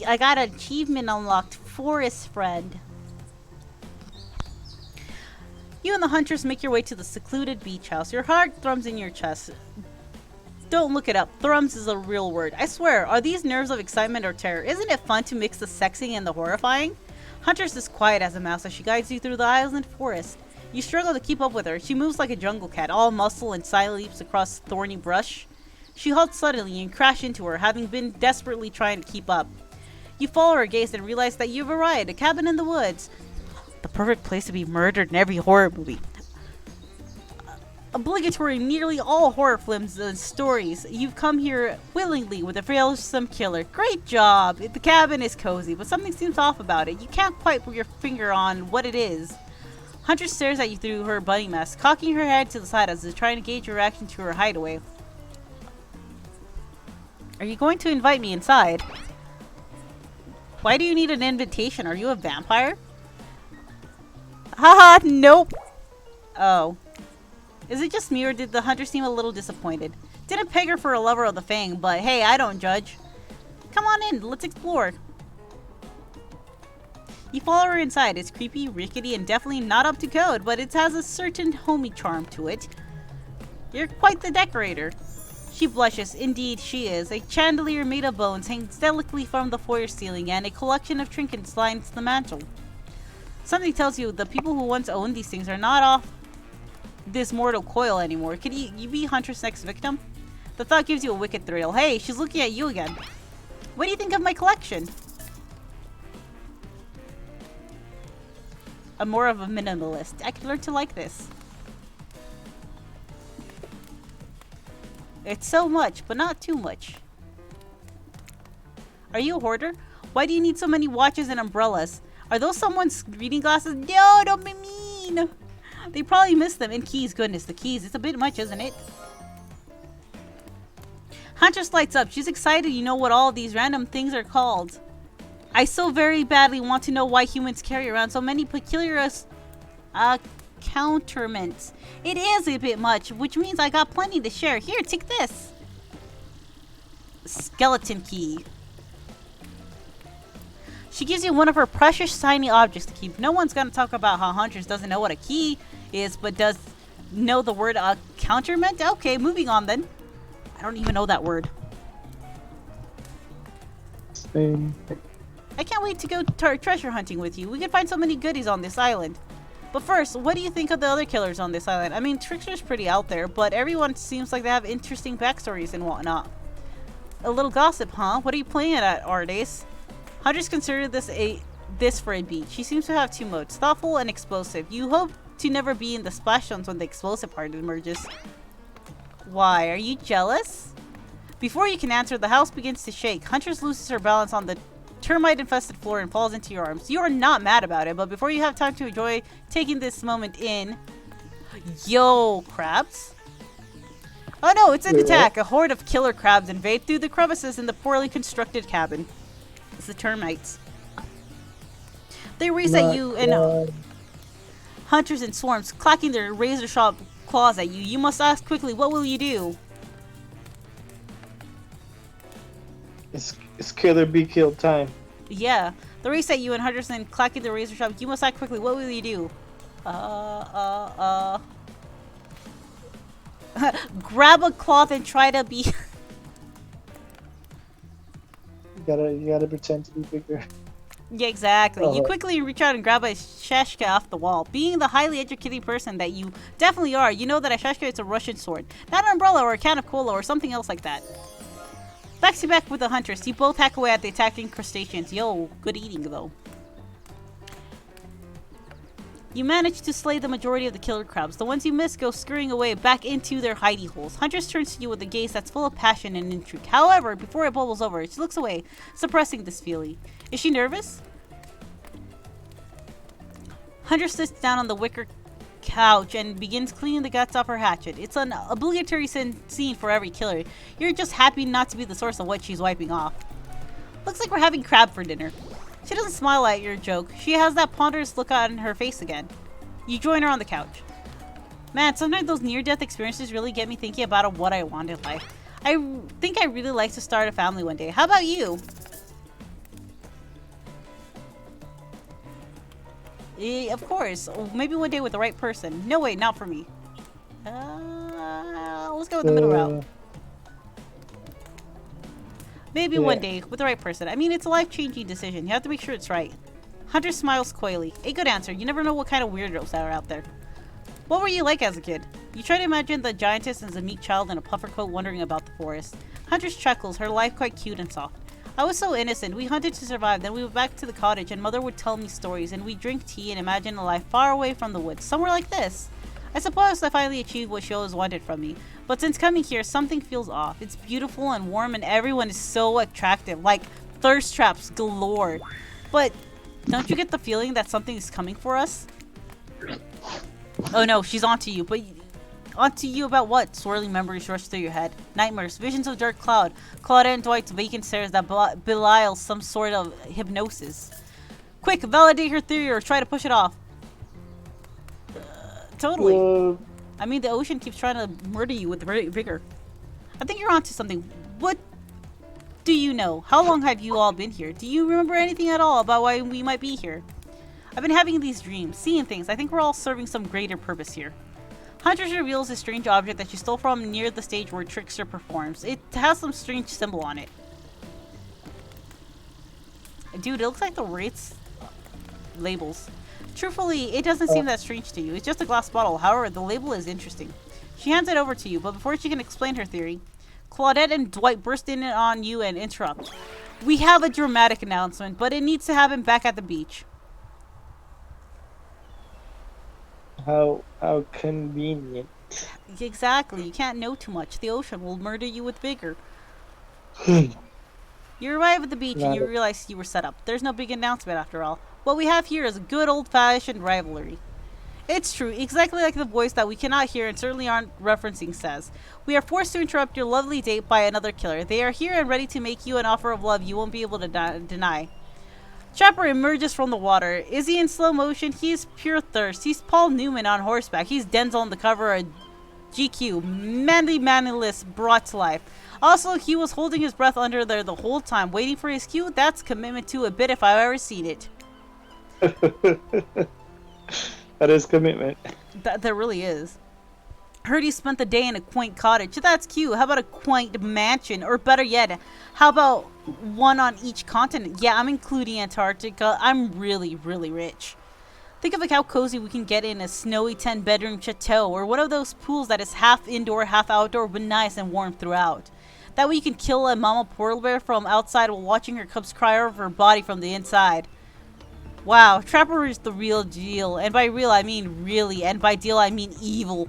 I got an achievement unlocked. Forest friend. You and the Huntress make your way to the secluded beach house. Your heart thrums in your chest. Don't look it up. Thrums is a real word. I swear, are these nerves of excitement or terror? Isn't it fun to mix the sexy and the horrifying? Huntress is quiet as a mouse as she guides you through the island forest. You struggle to keep up with her. She moves like a jungle cat, all muscle and side leaps across thorny brush. She halts suddenly and crash into her, having been desperately trying to keep up. You follow her gaze and realize that you've arrived, a cabin in the woods. The perfect place to be murdered in every horror movie. obligatory nearly all horror films and stories. You've come here willingly with a fearsome killer. Great job! The cabin is cozy, but something seems off about it. You can't quite put your finger on what it is. Huntress stares at you through her bunny mask, cocking her head to the side as if trying to gauge your reaction to her hideaway. Are you going to invite me inside? Why do you need an invitation? Are you a vampire? Haha, nope. Oh. Is it just me, or did the hunter seem a little disappointed? Didn't peg her for a lover of the Fang, but hey, I don't judge. Come on in, let's explore. You follow her inside. It's creepy, rickety, and definitely not up to code, but it has a certain homey charm to it. You're quite the decorator. She blushes. Indeed, she is. A chandelier made of bones hangs delicately from the foyer ceiling, and a collection of trinkets lines the mantel. Something tells you the people who once owned these things are not off this mortal coil anymore. Could you be Hunter's next victim? The thought gives you a wicked thrill. Hey, she's looking at you again. What do you think of my collection? I'm more of a minimalist. I could learn to like this. It's so much, but not too much. Are you a hoarder? Why do you need so many watches and umbrellas? Are those someone's reading glasses? No, don't be mean! They probably missed them. And keys, goodness, the keys. It's a bit much, isn't it? Huntress lights up. She's excited you know what all these random things are called. I so very badly want to know why humans carry around so many peculiar counterments. It is a bit much, which means I got plenty to share. Here, take this. Skeleton key. She gives you one of her precious tiny objects to keep. No one's gonna talk about how Huntress doesn't know what a key is, but does know the word counterment? Okay, moving on then. I don't even know that word. Same. I can't wait to go treasure hunting with you. We could find so many goodies on this island. But first, what do you think of the other killers on this island? I mean, Trickster's pretty out there, but everyone seems like they have interesting backstories and whatnot. A little gossip, huh? What are you playing at, Ardace? Huntress considered this for a beat. She seems to have two modes, thoughtful and explosive. You hope to never be in the splash zones when the explosive part emerges. Why? Are you jealous? Before you can answer, the house begins to shake. Huntress loses her balance on the termite-infested floor and falls into your arms. You are not mad about it, but before you have time to enjoy taking this moment in... Yo, crabs? Oh no, it's an attack! A horde of killer crabs invade through the crevices in the poorly constructed cabin. It's the termites. They race at you and hunters in swarms, clacking their razor-sharp claws at you. You must ask quickly, what will you do? It's kill or be killed time. Yeah, the race at you and hunters and clacking their razor-sharp. You must act quickly. What will you do? Grab a cloth and try to be... You gotta pretend to be bigger. Yeah, exactly. You quickly reach out and grab a shashka off the wall. Being the highly educated person that you definitely are, you know that a shashka is a Russian sword, not an umbrella or a can of cola or something else like that. Back to back with the huntress, you both hack away at the attacking crustaceans. Yo, good eating though. You manage to slay the majority of the killer crabs. The ones you miss go scurrying away back into their hidey holes. Huntress turns to you with a gaze that's full of passion and intrigue. However, before it bubbles over, she looks away, suppressing this feeling. Is she nervous? Huntress sits down on the wicker couch and begins cleaning the guts off her hatchet. It's an obligatory scene for every killer. You're just happy not to be the source of what she's wiping off. Looks like we're having crab for dinner. She doesn't smile at your joke. She has that ponderous look on her face again. You join her on the couch. Man, sometimes those near-death experiences really get me thinking about what I want in life. I think I really like to start a family one day. How about you? Of course. Maybe one day with the right person. No, wait, not for me. Let's go with the middle route. Maybe one day with the right person. I mean, it's a life-changing decision. You have to make sure it's right. Hunter smiles coyly. A good answer. You never know what kind of weirdos are out there. What were you like as a kid? You try to imagine the giantess as a meek child in a puffer coat wandering about the forest. Huntress chuckles, her life quite cute and soft. I was so innocent. We hunted to survive, then we went back to the cottage and mother would tell me stories and we'd drink tea and imagine a life far away from the woods. Somewhere like this. I suppose I finally achieved what she always wanted from me. But since coming here, something feels off. It's beautiful and warm and everyone is so attractive. Like, thirst traps galore. But don't you get the feeling that something is coming for us? Oh no, she's onto you. But onto you about what? Swirling memories rush through your head. Nightmares, visions of dark cloud. Claudia and Dwight's vacant stares that belie some sort of hypnosis. Quick, validate her theory or try to push it off. Totally. I mean, the ocean keeps trying to murder you with vigor. I think you're onto something. What do you know? How long have you all been here? Do you remember anything at all about why we might be here? I've been having these dreams, seeing things. I think we're all serving some greater purpose here. Huntress reveals a strange object that she stole from near the stage where Trickster performs. It has some strange symbol on it. Dude, it looks like the rates labels. Truthfully, it doesn't seem that strange to you. It's just a glass bottle. However, the label is interesting. She hands it over to you, but before she can explain her theory, Claudette and Dwight burst in on you and interrupt. We have a dramatic announcement, but it needs to happen back at the beach. How convenient. Exactly. You can't know too much. The ocean will murder you with vigor. You arrive at the beach and you realize you were set up. There's no big announcement after all. What we have here is a good old-fashioned rivalry. It's true, exactly like the voice that we cannot hear and certainly aren't referencing says. We are forced to interrupt your lovely date by another killer. They are here and ready to make you an offer of love you won't be able to deny. Trapper emerges from the water. Is he in slow motion? He's pure thirst. He's Paul Newman on horseback. He's Denzel on the cover of GQ. Manless brought to life. Also, he was holding his breath under there the whole time, waiting for his cue. That's commitment to a bit if I've ever seen it. That is commitment. There really is. Heard he spent the day in a quaint cottage. That's cute. How about a quaint mansion? Or better yet, how about one on each continent? Yeah, I'm including Antarctica. I'm really, really rich. Think of like how cozy we can get in a snowy 10-bedroom chateau or one of those pools that is half indoor, half outdoor, but nice and warm throughout. That way you can kill a mama polar bear from outside while watching her cubs cry over her body from the inside. Wow, Trapper is the real deal. And by real, I mean really. And by deal, I mean evil.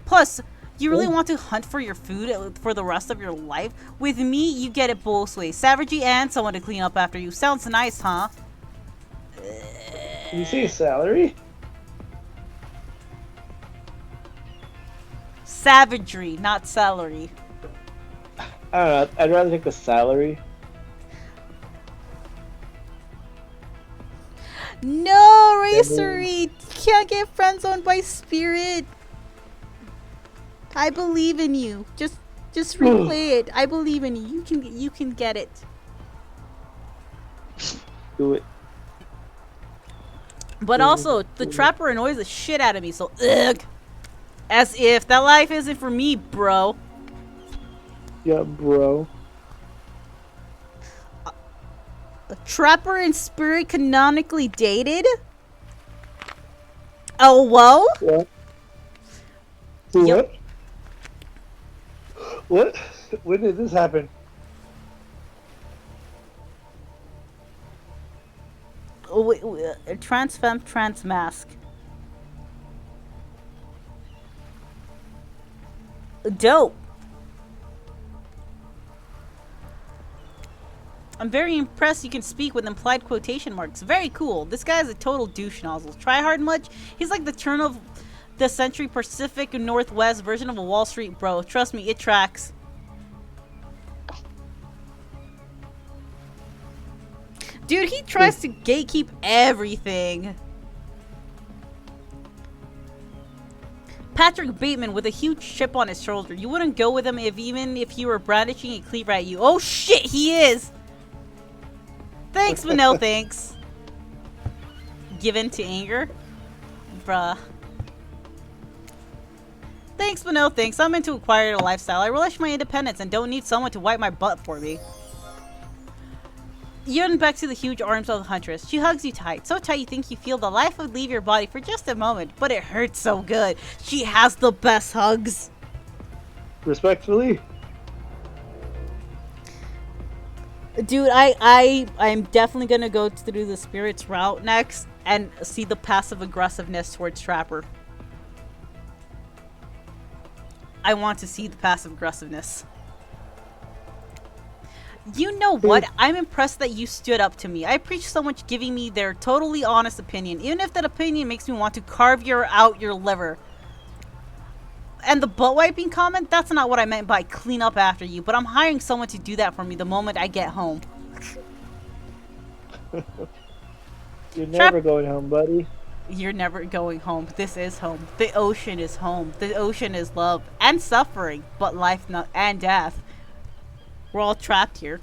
Plus, you really want to hunt for your food for the rest of your life? With me, you get it both ways. Savagery and someone to clean up after you. Sounds nice, huh? Did you say salary? Savagery, not salary. I don't know. I'd rather take the salary. No, Racery! Can't get friend zoned by Spirit. I believe in you. Just replay it. I believe in you. You can get it. Do it. But also, the Trapper annoys the shit out of me, so ugh. As if that life isn't for me, bro. Yeah, bro. Trapper and Spirit canonically dated? Oh, whoa? What? Yep. What? When did this happen? Oh, wait, trans femme, trans mask. Dope. I'm very impressed you can speak with implied quotation marks. Very cool. This guy is a total douche nozzle. Try hard much? He's like the turn of the century Pacific Northwest version of a Wall Street bro. Trust me, it tracks. Dude, he tries to gatekeep everything. Patrick Bateman with a huge chip on his shoulder. You wouldn't go with him even if he were brandishing a cleaver at you. Oh shit, he is! Thanks, but no thanks. Given to anger? Bruh. Thanks, but no thanks. I'm into acquired lifestyle. I relish my independence and don't need someone to wipe my butt for me. You run back to the huge arms of the Huntress. She hugs you tight. So tight you think you feel the life would leave your body for just a moment. But it hurts so good. She has the best hugs. Respectfully? Dude, I'm definitely gonna go through the Spirits route next and see the passive aggressiveness towards Trapper. I want to see the passive aggressiveness. You know what? I'm impressed that you stood up to me. I appreciate so much giving me their totally honest opinion, even if that opinion makes me want to carve out your liver. And the butt wiping comment, that's not what I meant by clean up after you, but I'm hiring someone to do that for me the moment I get home. You're never going home, buddy. You're never going home. This is home. The ocean is home. The ocean is love and suffering, but life not and death. We're all trapped here.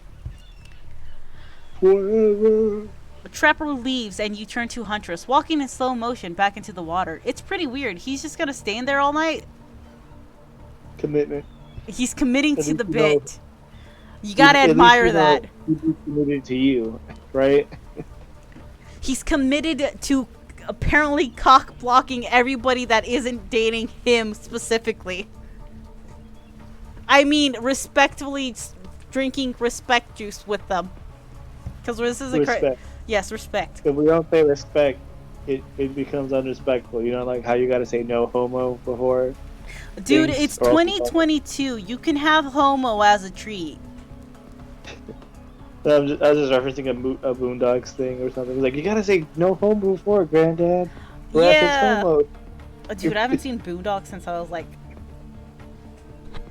Forever. The trapper leaves and you turn to Huntress, walking in slow motion back into the water. It's pretty weird. He's just gonna stay in there all night. Commitment. He's committing At to the least you know- bit. You gotta At least admire you know that. He's committed to you, right? He's committed to apparently cock blocking everybody that isn't dating him specifically. I mean, respectfully drinking respect juice with them. Because this is a Respect. yes, respect. If we don't say respect, it becomes unrespectful. You know, like how you gotta say no homo before. Dude, things it's are also- 2022. You can have homo as a treat. I was just referencing a Boondocks thing or something. It's like, you gotta say no homo before, Granddad. Or else it's Yeah. homo. Dude, I haven't seen Boondocks since I was like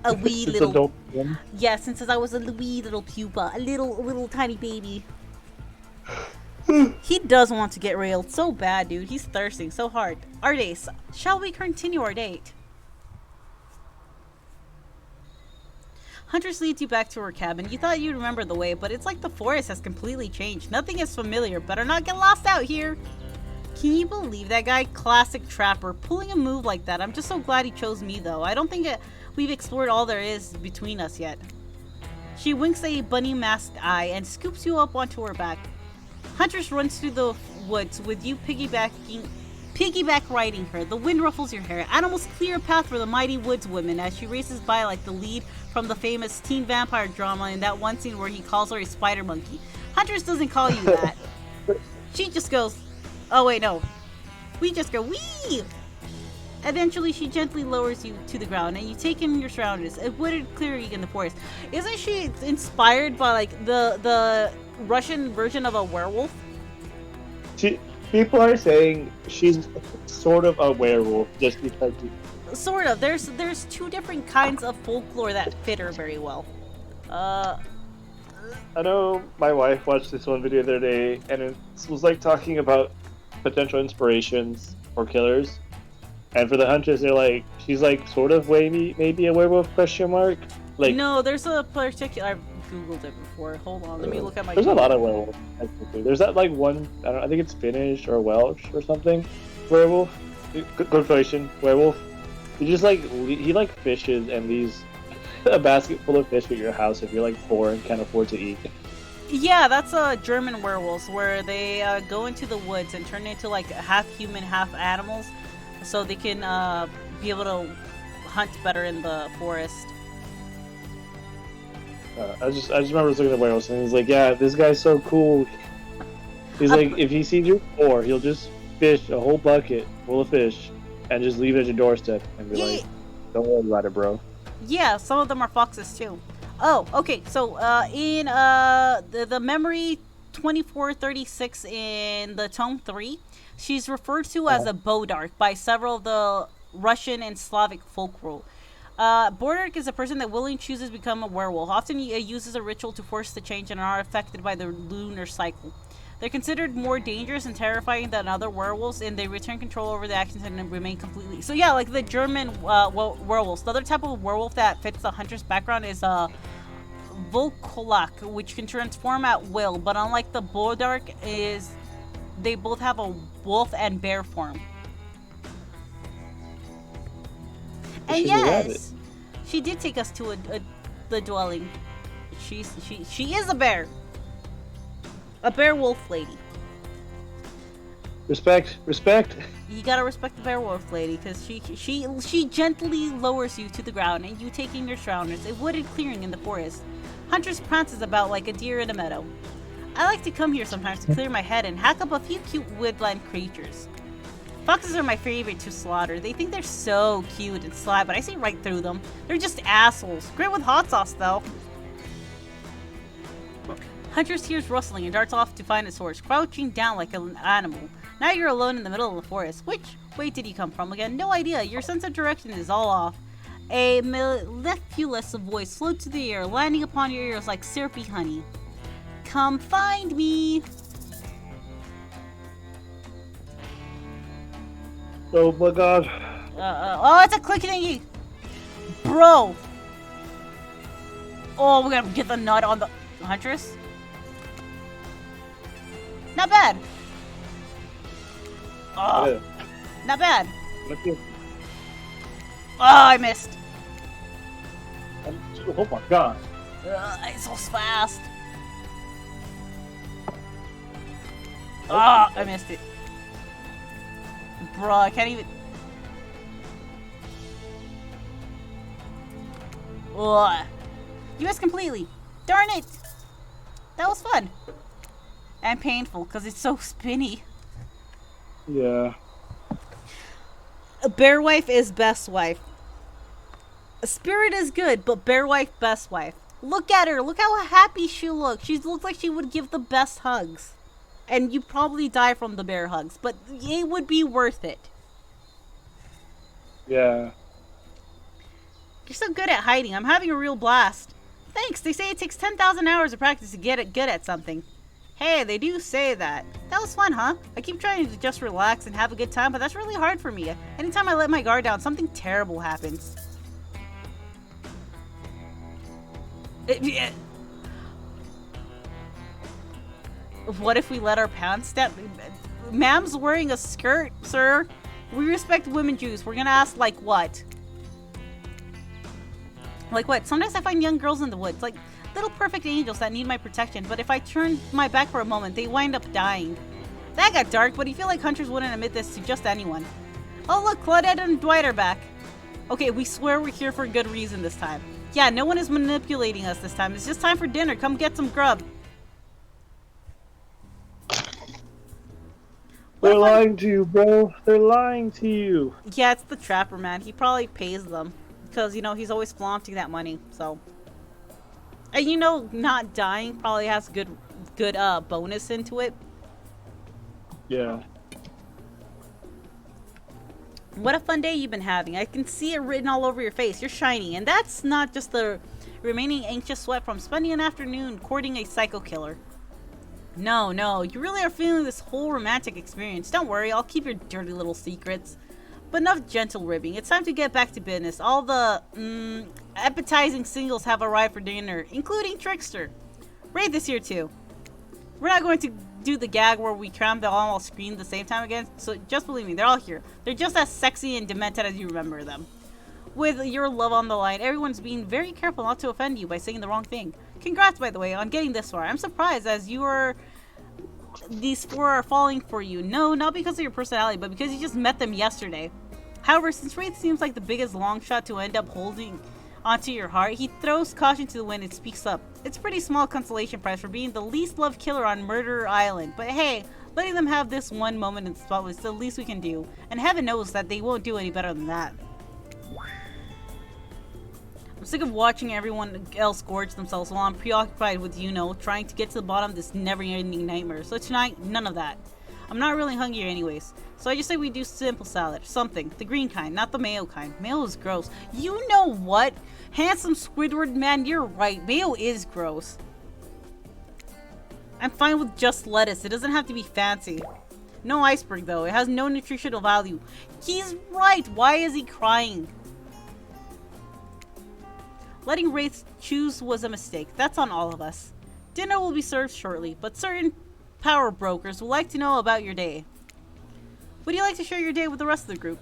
a wee It's little. adult film. Yeah, since I was a wee little pupa, a little tiny baby. He does want to get railed so bad, dude. He's thirsting so hard. Ardace, shall we continue our date? Huntress leads you back to her cabin. You thought you'd remember the way, but it's like the forest has completely changed. Nothing is familiar. Better not get lost out here. Can you believe that guy? Classic trapper. Pulling a move like that. I'm just so glad he chose me, though. I don't think we've explored all there is between us yet. She winks a bunny-masked eye and scoops you up onto her back. Huntress runs through the woods with you piggyback riding her. The wind ruffles your hair. Animals clear a path for the mighty woodswoman as she races by like the lead from the famous teen vampire drama in that one scene where he calls her a spider monkey. Huntress doesn't call you that. She just goes, oh wait, no. We just go, wee! Eventually, she gently lowers you to the ground, and you take in your surroundings. A wooded clearing in the forest. Isn't she inspired by like the Russian version of a werewolf? People are saying she's sort of a werewolf just because. Sort of. There's two different kinds of folklore that fit her very well. I know my wife watched this one video the other day, and it was like talking about potential inspirations for killers. And for the Huntress, they're like, she's like sort of maybe a werewolf question mark. Like No, there's a particular. I've googled it before. Hold on, let me look at my. there's a Google. lot of werewolves. Technically. There's that like one, I think it's Finnish or Welsh or something. Werewolf, good question. Werewolf. He just like he like fishes and leaves a basket full of fish at your house if you're like poor and can't afford to eat. Yeah, that's German werewolves where they go into the woods and turn into like half human, half animals, so they can be able to hunt better in the forest. I just remember looking at the werewolves and he's like, yeah, this guy's so cool. He's like, if he sees you're poor, he'll just fish a whole bucket full of fish and just leave it at your doorstep and be like, don't worry about it, bro. Yeah, some of them are foxes too. Oh, okay. So in the memory 2436 in the tome 3, she's referred to as a Bodark by several of the Russian and Slavic folklore. Bodark is a person that willingly chooses to become a werewolf. Often uses a ritual to force the change and are affected by the lunar cycle. They're considered more dangerous and terrifying than other werewolves, and they retain control over the actions and remain completely. So yeah, like the German werewolves. The other type of werewolf that fits the hunter's background is Volkolak, which can transform at will. But unlike the Bodark, they both have a wolf and bear form. And She's a rabbit. yes, she did take us to the dwelling. She is a bear. A bear wolf lady. Respect. You gotta respect the bear wolf lady, because she gently lowers you to the ground, and you take in your surroundings. A wooded clearing in the forest. Huntress prances about like a deer in a meadow. I like to come here sometimes to clear my head and hack up a few cute woodland creatures. Foxes are my favorite to slaughter. They think they're so cute and sly, but I see right through them. They're just assholes. Great with hot sauce, though. Huntress hears rustling and darts off to find its source, crouching down like an animal. Now you're alone in the middle of the forest. Which way did you come from again? No idea. Your sense of direction is all off. A mellifluous voice floats through the air, landing upon your ears like syrupy honey. Come find me! Oh my god. Oh, it's a clicky thingy! Bro! Oh, we're gonna get the nut on the Huntress? Not bad! Oh, Yeah. not bad. Look at- Oh, I missed. Oh my god. It's so fast. Oh, I missed it. Bro, I can't even. Ugh. You missed completely. Darn it. That was fun. And painful, because it's so spinny. Yeah. A bear wife is best wife. A spirit is good, but bear wife, best wife. Look at her. Look how happy she looks. She looks like she would give the best hugs. And you probably die from the bear hugs, but it would be worth it. Yeah. You're so good at hiding. I'm having a real blast. Thanks. They say it takes 10,000 hours of practice to get it good at something. Hey, they do say that. That was fun, huh? I keep trying to just relax and have a good time, but that's really hard for me. Anytime I let my guard down, something terrible happens. What if we let our pants down? Ma'am's wearing a skirt, sir. We respect women Jews. We're gonna ask, like, what? Like what? Sometimes I find young girls in the woods, like little perfect angels that need my protection, but if I turn my back for a moment, they wind up dying. That got dark, but I feel like hunters wouldn't admit this to just anyone. Oh look, Claudette and Dwight are back. Okay, we swear we're here for a good reason this time. Yeah, no one is manipulating us this time. It's just time for dinner. Come get some grub. They're lying to you, bro. They're lying to you. Yeah, it's the trapper, man. He probably pays them. Because, you know, he's always flaunting that money, so. And you know, not dying probably has good bonus into it. Yeah. What a fun day you've been having. I can see it written all over your face. You're shining. And that's not just the remaining anxious sweat from spending an afternoon courting a psycho killer. No, you really are feeling this whole romantic experience. Don't worry, I'll keep your dirty little secrets. But enough gentle ribbing. It's time to get back to business. All the appetizing singles have arrived for dinner, including Trickster. Wraith is here too. We're not going to do the gag where we cram them all on screen at the same time again, so just believe me, they're all here. They're just as sexy and demented as you remember them. With your love on the line, everyone's being very careful not to offend you by saying the wrong thing. Congrats, by the way, on getting this far. I'm surprised as these four are falling for you. No, not because of your personality, but because you just met them yesterday. However, since Wraith seems like the biggest long shot to end up holding onto your heart, he throws caution to the wind and speaks up. It's a pretty small consolation prize for being the least loved killer on Murder Island, but hey, letting them have this one moment in the spotlight is the least we can do, and heaven knows that they won't do any better than that. I'm sick of watching everyone else gorge themselves while I'm preoccupied with, you know, trying to get to the bottom of this never-ending nightmare. So tonight, none of that. I'm not really hungry anyways, so I just say we do simple salad. Something. The green kind, not the mayo kind. Mayo is gross. You know what? Handsome Squidward, man, you're right. Mayo is gross. I'm fine with just lettuce. It doesn't have to be fancy. No iceberg, though. It has no nutritional value. He's right. Why is he crying? Letting Wraith choose was a mistake. That's on all of us. Dinner will be served shortly, but certain power brokers would like to know about your day. Would you like to share your day with the rest of the group?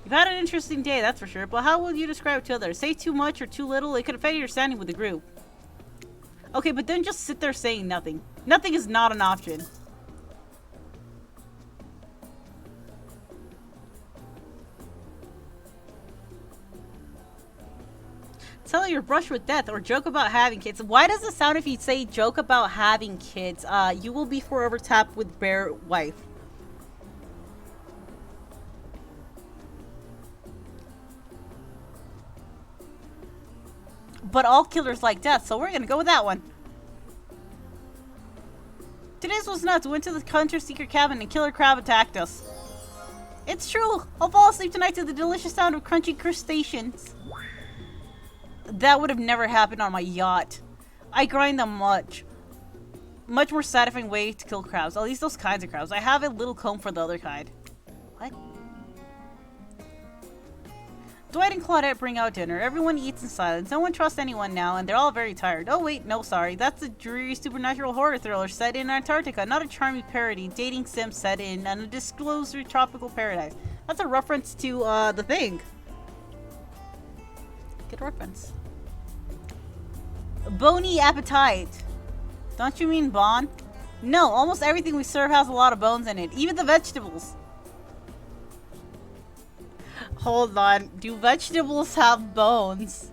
You've had an interesting day, that's for sure, but how will you describe it to others? Say too much or too little, it could affect your standing with the group. Okay, but then just sit there saying nothing. Nothing is not an option. Tell your brush with death or joke about having kids. Why does it sound if you say joke about having kids? You will be forever tapped with bear wife. But all killers like death, so we're gonna go with that one. Today's was nuts. We went to the Hunter Secret Cabin and Killer Crab attacked us. It's true. I'll fall asleep tonight to the delicious sound of crunchy crustaceans. That would have never happened on my yacht. I grind them much more satisfying way to kill crabs. At least those kinds of crabs. I have a little comb for the other kind. What? Dwight and Claudette bring out dinner. Everyone eats in silence. No one trusts anyone now, and they're all very tired. Oh wait, no, sorry. That's a dreary supernatural horror thriller set in Antarctica, not a charming parody dating sim set in an undisclosed tropical paradise. That's a reference to, The Thing. Good reference. Bony appetite. Don't you mean bon? No, almost everything we serve has a lot of bones in it, even the vegetables. Hold on, do vegetables have bones?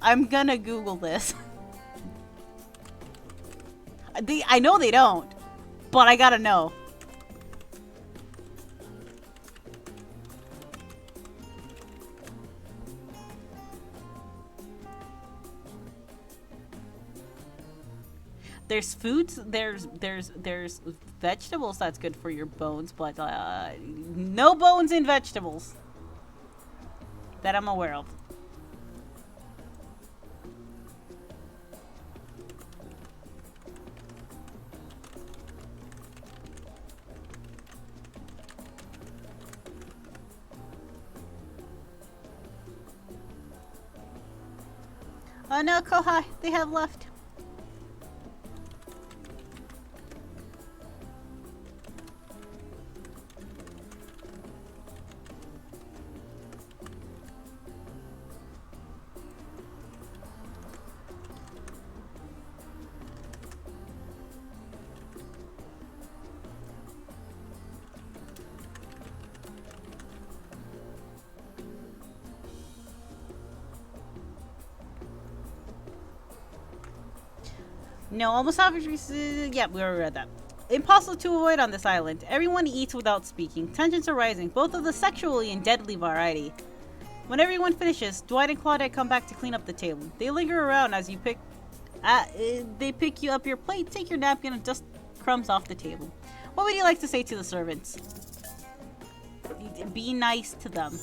I'm gonna Google this. I know they don't, but I gotta know. There's foods, there's vegetables that's good for your bones, but no bones in vegetables that I'm aware of. Oh no, Kohai, they have left. No, almost average. Yeah, we already read that. Impossible to avoid on this island. Everyone eats without speaking. Tensions are rising, both of the sexually and deadly variety. When everyone finishes, Dwight and Claudette come back to clean up the table. They linger around as you pick. They pick you up your plate, take your napkin, and dust crumbs off the table. What would you like to say to the servants? Be nice to them.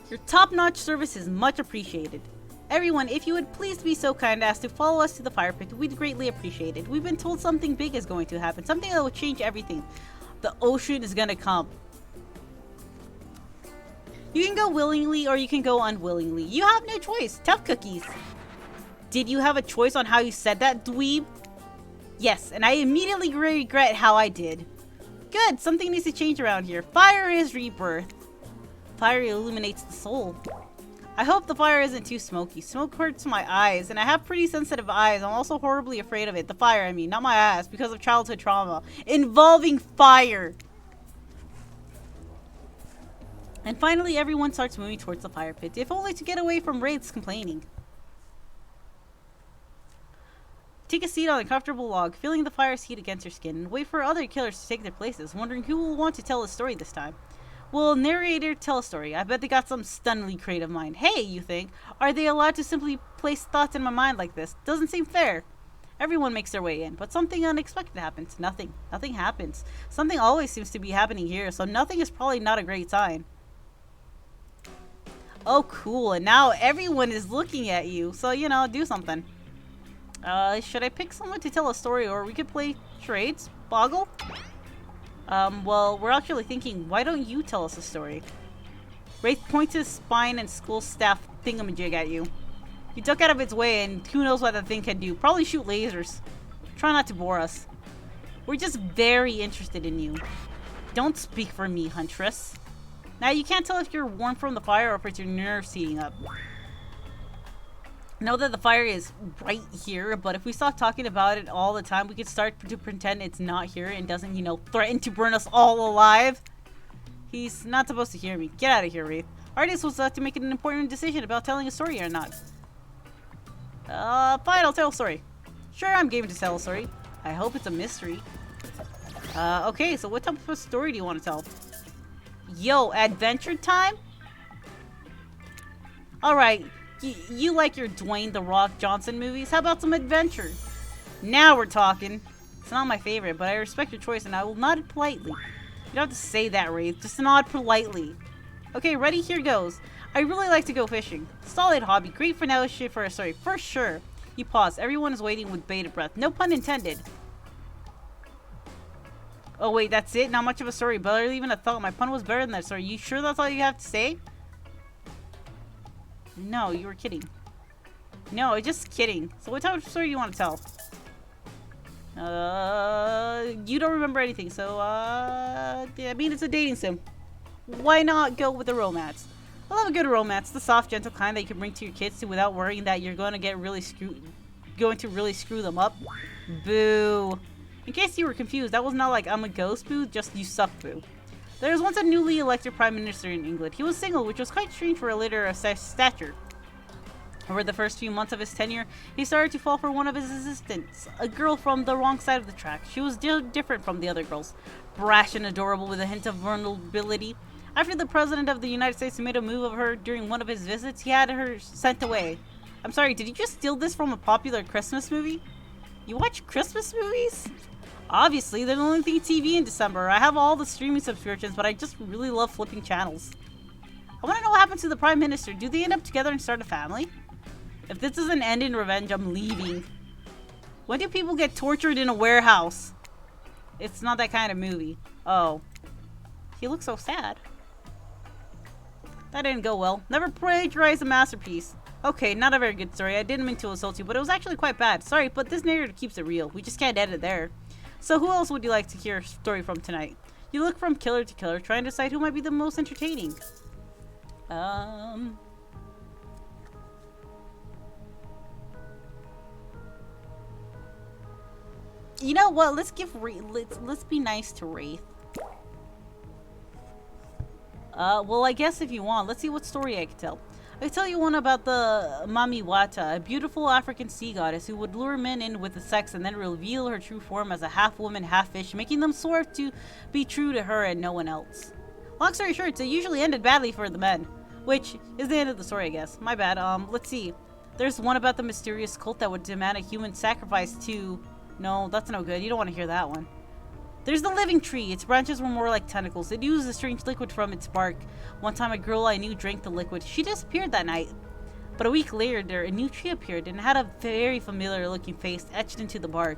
Your top-notch service is much appreciated. Everyone, if you would please be so kind as to follow us to the fire pit, we'd greatly appreciate it. We've been told something big is going to happen, something that will change everything. The ocean is gonna come. You can go willingly or you can go unwillingly. You have no choice. Tough cookies. Did you have a choice on how you said that, dweeb? Yes, and I immediately regret how I did. Good, something needs to change around here. Fire is rebirth. Fire illuminates the soul. I hope the fire isn't too smoky. Smoke hurts my eyes, and I have pretty sensitive eyes. I'm also horribly afraid of it. The fire, I mean, not my ass, because of childhood trauma involving fire. And finally, everyone starts moving towards the fire pit, if only to get away from Wraith's complaining. Take a seat on a comfortable log, feeling the fire's heat against your skin, and wait for other killers to take their places, wondering who will want to tell a story this time. Will narrator tell a story? I bet they got some stunningly creative mind. Hey, you think? Are they allowed to simply place thoughts in my mind like this? Doesn't seem fair. Everyone makes their way in, but something unexpected happens. Nothing happens. Something always seems to be happening here, so nothing is probably not a great sign. Oh, cool. And now everyone is looking at you, so, you know, do something. Should I pick someone to tell a story, or we could play charades? Boggle? Well, we're actually thinking, why don't you tell us a story? Wraith points his spine and school staff thingamajig at you. You duck out of its way, and who knows what that thing can do. Probably shoot lasers. Try not to bore us. We're just very interested in you. Don't speak for me, Huntress. Now, you can't tell if you're warm from the fire or if it's your nerves heating up. Know that the fire is right here, but if we stop talking about it all the time, we could start to pretend it's not here and doesn't, you know, threaten to burn us all alive. He's not supposed to hear me. Get out of here, Wraith. Artist was to make an important decision about telling a story or not. Fine, I'll tell a story. Sure, I'm game to tell a story. I hope it's a mystery. Okay, so what type of story do you want to tell? Yo, adventure time? Alright, you like your Dwayne The Rock Johnson movies? How about some adventure? Now we're talking. It's not my favorite, but I respect your choice and I will nod politely. You don't have to say that, Wraith. Just nod politely. Okay, ready? Here goes. I really like to go fishing. Solid hobby. Great for now, shit for a story. For sure. You pause. Everyone is waiting with bated breath. No pun intended. Oh wait, that's it? Not much of a story. Barely even a thought. My pun was better than that story. You sure that's all you have to say? No, you were kidding. No, just kidding. So what type of story do you want to tell? You don't remember anything, so, yeah, I mean, it's a dating sim. Why not go with the romance? I love a good romance, the soft, gentle kind that you can bring to your kids to without worrying that you're going to really screw them up. Boo. In case you were confused, that was not like I'm a ghost boo, just you suck boo. There was once a newly elected prime minister in England. He was single, which was quite strange for a leader of stature. Over the first few months of his tenure, he started to fall for one of his assistants, a girl from the wrong side of the track. She was different from the other girls, brash and adorable with a hint of vulnerability. After the president of the United States made a move of her during one of his visits, he had her sent away. I'm sorry, did you just steal this from a popular Christmas movie? You watch Christmas movies? Obviously, they're the only thing TV in December. I have all the streaming subscriptions, but I just really love flipping channels. I want to know what happened to the Prime Minister. Do they end up together and start a family? If this doesn't end in revenge, I'm leaving. When do people get tortured in a warehouse? It's not that kind of movie. Oh. He looks so sad. That didn't go well. Never plagiarize a masterpiece. Okay, not a very good story. I didn't mean to insult you, but it was actually quite bad. Sorry, but this narrative keeps it real. We just can't edit there. So who else would you like to hear a story from tonight? You look from killer to killer, trying to decide who might be the most entertaining. You know what? Let's be nice to Wraith. Well, I guess if you want, let's see what story I can tell. I can tell you one about the Mamiwata, a beautiful African sea goddess who would lure men in with the sex and then reveal her true form as a half-woman, half-fish, making them swear to be true to her and no one else. Long story short, it usually ended badly for the men, which is the end of the story, I guess. My bad. Let's see. There's one about the mysterious cult that would demand a human sacrifice to... No, that's no good. You don't want to hear that one. There's the living tree. Its branches were more like tentacles. It oozed a strange liquid from its bark. One time a girl I knew drank the liquid. She disappeared that night. But a week later, a new tree appeared and had a very familiar looking face etched into the bark.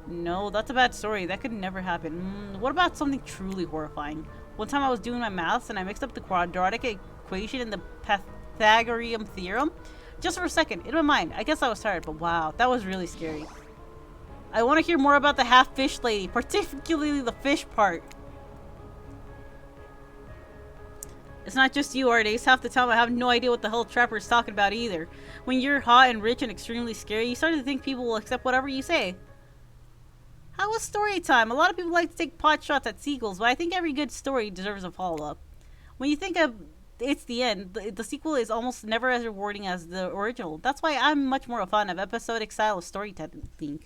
No, that's a bad story. That could never happen. What about something truly horrifying? One time I was doing my maths and I mixed up the quadratic equation and the Pythagorean theorem. Just for a second, in my mind. I guess I was tired, but wow, that was really scary. I want to hear more about the half-fish lady, particularly the fish part. It's not just you, Ardace. Half the time I have no idea what the hell Trapper's talking about either. When you're hot and rich and extremely scary, you start to think people will accept whatever you say. How was story time? A lot of people like to take pot shots at sequels, but I think every good story deserves a follow-up. When you think of it's the end, the sequel is almost never as rewarding as the original. That's why I'm much more a fan of episodic style of storytelling.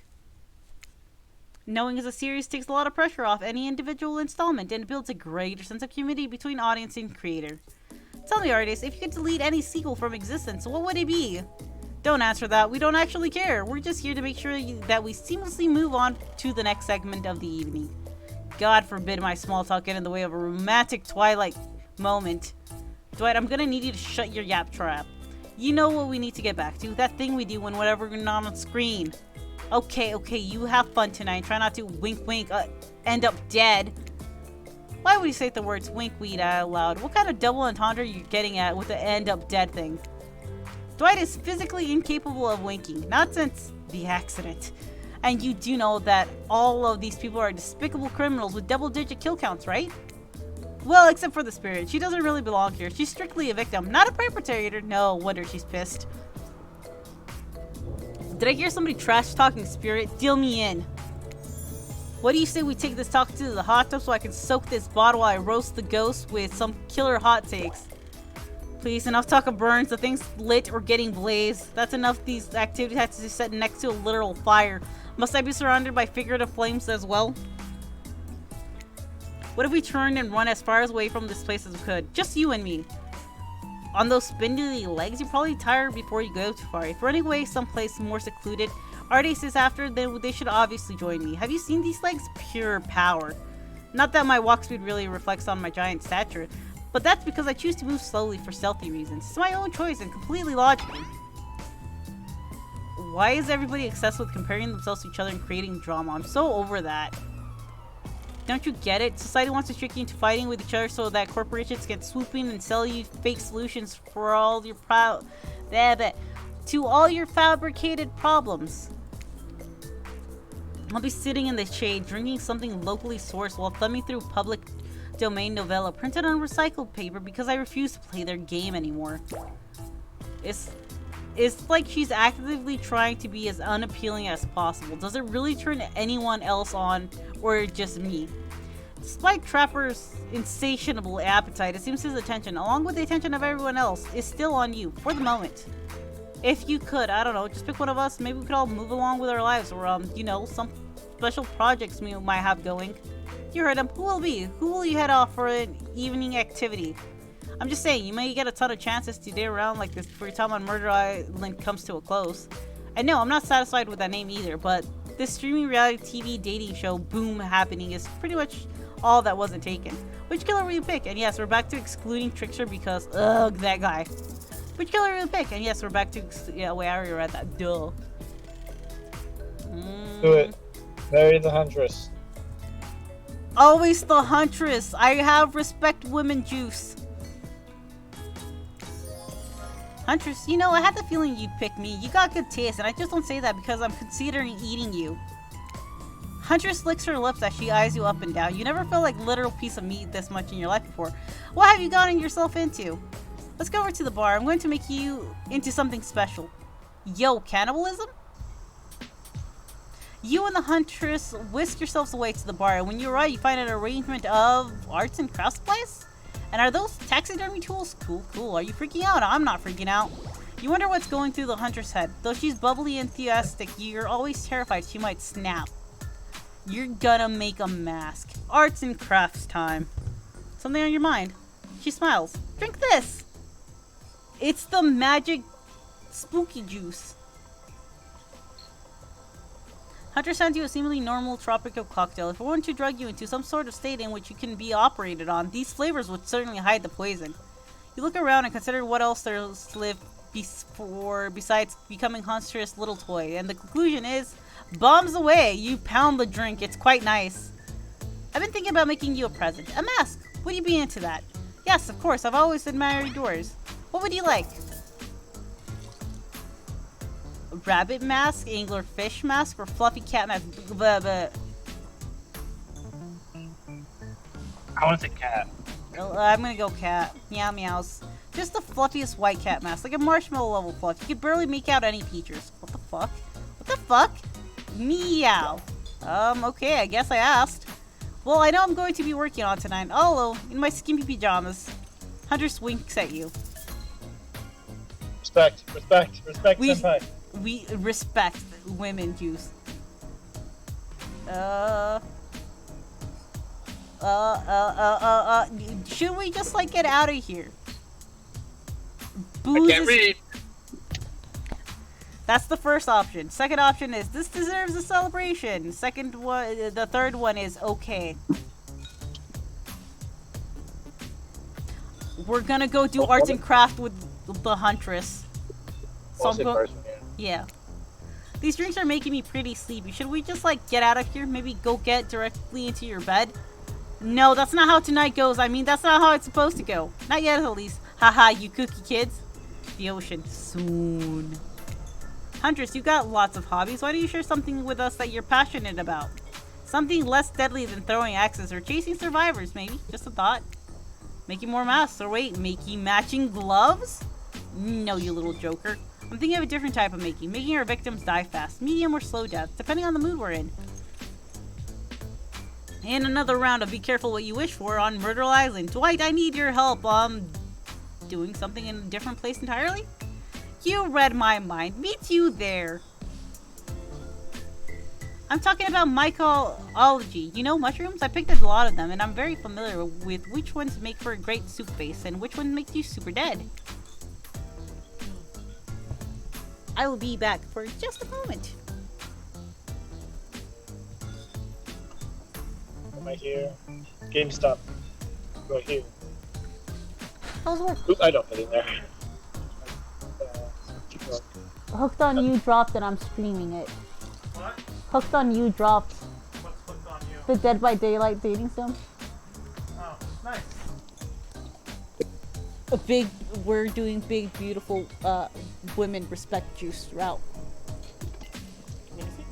Knowing as a series takes a lot of pressure off any individual installment and builds a greater sense of community between audience and creator. Tell me, artists, if you could delete any sequel from existence, what would it be? Don't answer that. We don't actually care. We're just here to make sure that we seamlessly move on to the next segment of the evening. God forbid my small talk get in the way of a romantic Twilight moment. Dwight, I'm gonna need you to shut your yap trap. You know what we need to get back to. That thing we do whenever we're not on screen. Okay, you have fun tonight. Try not to wink, end up dead. Why would you say the words wink, weed out loud? What kind of double entendre are you getting at with the end up dead thing? Dwight is physically incapable of winking, not since the accident. And you do know that all of these people are despicable criminals with double-digit kill counts, right? Well, except for the spirit. She doesn't really belong here. She's strictly a victim, not a perpetrator. No wonder she's pissed. Did I hear somebody trash-talking spirit? Deal me in. What do you say we take this talk to the hot tub so I can soak this bottle while I roast the ghost with some killer hot takes? Please, enough talk of burns. The thing's lit or getting blazed. That's enough. These activities have to be set next to a literal fire. Must I be surrounded by figurative flames as well? What if we turned and run as far away from this place as we could? Just you and me. on those spindly legs, you're probably tired before you go too far. If you're running away someplace more secluded, Ardes is after, then they should obviously join me. Have you seen these legs? Pure power. Not that my walk speed really reflects on my giant stature, but that's because I choose to move slowly for stealthy reasons. It's my own choice and completely logical. Why is everybody obsessed with comparing themselves to each other and creating drama? I'm so over that. Don't you get it? Society wants to trick you into fighting with each other so that corporations can swoop in and sell you fake solutions for all your to all your fabricated problems. I'll be sitting in the shade, drinking something locally sourced while thumbing through public domain novella printed on recycled paper because I refuse to play their game anymore. It's like she's actively trying to be as unappealing as possible. Does it really turn anyone else on, or just me? Despite Trapper's insatiable appetite, it seems his attention, along with the attention of everyone else, is still on you, for the moment. If you could, I don't know, just pick one of us, maybe we could all move along with our lives, or, you know, some special projects we might have going. You heard him. Who will be? Who will you head off for an evening activity? I'm just saying, you may get a ton of chances to date around like this before your time on Murder Island comes to a close. And no, I'm not satisfied with that name either, but this streaming reality TV dating show boom happening is pretty much all that wasn't taken. Which killer will you pick? And yes, we're back to excluding Trickster because, ugh, that guy. Which killer will you pick? And yes, we're back to, yeah, wait, I already read that. Duh. Do it. Marry the Huntress. Always the Huntress. I have respect women juice. Huntress, you know, I had the feeling you'd pick me. You got good taste, and I just don't say that because I'm considering eating you. Huntress licks her lips as she eyes you up and down. You never felt like a literal piece of meat this much in your life before. What have you gotten yourself into? Let's go over to the bar. I'm going to make you into something special. Yo, cannibalism? You and the Huntress whisk yourselves away to the bar, and when you arrive, you find an arrangement of arts and crafts supplies? And are those taxidermy tools? Cool, cool. Are you freaking out? I'm not freaking out. You wonder what's going through the Huntress' head. Though she's bubbly and enthusiastic, you're always terrified she might snap. You're gonna make a mask. Arts and crafts time. Something on your mind? She smiles. Drink this! It's the magic spooky juice. Hunter sends you a seemingly normal tropical cocktail. If it weren't to drug you into some sort of state in which you can be operated on, these flavors would certainly hide the poison. You look around and consider what else there is to live besides becoming Hunter's little toy, and the conclusion is, bombs away! You pound the drink, it's quite nice. I've been thinking about making you a present. A mask! Would you be into that? Yes, of course, I've always admired yours. What would you like? Rabbit mask, angler fish mask, or fluffy cat mask? I want to say cat. I'm gonna go cat. Meow meows. Just the fluffiest white cat mask, like a marshmallow level fluff. You could barely make out any features. What the fuck? What the fuck? Meow. Okay, I guess I asked. Well, I know I'm going to be working on tonight. Hello, in my skimpy pajamas. Hunter winks at you. Respect, senpai. We respect women juice. Should we just like get out of here? Booze I can't read. That's the first option. Second option is this deserves a celebration. The third one is okay. We're gonna go do arts and craft with the Huntress. So I'm yeah. These drinks are making me pretty sleepy. Should we just like get out of here? Maybe go get directly into your bed? No, that's not how tonight goes. I mean, that's not how it's supposed to go. Not yet, at least. Haha, you cookie kids. The ocean. Soon. Huntress, you got lots of hobbies. Why don't you share something with us that you're passionate about? Something less deadly than throwing axes or chasing survivors, maybe. Just a thought. Making more masks. Or wait, making matching gloves? No, you little joker. I'm thinking of a different type of making. Making our victims die fast. Medium or slow death, depending on the mood we're in. And another round of Be Careful What You Wish For on Myrtle Island. Dwight, I need your help. Doing something in a different place entirely? You read my mind. Meet you there. I'm talking about mycology. You know mushrooms? I picked a lot of them, and I'm very familiar with which ones make for a great soup base and which ones make you super dead. I will be back for just a moment. Am I here? GameStop. Go here. How's work? Oop, I don't put in there. Hooked on You dropped and I'm streaming it. What? Hooked on You dropped. What's hooked on you? The Dead by Daylight dating sim. Oh, nice. We're doing big, beautiful, women respect juice route. Let me see.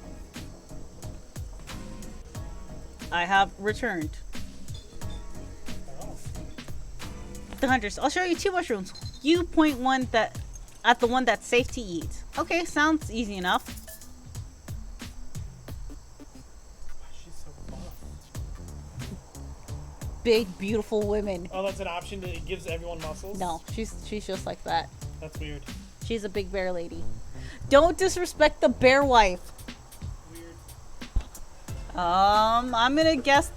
I have returned. Oh. The hunters. I'll show you 2 mushrooms. You point one at the one that's safe to eat. Okay, sounds easy enough. She's so buff. Big, beautiful women. Oh, that's an option. It gives everyone muscles? No, she's just like that. That's weird. She's a big bear lady. Don't disrespect the bear wife. Weird. I'm gonna guess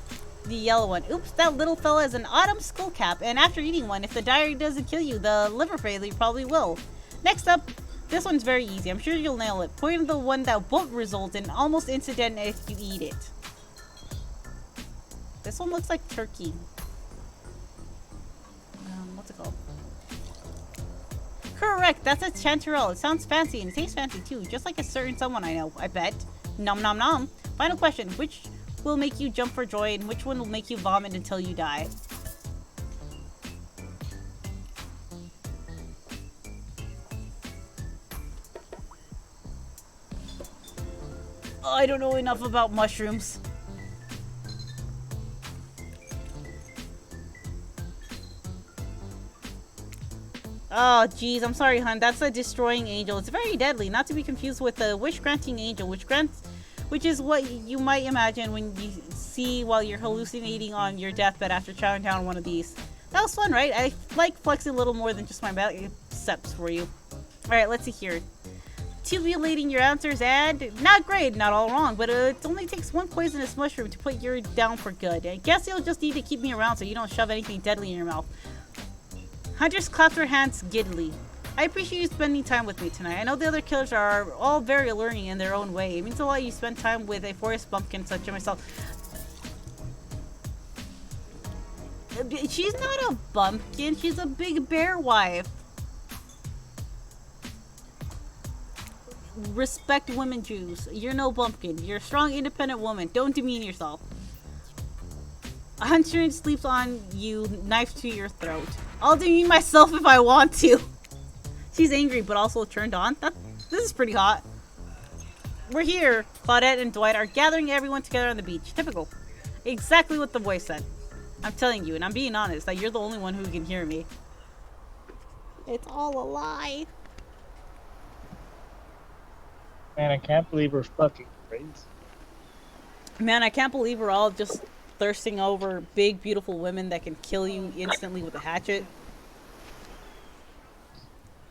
the yellow one. Oops, that little fella has an autumn skull cap, and after eating one, if the diary doesn't kill you, the liver failure probably will. Next up, this one's very easy. I'm sure you'll nail it. Point at the one that won't result in almost incident if you eat it. This one looks like turkey. What's it called? Correct, that's a chanterelle. It sounds fancy and it tastes fancy too, just like a certain someone I know, I bet. Nom nom nom. Final question, which will make you jump for joy and which one will make you vomit until you die? I don't know enough about mushrooms. Oh, geez, I'm sorry, hun. That's a destroying angel. It's very deadly, not to be confused with the wish-granting angel, which is what you might imagine when you see while you're hallucinating on your deathbed after chowing down one of these. That was fun, right? I like flexing a little more than just my biceps for you. Alright, let's see here. Tubulating your answers and not great, not all wrong, but it only takes one poisonous mushroom to put you down for good. I guess you'll just need to keep me around so you don't shove anything deadly in your mouth. Hunters clapped their hands giddily. I appreciate you spending time with me tonight. I know the other killers are all very alluring in their own way. It means a lot you spend time with a forest bumpkin such as myself. She's not a bumpkin, she's a big bear wife. Respect women, Jews. You're no bumpkin. You're a strong, independent woman. Don't demean yourself. A hunter sleeps on you, knife to your throat. I'll demean myself if I want to. She's angry, but also turned on. This is pretty hot. We're here. Claudette and Dwight are gathering everyone together on the beach. Typical. Exactly what the voice said. I'm telling you, and I'm being honest, that you're the only one who can hear me. It's all a lie. Man, I can't believe we're fucking crazy. Man, I can't believe we're all just thirsting over big, beautiful women that can kill you instantly with a hatchet.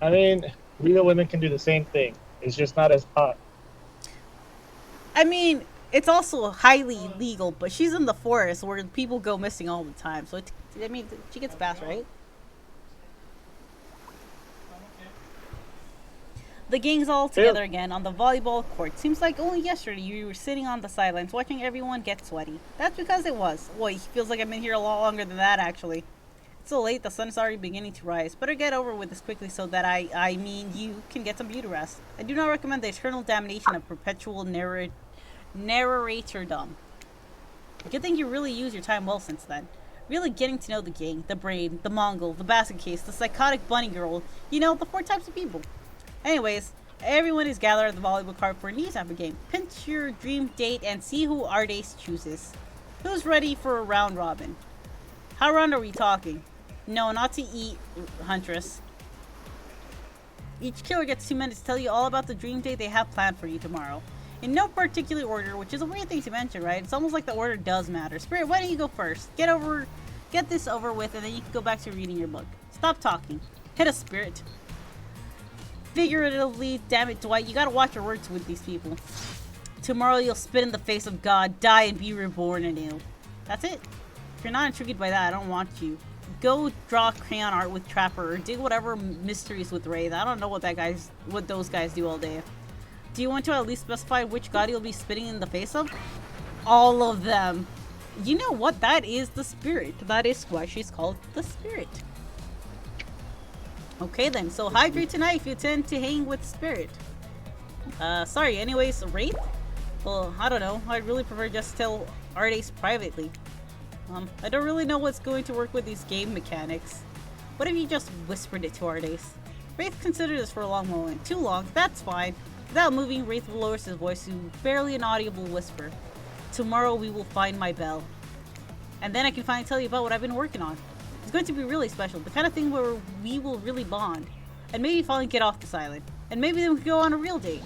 I mean, real women can do the same thing. It's just not as hot. I mean, it's also highly legal, but she's in the forest where people go missing all the time. So, I mean, she gets passed, right? The gang's all together again on the volleyball court. Seems like only yesterday you were sitting on the sidelines watching everyone get sweaty. That's because it was. Boy, feels like I've been here a lot longer than that, actually. It's so late, the sun is already beginning to rise. Better get over with this quickly so that I mean you can get some beauty rest. I do not recommend the eternal damnation of perpetual narratordom. Good thing you really used your time well since then. Really getting to know the gang, the brain, the Mongol, the basket case, the psychotic bunny girl. You know, the 4 types of people. Anyways, everyone is gathered at the volleyball court for a new type of game. Pinch your dream date and see who Ardace chooses. Who's ready for a round robin? How round are we talking? No, not to eat, Huntress. Each killer gets 2 minutes to tell you all about the dream date they have planned for you tomorrow. In no particular order, which is a weird thing to mention, right? It's almost like the order does matter. Spirit, why don't you go first? Get this over with, and then you can go back to reading your book. Stop talking. Hit a Spirit. Figuratively, damn it, Dwight, you gotta watch your words with these people. Tomorrow you'll spit in the face of God, die, and be reborn anew. That's it. If you're not intrigued by that, I don't want you. go draw crayon art with Trapper or dig whatever mysteries with Wraith. I don't know what those guys do all day. Do you want to at least specify which god you'll be spitting in the face of? All of them. You know what? That is the spirit. That is why she's called the spirit. Okay then, so hydrate tonight if you tend to hang with spirit. Sorry, anyways, Wraith? Well, I don't know. I'd really prefer just to tell Ardace privately. I don't really know what's going to work with these game mechanics. What if you just whispered it to Ardace? Wraith considered this for a long moment. Too long, that's fine. Without moving, Wraith lowers his voice to barely an audible whisper. Tomorrow we will find my bell. And then I can finally tell you about what I've been working on. It's going to be really special, the kind of thing where we will really bond. And maybe finally get off this island. And maybe then we can go on a real date.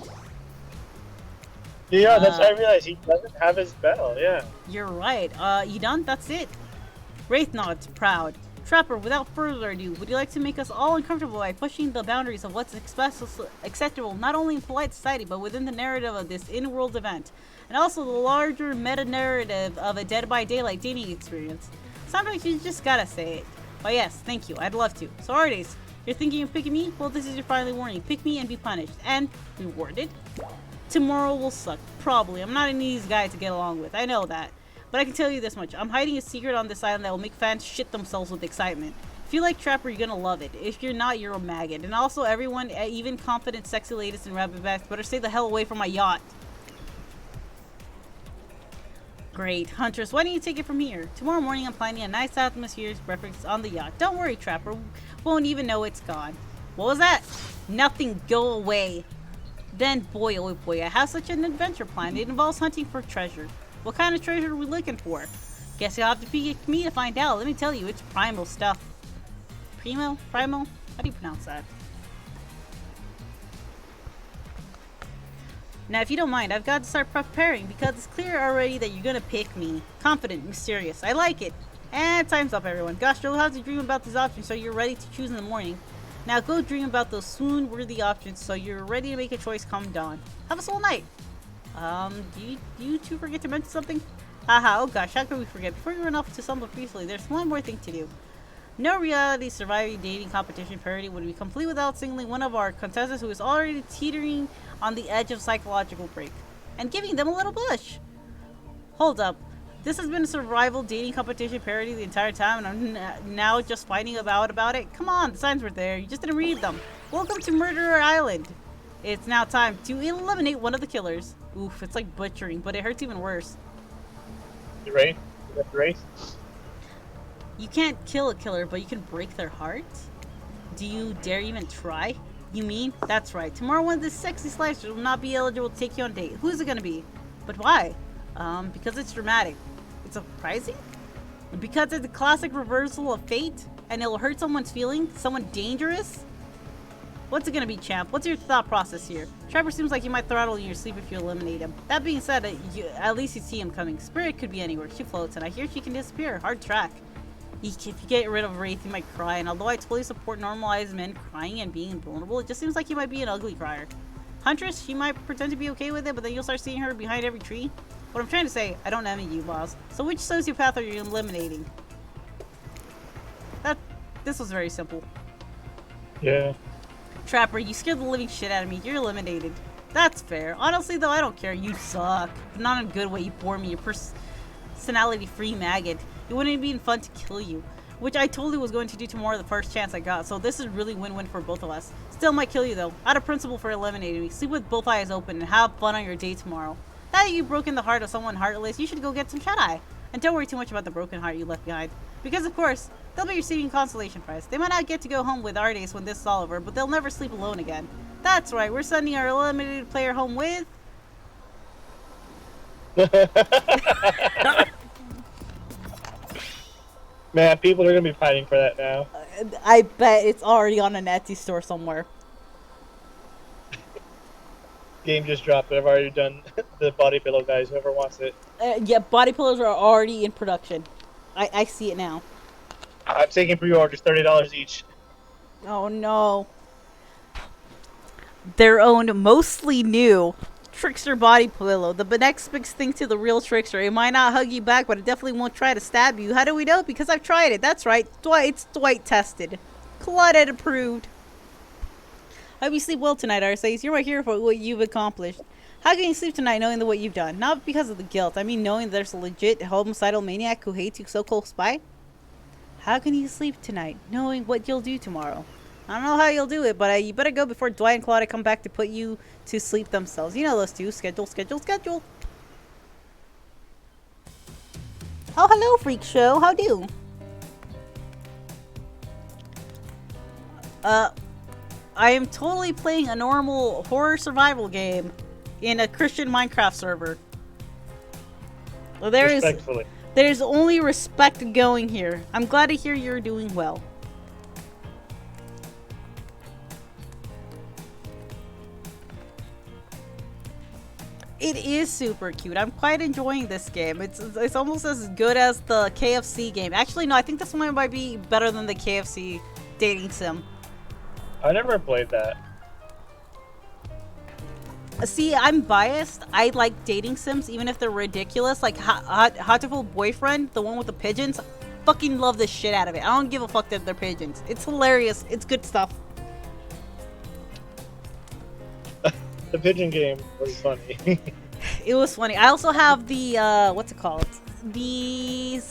Yeah, that's I realized he doesn't have his bell. Yeah. You're right. You done? That's it. Wraith nods, proud. Trapper, without further ado, would you like to make us all uncomfortable by pushing the boundaries of what's acceptable not only in polite society but within the narrative of this in-world event, and also the larger meta-narrative of a Dead by Daylight dating experience? Sometimes you just gotta say it. But yes, thank you. I'd love to. So Ardace, you're thinking of picking me? Well, this is your final warning. Pick me and be punished. And rewarded. Tomorrow will suck. Probably. I'm not an easy guy to get along with. I know that. But I can tell you this much. I'm hiding a secret on this island that will make fans shit themselves with excitement. If you like Trapper, you're gonna love it. If you're not, you're a maggot. And also, everyone, even confident, sexy ladies and rabbitbacks, better stay the hell away from my yacht. Great. Huntress, why don't you take it from here? Tomorrow morning, I'm planning a nice atmospheric breakfast on the yacht. Don't worry, Trapper. Won't even know it's gone. What was that? Nothing. Go away. Then, boy, oh boy, I have such an adventure planned. It involves hunting for treasure. What kind of treasure are we looking for? Guess you'll have to pick me to find out. Let me tell you, it's primal stuff. Primo? Primal? How do you pronounce that? Now, if you don't mind, I've got to start preparing because it's clear already that you're gonna pick me. Confident, mysterious. I like it. And time's up, everyone. Gosh, you'll have to dream about these options so you're ready to choose in the morning. Now go dream about those swoon-worthy options so you're ready to make a choice come dawn. Have a soul night. Do you two forget to mention something? Haha, oh gosh, how could we forget? Before we run off to Stumble Peacefully, there's one more thing to do. No reality surviving dating competition parody would be complete without singling one of our contestants who is already teetering on the edge of psychological break. And giving them a little push. Hold up. This has been a survival dating competition parody the entire time and I'm now just finding about it? Come on, the signs were there. You just didn't read them. Welcome to Murderer Island. It's now time to eliminate one of the killers. Oof, it's like butchering, but it hurts even worse. You ready? You got the race? You can't kill a killer, but you can break their heart? Do you dare even try? You mean? That's right. Tomorrow one of the sexy slicers will not be eligible to take you on a date. Who's it gonna be? But why? Because it's dramatic. It's surprising? Because it's a classic reversal of fate? And it'll hurt someone's feelings? Someone dangerous? What's it gonna be, champ? What's your thought process here? Trevor seems like he might throttle you in your sleep if you eliminate him. That being said, at least you see him coming. Spirit could be anywhere. She floats, and I hear she can disappear. Hard track. If you get rid of Wraith, you might cry, and although I totally support normalized men crying and being vulnerable, it just seems like he might be an ugly crier. Huntress, she might pretend to be okay with it, but then you'll start seeing her behind every tree. What I'm trying to say, I don't envy you, boss. So which sociopath are you eliminating? This was very simple. Yeah. Trapper, you scared the living shit out of me. You're eliminated. That's fair. Honestly, though, I don't care. You suck. But not in a good way. You bore me. You're personality-free maggot. It wouldn't have been fun to kill you. Which I totally was going to do tomorrow the first chance I got. So this is really win-win for both of us. Still might kill you, though. Out of principle for eliminating me. Sleep with both eyes open and have fun on your date tomorrow. Now that you've broken the heart of someone heartless, you should go get some shut-eye. And don't worry too much about the broken heart you left behind. Because, of course, they'll be receiving consolation prize. They might not get to go home with Ardace when this is all over, but they'll never sleep alone again. That's right, we're sending our eliminated player home with... Man, people are gonna be fighting for that now. I bet it's already on an Etsy store somewhere. Game just dropped, but I've already done the body pillow, guys. Whoever wants it. Yeah, body pillows are already in production. I see it now. I'm taking pre-orders, $30 each. Oh no. Their own mostly new Trickster body pillow. The next big thing to the real Trickster. It might not hug you back, but it definitely won't try to stab you. How do we know? Because I've tried it. That's right. It's Dwight tested. Claudette approved. I hope you sleep well tonight, Arceus. You're my hero for what you've accomplished. How can you sleep tonight knowing what you've done? Not because of the guilt. I mean knowing there's a legit homicidal maniac who hates you so close by. How can you sleep tonight knowing what you'll do tomorrow? I don't know how you'll do it, but you better go before Dwight and Claudia come back to put you to sleep themselves. You know those two. Schedule. Oh, hello, Freak Show. How do? I am totally playing a normal horror survival game in a Christian Minecraft server. Well, Respectfully. there's only respect going here. I'm glad to hear you're doing well. It is super cute. I'm quite enjoying this game. It's almost as good as the KFC game. Actually, no, I think this one might be better than the KFC dating sim. I never played that. See, I'm biased. I like dating sims, even if they're ridiculous. Like Hatoful Boyfriend, the one with the pigeons. Fucking love the shit out of it. I don't give a fuck that they're pigeons. It's hilarious. It's good stuff. The pigeon game was funny. It was funny. I also have the what's it called? The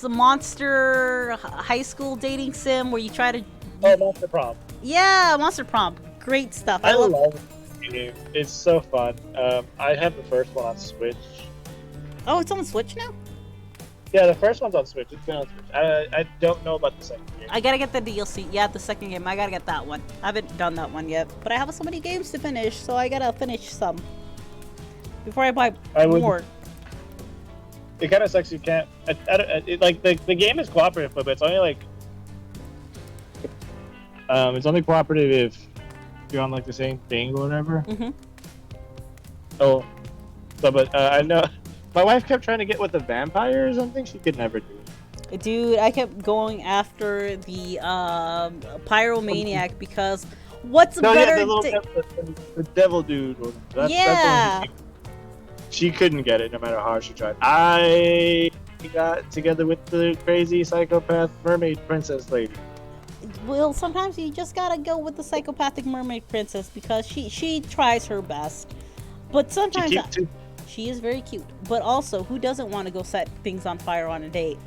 monster high school dating sim where you try to. Oh, Monster Prom. Yeah, Monster Prom. Great stuff. I love the game. It's so fun. I have the first one on Switch. Oh, it's on the Switch now? Yeah, the first one's on Switch. It's been on Switch. I don't know about the second game. I gotta get the DLC. Yeah, the second game. I gotta get that one. I haven't done that one yet. But I have so many games to finish, so I gotta finish some. Before I buy more. It kind of sucks you can't. Like, the game is cooperative, but it's only like. It's only cooperative if you're on like the same thing or whatever. Mm-hmm. Oh, so but I know my wife kept trying to get with the vampire or something. She could never do it. Dude, I kept going after the pyromaniac because what's better? Yeah, the devil dude. That's she couldn't get it no matter how hard she tried. I got together with the crazy psychopath mermaid princess lady. Well, sometimes you just gotta go with the psychopathic mermaid princess because she tries her best. But sometimes she is very cute. But also, who doesn't want to go set things on fire on a date?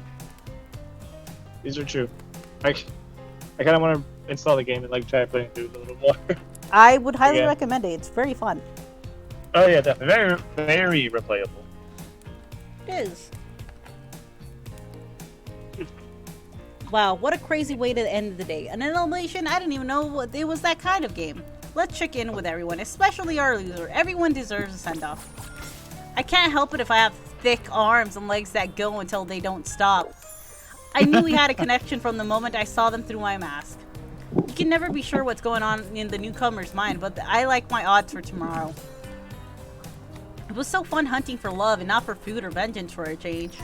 These are true. I kind of want to install the game and like try playing through it a little more. I would highly recommend it. It's very fun. Oh yeah, definitely. Very, very replayable. It is. Wow, what a crazy way to end the day. An elimination? I didn't even know it was that kind of game. Let's check in with everyone, especially our loser. Everyone deserves a send-off. I can't help it if I have thick arms and legs that go until they don't stop. I knew we had a connection from the moment I saw them through my mask. You can never be sure what's going on in the newcomer's mind, but I like my odds for tomorrow. It was so fun hunting for love and not for food or vengeance for a change.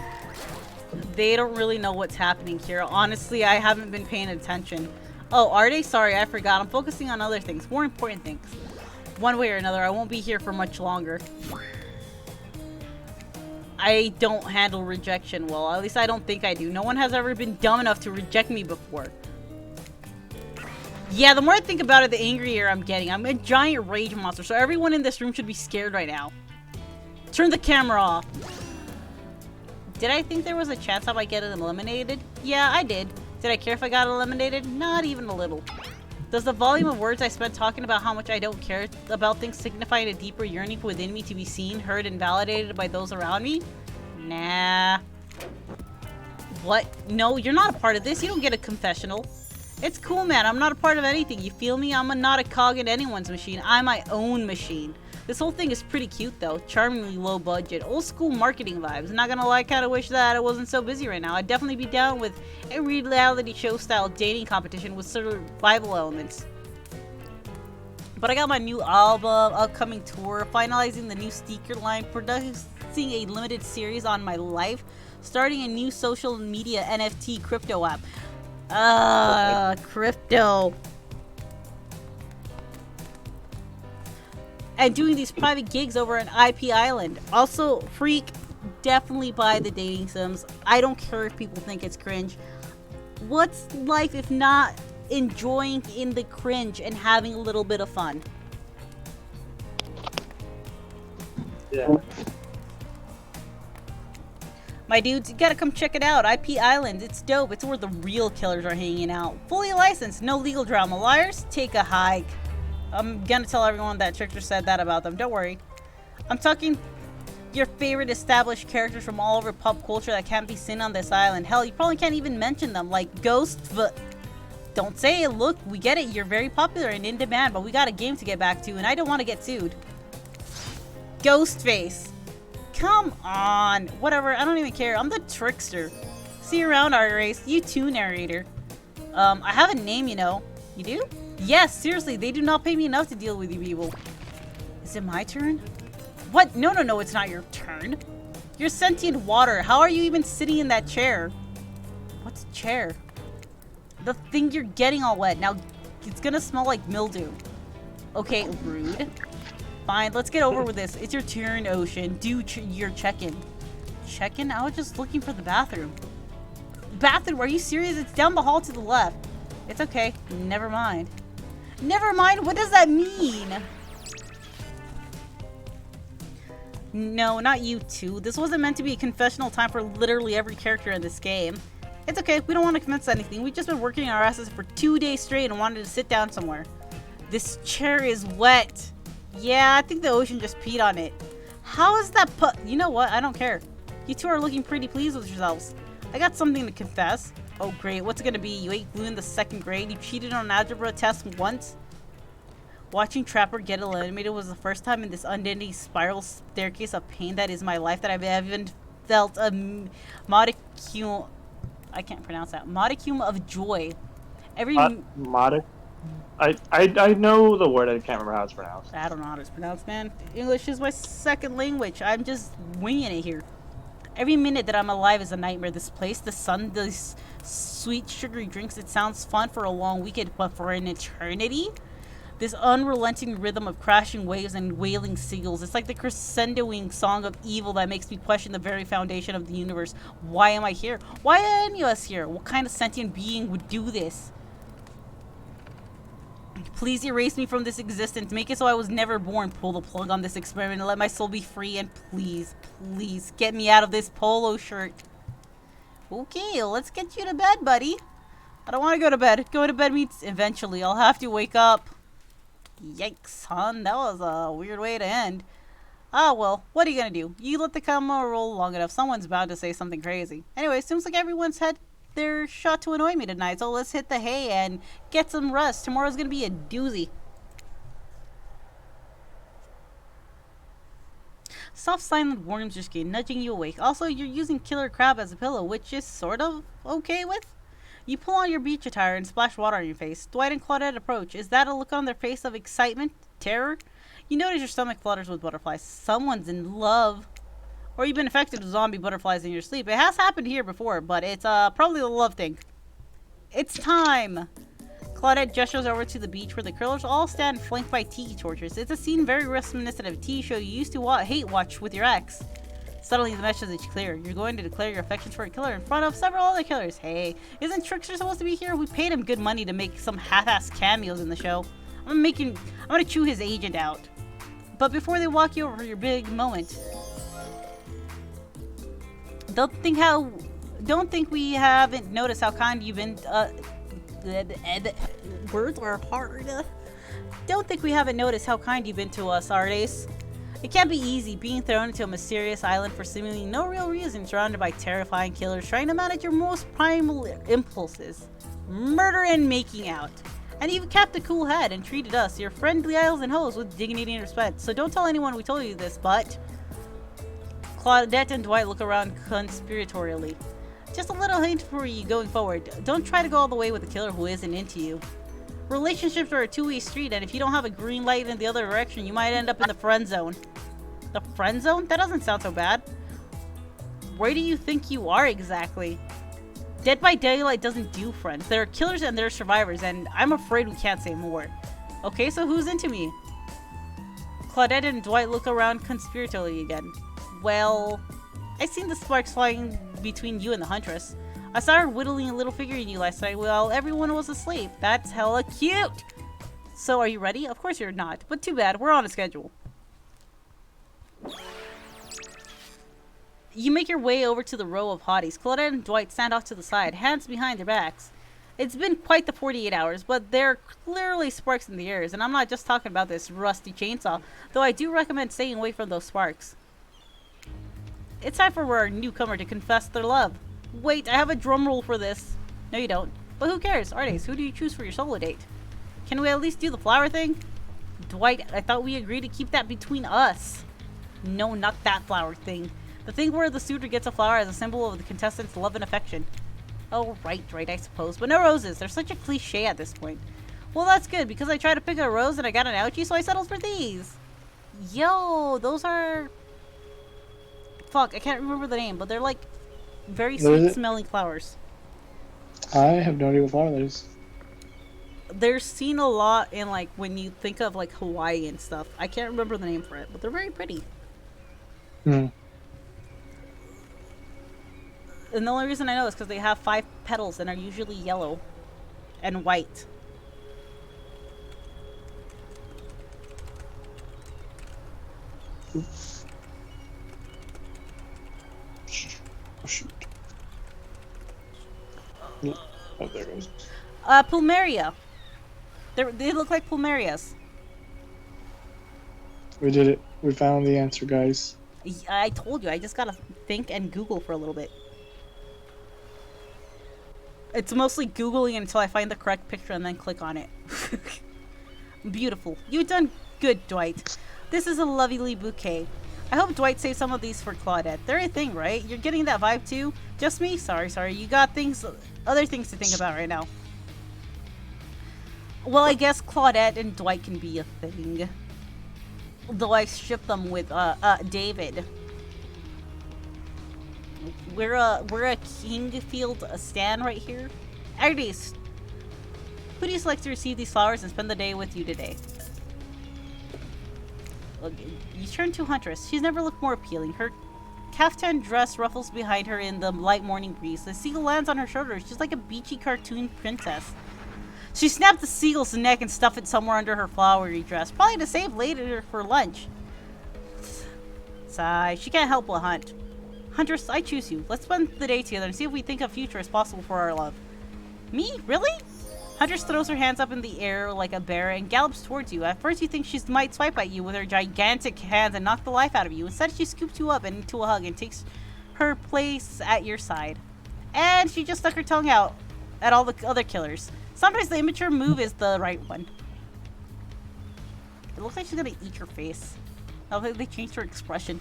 They don't really know what's happening here. Honestly, I haven't been paying attention. Oh, are they? Sorry, I forgot. I'm focusing on other things. More important things. One way or another, I won't be here for much longer. I don't handle rejection well. At least I don't think I do. No one has ever been dumb enough to reject me before. Yeah, the more I think about it, the angrier I'm getting. I'm a giant rage monster, so everyone in this room should be scared right now. Turn the camera off. Did I think there was a chance I might get eliminated? Yeah, I did. Did I care if I got eliminated? Not even a little. Does the volume of words I spent talking about how much I don't care about things signify a deeper yearning within me to be seen, heard, and validated by those around me? Nah. What? No, you're not a part of this. You don't get a confessional. It's cool, man. I'm not a part of anything. You feel me? I'm not a cog in anyone's machine. I'm my own machine. This whole thing is pretty cute, though. Charmingly low budget. Old school marketing vibes. Not gonna lie, kinda wish that I wasn't so busy right now. I'd definitely be down with a reality show style dating competition with survival elements. But I got my new album, upcoming tour, finalizing the new sneaker line, producing a limited series on my life, starting a new social media NFT crypto app. Crypto. and doing these private gigs over on IP Island. Also, Freak, definitely buy the dating sims. I don't care if people think it's cringe. What's life if not enjoying in the cringe and having a little bit of fun? Yeah. My dudes, you gotta come check it out. IP Island, it's dope. It's where the real killers are hanging out. Fully licensed, no legal drama. Liars, take a hike. I'm gonna tell everyone that Trickster said that about them. Don't worry. I'm talking your favorite established characters from all over pop culture that can't be seen on this island. Hell, you probably can't even mention them, like Ghost, but don't say it. Look, we get it. You're very popular and in demand, but we got a game to get back to, and I don't want to get sued. Ghostface. Come on. Whatever, I don't even care. I'm the Trickster. See you around, R-Race. You too, narrator. I have a name, you know. You do? Yes, seriously, they do not pay me enough to deal with you people. Is it my turn? What? No, no, no, it's not your turn. You're sentient water. How are you even sitting in that chair? What's a chair? The thing you're getting all wet. Now, it's gonna smell like mildew. Okay, rude. Fine, let's get over with this. It's your turn, Ocean. Do your check-in. Check-in? I was just looking for the bathroom. Bathroom? Are you serious? It's down the hall to the left. It's okay. Never mind. Never mind? What does that mean? No, not you two. This wasn't meant to be a confessional time for literally every character in this game. It's okay. We don't want to confess anything. We've just been working our asses for 2 days straight and wanted to sit down somewhere. This chair is wet. Yeah, I think the Ocean just peed on it. How is that You know what? I don't care. You two are looking pretty pleased with yourselves. I got something to confess. Oh, great. What's it gonna be? You ate glue in the 2nd grade? You cheated on an algebra test once? Watching Trapper get eliminated was the first time in this unending spiral staircase of pain that is my life that I've even felt a modicum... I can't pronounce that. Modicum of joy. Every... Modic? I know the word, I can't remember how it's pronounced. I don't know how it's pronounced, man. English is my 2nd language. I'm just winging it here. Every minute that I'm alive is a nightmare. This place, the sun, these sweet sugary drinks, it sounds fun for a long weekend, but for an eternity? This unrelenting rhythm of crashing waves and wailing seagulls. It's like the crescendoing song of evil that makes me question the very foundation of the universe. Why am I here? Why are any of us here? What kind of sentient being would do this? Please erase me from this existence. Make it so I was never born. Pull the plug on this experiment and let my soul be free. And please, please, get me out of this polo shirt. Okay, let's get you to bed, buddy. I don't want to go to bed. Go to bed means eventually I'll have to wake up. Yikes, hon. That was a weird way to end. Ah, well, what are you gonna do? You let the camera roll long enough. Someone's bound to say something crazy. Anyway, seems like everyone's had their shot to annoy me tonight, so let's hit the hay and get some rest. Tomorrow's gonna be a doozy. Soft silent worms just keep nudging you awake. Also, you're using Killer Crab as a pillow, which is sort of okay with. You pull on your beach attire and splash water on your face. Dwight and Claudette approach. Is that a look on their face of excitement? Terror? You notice your stomach flutters with butterflies. Someone's in love. Or you've been affected with zombie butterflies in your sleep. It has happened here before, but it's probably the love thing. It's time! Claudette gestures over to the beach where the killers all stand flanked by tiki torches. It's a scene very reminiscent of a TV show you used to hate watch with your ex. Suddenly the message is clear. You're going to declare your affections for a killer in front of several other killers. Hey, isn't Trickster supposed to be here? We paid him good money to make some half-ass cameos in the show. I'm gonna chew his agent out. But before they walk you over your big moment, don't think we haven't noticed how kind you've been. Words are hard. Don't think we haven't noticed how kind you've been to us, Ardes. It can't be easy being thrown into a mysterious island for seemingly no real reason, surrounded by terrifying killers trying to manage your most primal impulses, murder and making out. And you've kept a cool head and treated us, your friendly isles and hoes, with dignity and respect. So don't tell anyone we told you this, but... Claudette and Dwight look around conspiratorially. Just a little hint for you going forward. Don't try to go all the way with a killer who isn't into you. Relationships are a two-way street, and if you don't have a green light in the other direction, you might end up in the friend zone. The friend zone? That doesn't sound so bad. Where do you think you are exactly? Dead by Daylight doesn't do friends. There are killers and there are survivors, and I'm afraid we can't say more. Okay, so who's into me? Claudette and Dwight look around conspiratorially again. Well, I seen the sparks flying between you and the Huntress. I saw her whittling a little figure in you last night while everyone was asleep. That's hella cute! So, are you ready? Of course you're not, but too bad, we're on a schedule. You make your way over to the row of hotties. Claudette and Dwight stand off to the side, hands behind their backs. It's been quite the 48 hours, but there are clearly sparks in the air, and I'm not just talking about this rusty chainsaw, though I do recommend staying away from those sparks. It's time for our newcomer to confess their love. Wait, I have a drum roll for this. No, you don't. But who cares? Ardes, who do you choose for your solo date? Can we at least do the flower thing? Dwight, I thought we agreed to keep that between us. No, not that flower thing. The thing where the suitor gets a flower as a symbol of the contestant's love and affection. Oh, right, I suppose. But no roses. They're such a cliche at this point. Well, that's good, because I tried to pick a rose and I got an ouchie, so I settled for these. Yo, those are... Fuck, I can't remember the name, but they're like very What is it? sweet-smelling flowers. I have no idea what flower that is. They're seen a lot in, like, when you think of, like, Hawaii and stuff. I can't remember the name for it, but they're very pretty. Hmm. And the only reason I know is because they have 5 petals and are usually yellow and white. Oh, shoot. Oh, there it goes. Plumeria. They look like plumerias. We did it. We found the answer, guys. I told you, I just gotta think and Google for a little bit. It's mostly Googling until I find the correct picture and then click on it. Beautiful. You've done good, Dwight. This is a lovely bouquet. I hope Dwight saved some of these for Claudette. They're a thing, right? You're getting that vibe too? Just me? Sorry. You got other things to think about right now. Well, I guess Claudette and Dwight can be a thing. Though I ship them with David. We're a Kingfield stand right here. Ardes, who do you select to receive these flowers and spend the day with you today? You turn to Huntress. She's never looked more appealing. Her caftan dress ruffles behind her in the light morning breeze. The seagull lands on her shoulders. She's like a beachy cartoon princess. She snapped the seagull's neck and stuffed it somewhere under her flowery dress, probably to save later for lunch. Sigh, she can't help but hunt. Huntress, I choose you. Let's spend the day together and see if we think a future is possible for our love. Me? Really? Huntress throws her hands up in the air like a bear and gallops towards you. At first you think she might swipe at you with her gigantic hands and knock the life out of you. Instead she scoops you up into a hug and takes her place at your side. And she just stuck her tongue out at all the other killers. Sometimes the immature move is the right one. It looks like she's gonna eat your face. I think they changed her expression.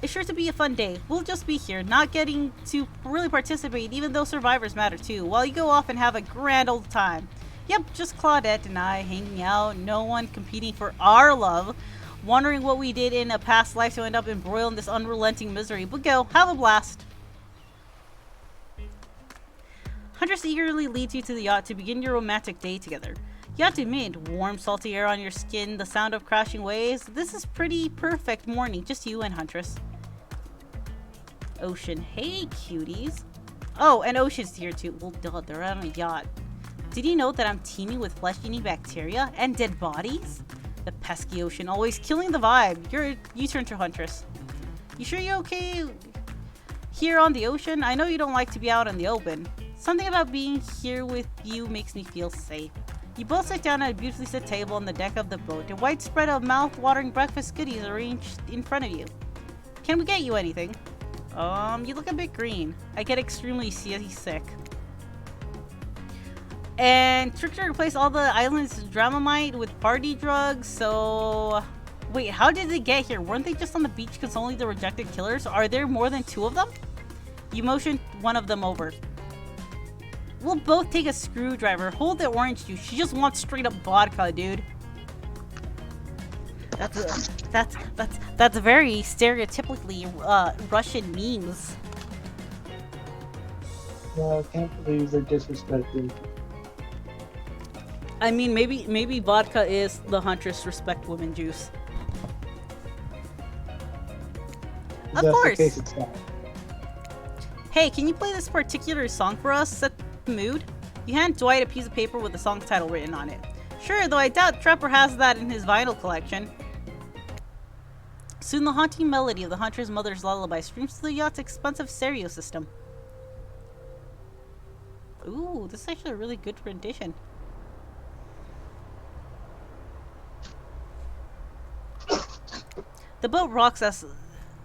It's sure to be a fun day. We'll just be here, not getting to really participate, even though survivors matter too, while you go off and have a grand old time. Yep, just Claudette and I hanging out, no one competing for our love, wondering what we did in a past life to end up embroiled in this unrelenting misery. But go, have a blast. Huntress eagerly leads you to the yacht to begin your romantic day together. You have to admit, warm, salty air on your skin, the sound of crashing waves. This is pretty perfect morning, just you and Huntress. Ocean, hey cuties. Oh, and Ocean's here too. Well, duh, they're on a yacht. Did you know that I'm teeming with flesh-eating bacteria and dead bodies? The pesky Ocean, always killing the vibe. You turn to Huntress. You sure you're okay here on the ocean? I know you don't like to be out in the open. Something about being here with you makes me feel safe. You both sit down at a beautifully set table on the deck of the boat, a wide spread of mouth-watering breakfast goodies arranged in front of you. Can we get you anything? You look a bit green. I get extremely seasick. And Trickster replaced all the island's Dramamite with party drugs, so... Wait, how did they get here? Weren't they just on the beach consoling the rejected killers? Are there more than 2 of them? You motion one of them over. We'll both take a screwdriver. Hold the orange juice. She just wants straight up vodka, dude. That's very stereotypically Russian memes. No, I can't believe they're disrespecting. I mean, maybe vodka is the Huntress respect women juice. If Of that's course. the case, it's not. Hey, can you play this particular song for us? Set the mood. You hand Dwight a piece of paper with the song's title written on it. Sure, though I doubt Trapper has that in his vinyl collection. Soon the haunting melody of the Hunter's mother's lullaby streams through the yacht's expensive stereo system. Ooh, this is actually a really good rendition. The boat rocks us,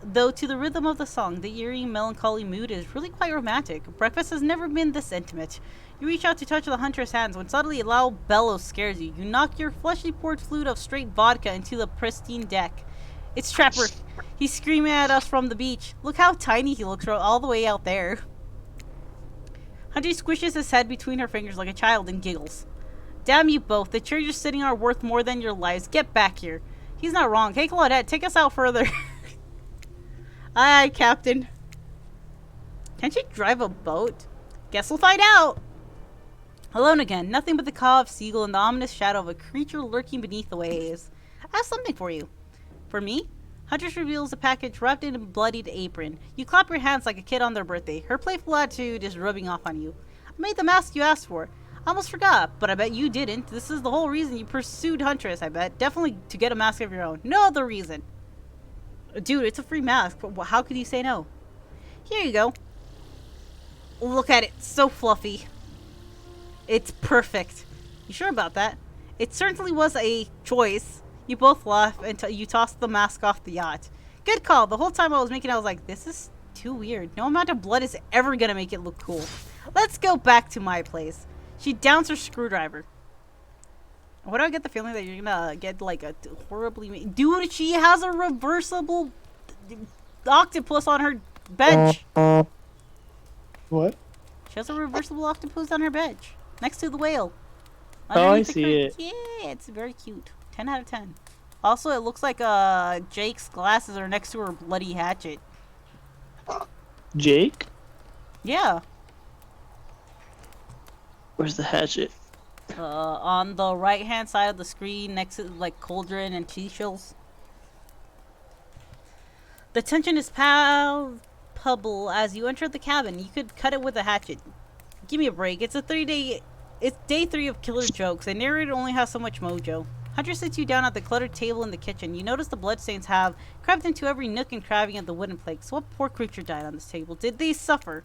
though to the rhythm of the song, the eerie, melancholy mood is really quite romantic. Breakfast has never been this intimate. You reach out to touch the Hunter's hands when suddenly a loud bellow scares you. You knock your fleshly poured flute of straight vodka into the pristine deck. It's Trapper. He's screaming at us from the beach. Look how tiny he looks all the way out there. Hunter squishes his head between her fingers like a child and giggles. Damn you both. The chairs you're sitting are worth more than your lives. Get back here. He's not wrong. Hey, Claudette, take us out further. Aye, aye, Captain. Can't you drive a boat? Guess we'll find out. Alone again, nothing but the caw of seagull and the ominous shadow of a creature lurking beneath the waves. I have something for you. For me? Huntress reveals a package wrapped in a bloodied apron. You clap your hands like a kid on their birthday. Her playful attitude is rubbing off on you. I made the mask you asked for. I almost forgot, but I bet you didn't. This is the whole reason you pursued Huntress, I bet. Definitely to get a mask of your own. No other reason. Dude, it's a free mask, but how could you say no? Here you go. Look at it. So fluffy. It's perfect. You sure about that? It certainly was a choice. You both laugh until you toss the mask off the yacht. Good call. The whole time I was making it, I was like, this is too weird. No amount of blood is ever gonna make it look cool. Let's go back to my place. She downs her screwdriver. Why do I get the feeling that you're gonna get like a horribly... Dude, she has a reversible octopus on her bench. What? She has a reversible octopus on her bench. Next to the whale. Oh, I Underneath the see crate. it. Yeah, it's very cute. 10 out of 10. Also, it looks like Jake's glasses are next to her bloody hatchet. Jake? Yeah. Where's the hatchet? On the right-hand side of the screen, next to like cauldron and cheese shells. The tension is palpable as you enter the cabin. You could cut it with a hatchet. Give me a break. It's day 3 of Killer Jokes. The narrator only has so much mojo. Hunter sits you down at the cluttered table in the kitchen. You notice the bloodstains have crept into every nook and cranny of the wooden plates. What poor creature died on this table? Did they suffer?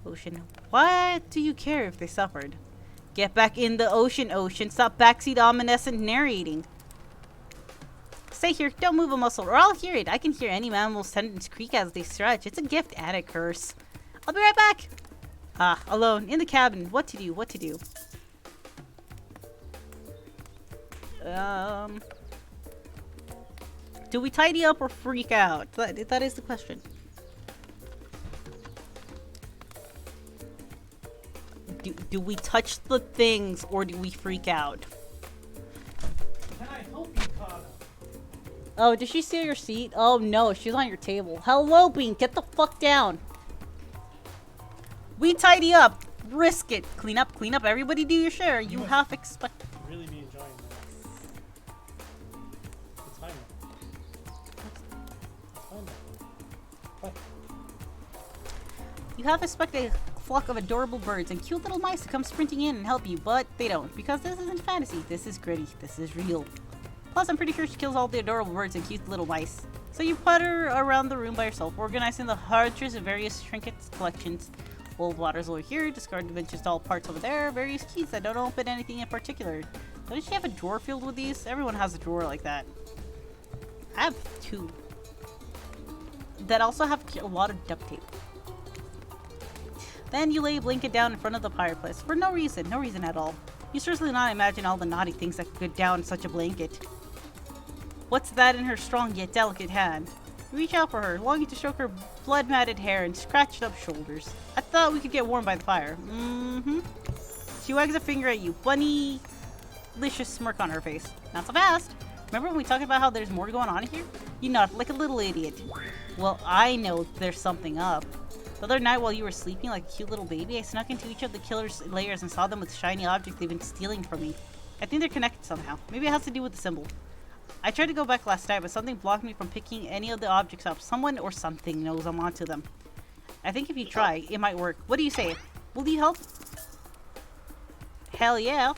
Ocean. Why do you care if they suffered? Get back in the ocean, Ocean. Stop backseat omniscient narrating. Stay here. Don't move a muscle or I'll hear it. I can hear any mammal's tendons creak as they stretch. It's a gift and a curse. I'll be right back. Ah, alone. In the cabin. What to do? What to do? Do we tidy up or freak out? That is the question. Do we touch the things or do we freak out? Can I help you, Kana? Oh, did she steal your seat? Oh no, she's on your table. Hello, Bean. Get the fuck down. We tidy up. Risk it. Clean up, clean up. Everybody do your share. You half expect. Really be enjoying this. It's fine. It's fine. What? You half expect a flock of adorable birds and cute little mice to come sprinting in and help you, but they don't, because this isn't fantasy. This is gritty. This is real. Plus, I'm pretty sure she kills all the adorable birds and cute little mice. So you putter around the room by yourself, organizing the hundreds of various trinkets, collections. Old waters over here, discarded vintage doll parts over there, various keys that don't open anything in particular. Doesn't she have a drawer filled with these? Everyone has a drawer like that. I have 2. That also have a lot of duct tape. Then you lay a blanket down in front of the fireplace for no reason at all. You certainly not imagine all the naughty things that could go down in such a blanket. What's that in her strong yet delicate hand? You reach out for her, longing to stroke her blood-matted hair and scratched up shoulders. I thought we could get warm by the fire. Mm-hmm. She wags a finger at you, bunny, delicious smirk on her face. Not so fast. Remember when we talked about how there's more going on here? You nod like a little idiot. Well, I know there's something up. The other night while you were sleeping like a cute little baby, I snuck into each of the killer's lairs and saw them with shiny objects they've been stealing from me. I think they're connected somehow. Maybe it has to do with the symbol. I tried to go back last night, but something blocked me from picking any of the objects up. Someone or something knows I'm onto them. I think if you try, it might work. What do you say? Will you help? Hell yeah.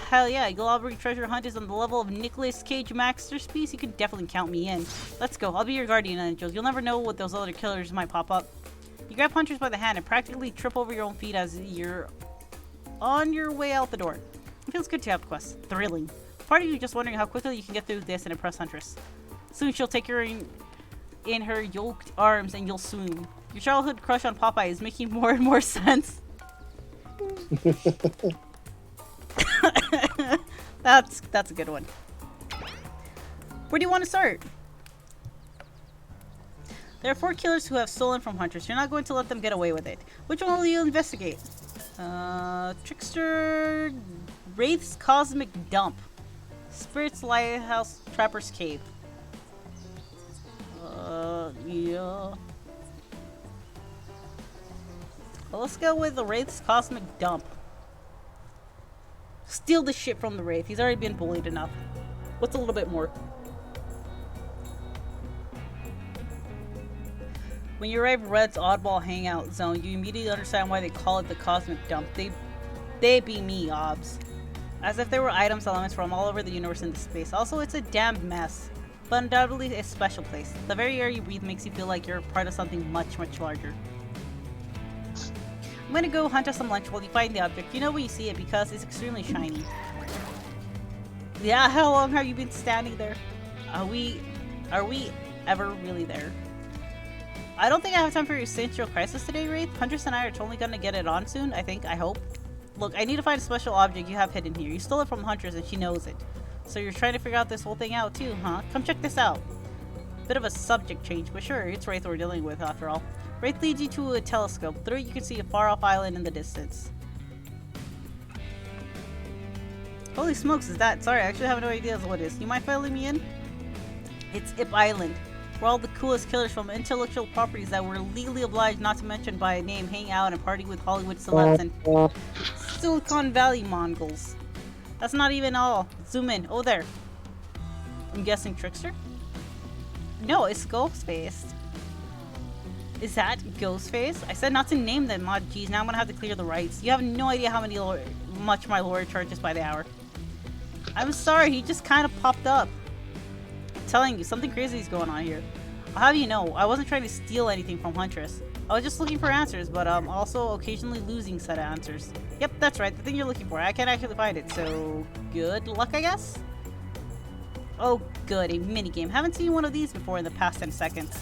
Hell yeah, Galabri treasure hunt is on the level of Nicolas Cage masterpiece. You can definitely count me in. Let's go. I'll be your guardian angel. You'll never know what those other killers might pop up. You grab hunters by the hand and practically trip over your own feet as you're on your way out the door. It feels good to have quests. Thrilling. Part of you just wondering how quickly you can get through this and impress Huntress. Soon she'll take her in her yoked arms and you'll swoon. Your childhood crush on Popeye is making more and more sense. That's a good one. Where do you want to start? There are 4 killers who have stolen from Huntress. You're not going to let them get away with it. Which one will you investigate? Trickster... Wraith's Cosmic Dump. Spirit's Lighthouse Trapper's Cave. Yeah. Well, let's go with the Wraith's Cosmic Dump. Steal the shit from the Wraith. He's already been bullied enough. What's a little bit more? When you arrive at Red's oddball hangout zone, you immediately understand why they call it the Cosmic Dump. They be me, obs. As if there were items, elements from all over the universe in this space. Also, it's a damn mess, but undoubtedly a special place. The very air you breathe makes you feel like you're part of something much, much larger. I'm gonna go hunt us some lunch while you find the object. You know when you see it because it's extremely shiny. Yeah, how long have you been standing there? Are we ever really there? I don't think I have time for your Central Crisis today, Wraith. Huntress and I are totally gonna get it on soon, I hope. Look, I need to find a special object you have hidden here. You stole it from Huntress and she knows it. So you're trying to figure out this whole thing out too, huh? Come check this out. Bit of a subject change, but sure, it's Wraith we're dealing with after all. Wraith leads you to a telescope. Through it you can see a far-off island in the distance. Holy smokes, is that? Sorry, I actually have no idea what it is. You mind filling me in? It's Ip Island, where all the coolest killers from intellectual properties that we're legally obliged not to mention by name hang out and party with Hollywood celebs and Silicon Valley Mongols. That's not even all. Zoom in. Oh, there. I'm guessing Trickster? No, it's Ghostface. Is that Ghostface? I said not to name them, mod. Geez, now I'm gonna have to clear the rights. You have no idea how much my lawyer charges by the hour. I'm sorry, he just kind of popped up. I'm telling you, something crazy is going on here. I'll have you know, I wasn't trying to steal anything from Huntress. I was just looking for answers, but also occasionally losing set of answers. Yep, that's right, the thing you're looking for. I can't actually find it, so good luck, I guess? Oh, good, a minigame. Haven't seen one of these before in the past 10 seconds.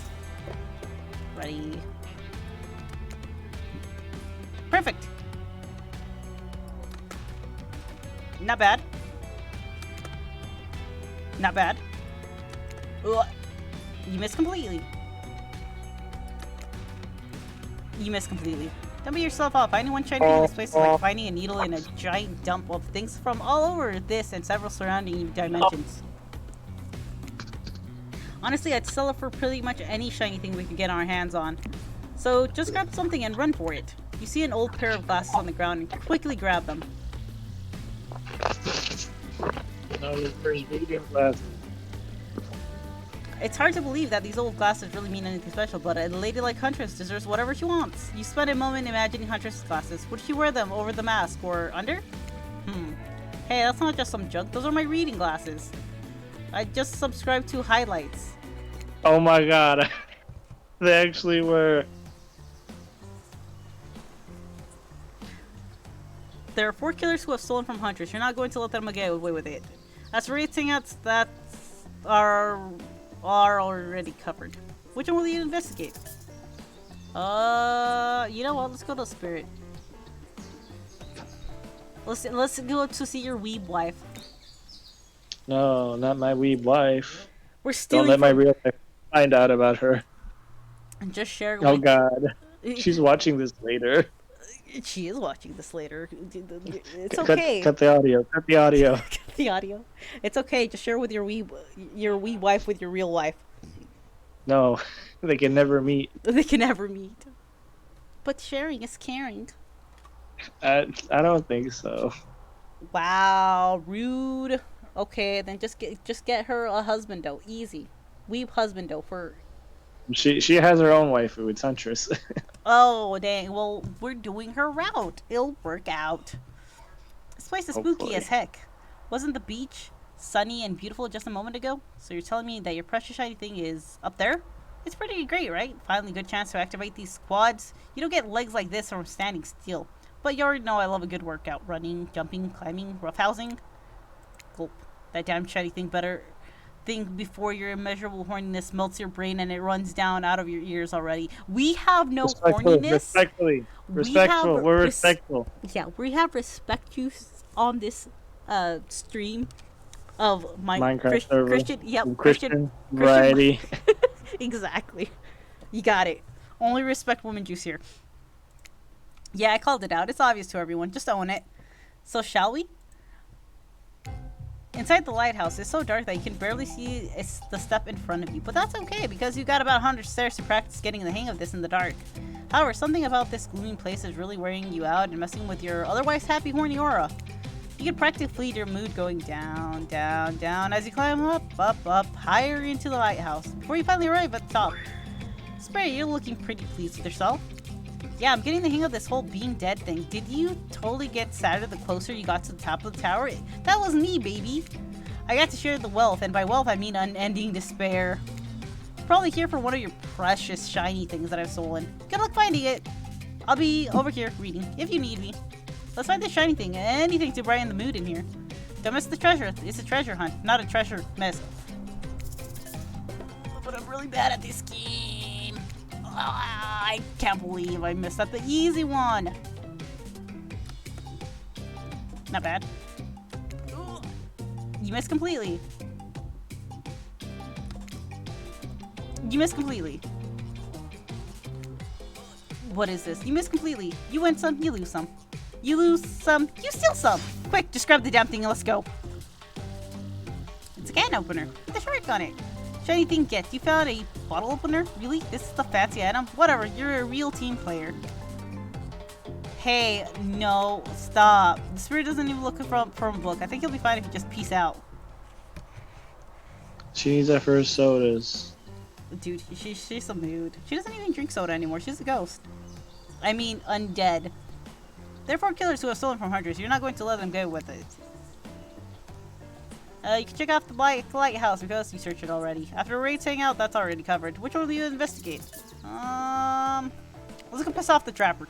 Ready. Perfect. Not bad. Not bad. Ugh. You missed completely. You missed completely. Don't beat yourself up. Finding one shiny in this place is like finding a needle in a giant dump of things from all over this and several surrounding dimensions. Honestly, I'd sell it for pretty much any shiny thing we could get our hands on. So just grab something and run for it. You see an old pair of glasses on the ground and quickly grab them. No, your first reading glasses. It's hard to believe that these old glasses really mean anything special, but a lady like Huntress deserves whatever she wants. You spend a moment imagining Huntress's glasses. Would she wear them over the mask or under? Hey, that's not just some junk. Those are my reading glasses. I just subscribed to Highlights. Oh my god. They actually were. There are 4 killers who have stolen from Huntress. You're not going to let them get away with it. As for anything else that are already covered. Which one will you investigate? You know what? Let's go to Spirit. Let's go to see your weeb wife. No, not my weeb wife. We're stealing. Don't let my real life find out about her. And just share. Oh god. She's watching this later. She is watching this later. It's okay. Cut the audio. Cut the audio. Cut the audio. It's okay. Just share with your wee wife with your real wife. No, they can never meet. They can never meet. But sharing is caring. I don't think so. Wow, rude. Okay, then just get her a husbando. Easy. Weeb husbando for. She has her own waifu. It's Huntress. Oh dang. Well, we're doing her route. It'll work out. This place is spooky Hopefully. as heck. Wasn't the beach sunny and beautiful just a moment ago? So you're telling me that your precious shiny thing is up there? It's pretty great, right? Finally, good chance to activate these quads. You don't get legs like this from standing still. But you already know I love a good workout. Running, jumping, climbing, roughhousing. Gulp. That damn shiny thing better think before your immeasurable horniness melts your brain and it runs down out of your ears already. We have no horniness. Respectfully. Respectful. We're respectful. Yeah, we have respect use on this stream of my Minecraft server. Christian. Yep, Christian variety. Exactly. You got it. Only respect woman juice here. Yeah, I called it out. It's obvious to everyone. Just own it. So shall we? Inside the lighthouse, it's so dark that you can barely see the step in front of you. But that's okay, because you got about 100 stairs to practice getting the hang of this in the dark. However, something about this gloomy place is really wearing you out and messing with your otherwise happy horny aura. You can practically feel your mood going down, down, down as you climb up, up, up, higher into the lighthouse, before you finally arrive at the top. Spray, you're looking pretty pleased with yourself. Yeah, I'm getting the hang of this whole being dead thing. Did you totally get sadder the closer you got to the top of the tower? That was me, baby. I got to share the wealth, and by wealth I mean unending despair. Probably here for one of your precious shiny things that I've stolen. Good luck finding it. I'll be over here reading, if you need me. Let's find this shiny thing, anything to brighten the mood in here. Don't miss the treasure. It's a treasure hunt, not a treasure mess. But I'm really bad at this game. I can't believe I missed out the easy one. Not bad. Ooh, you missed completely. You missed completely. What is this? You missed completely. You win some, you lose some. You lose some, you steal some. Quick, just grab the damn thing and let's go. It's a can opener with a shark on it. Shiny thing get. You found a bottle opener? Really? This is the fancy item? Whatever, you're a real team player. Hey, no, stop. The spirit doesn't even look from a book. I think you'll be fine if you just peace out. She needs that for her sodas. Dude, she's a mood. She doesn't even drink soda anymore. She's a ghost. I mean, undead. They're 4 killers who have stolen from hunters. You're not going to let them go with it. You can check out the lighthouse because you searched it already. After raids hang out, that's already covered. Which one will you investigate? Let's go piss off the trapper.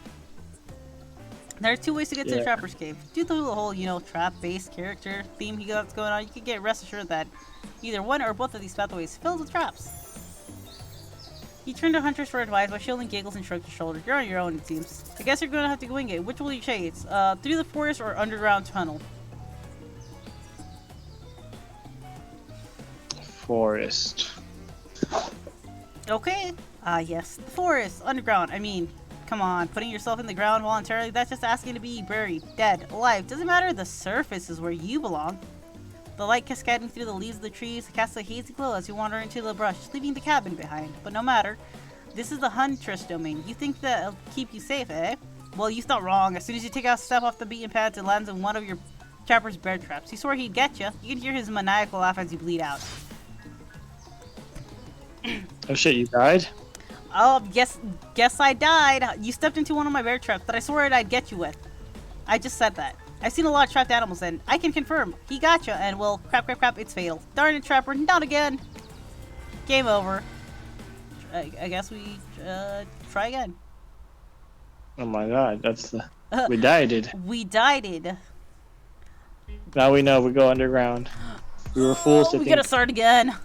There are 2 ways to get to the trapper's cave. Due to the whole, trap-based character theme he got going on, you can get rest assured that either one or both of these pathways is filled with traps. You turn to hunters for advice while Shielding giggles and shrugs his shoulders. You're on your own, it seems. I guess you're gonna have to wing it. Which will you chase? Through the forest or underground tunnel? Forest. Okay. Yes. The forest. Underground. I mean, come on. Putting yourself in the ground voluntarily, that's just asking to be buried, dead, alive. Doesn't matter. The surface is where you belong. The light cascading through the leaves of the trees casts a hazy glow as you wander into the brush, leaving the cabin behind. But no matter. This is the Huntress domain. You think that'll keep you safe, eh? Well, you thought wrong. As soon as you take a step off the beaten path, it lands in one of your trapper's bear traps. He swore he'd get you. You can hear his maniacal laugh as you bleed out. Oh shit, you died? Oh, guess I died. You stepped into one of my bear traps that I swore I'd get you with. I just said that. I've seen a lot of trapped animals and I can confirm. He got you and well, crap, it's failed. Darn it, Trapper, not again. Game over. I guess we try again. Oh my god, that's the... We died. We died. Now we know we go underground. We were fools to we think... gotta start again.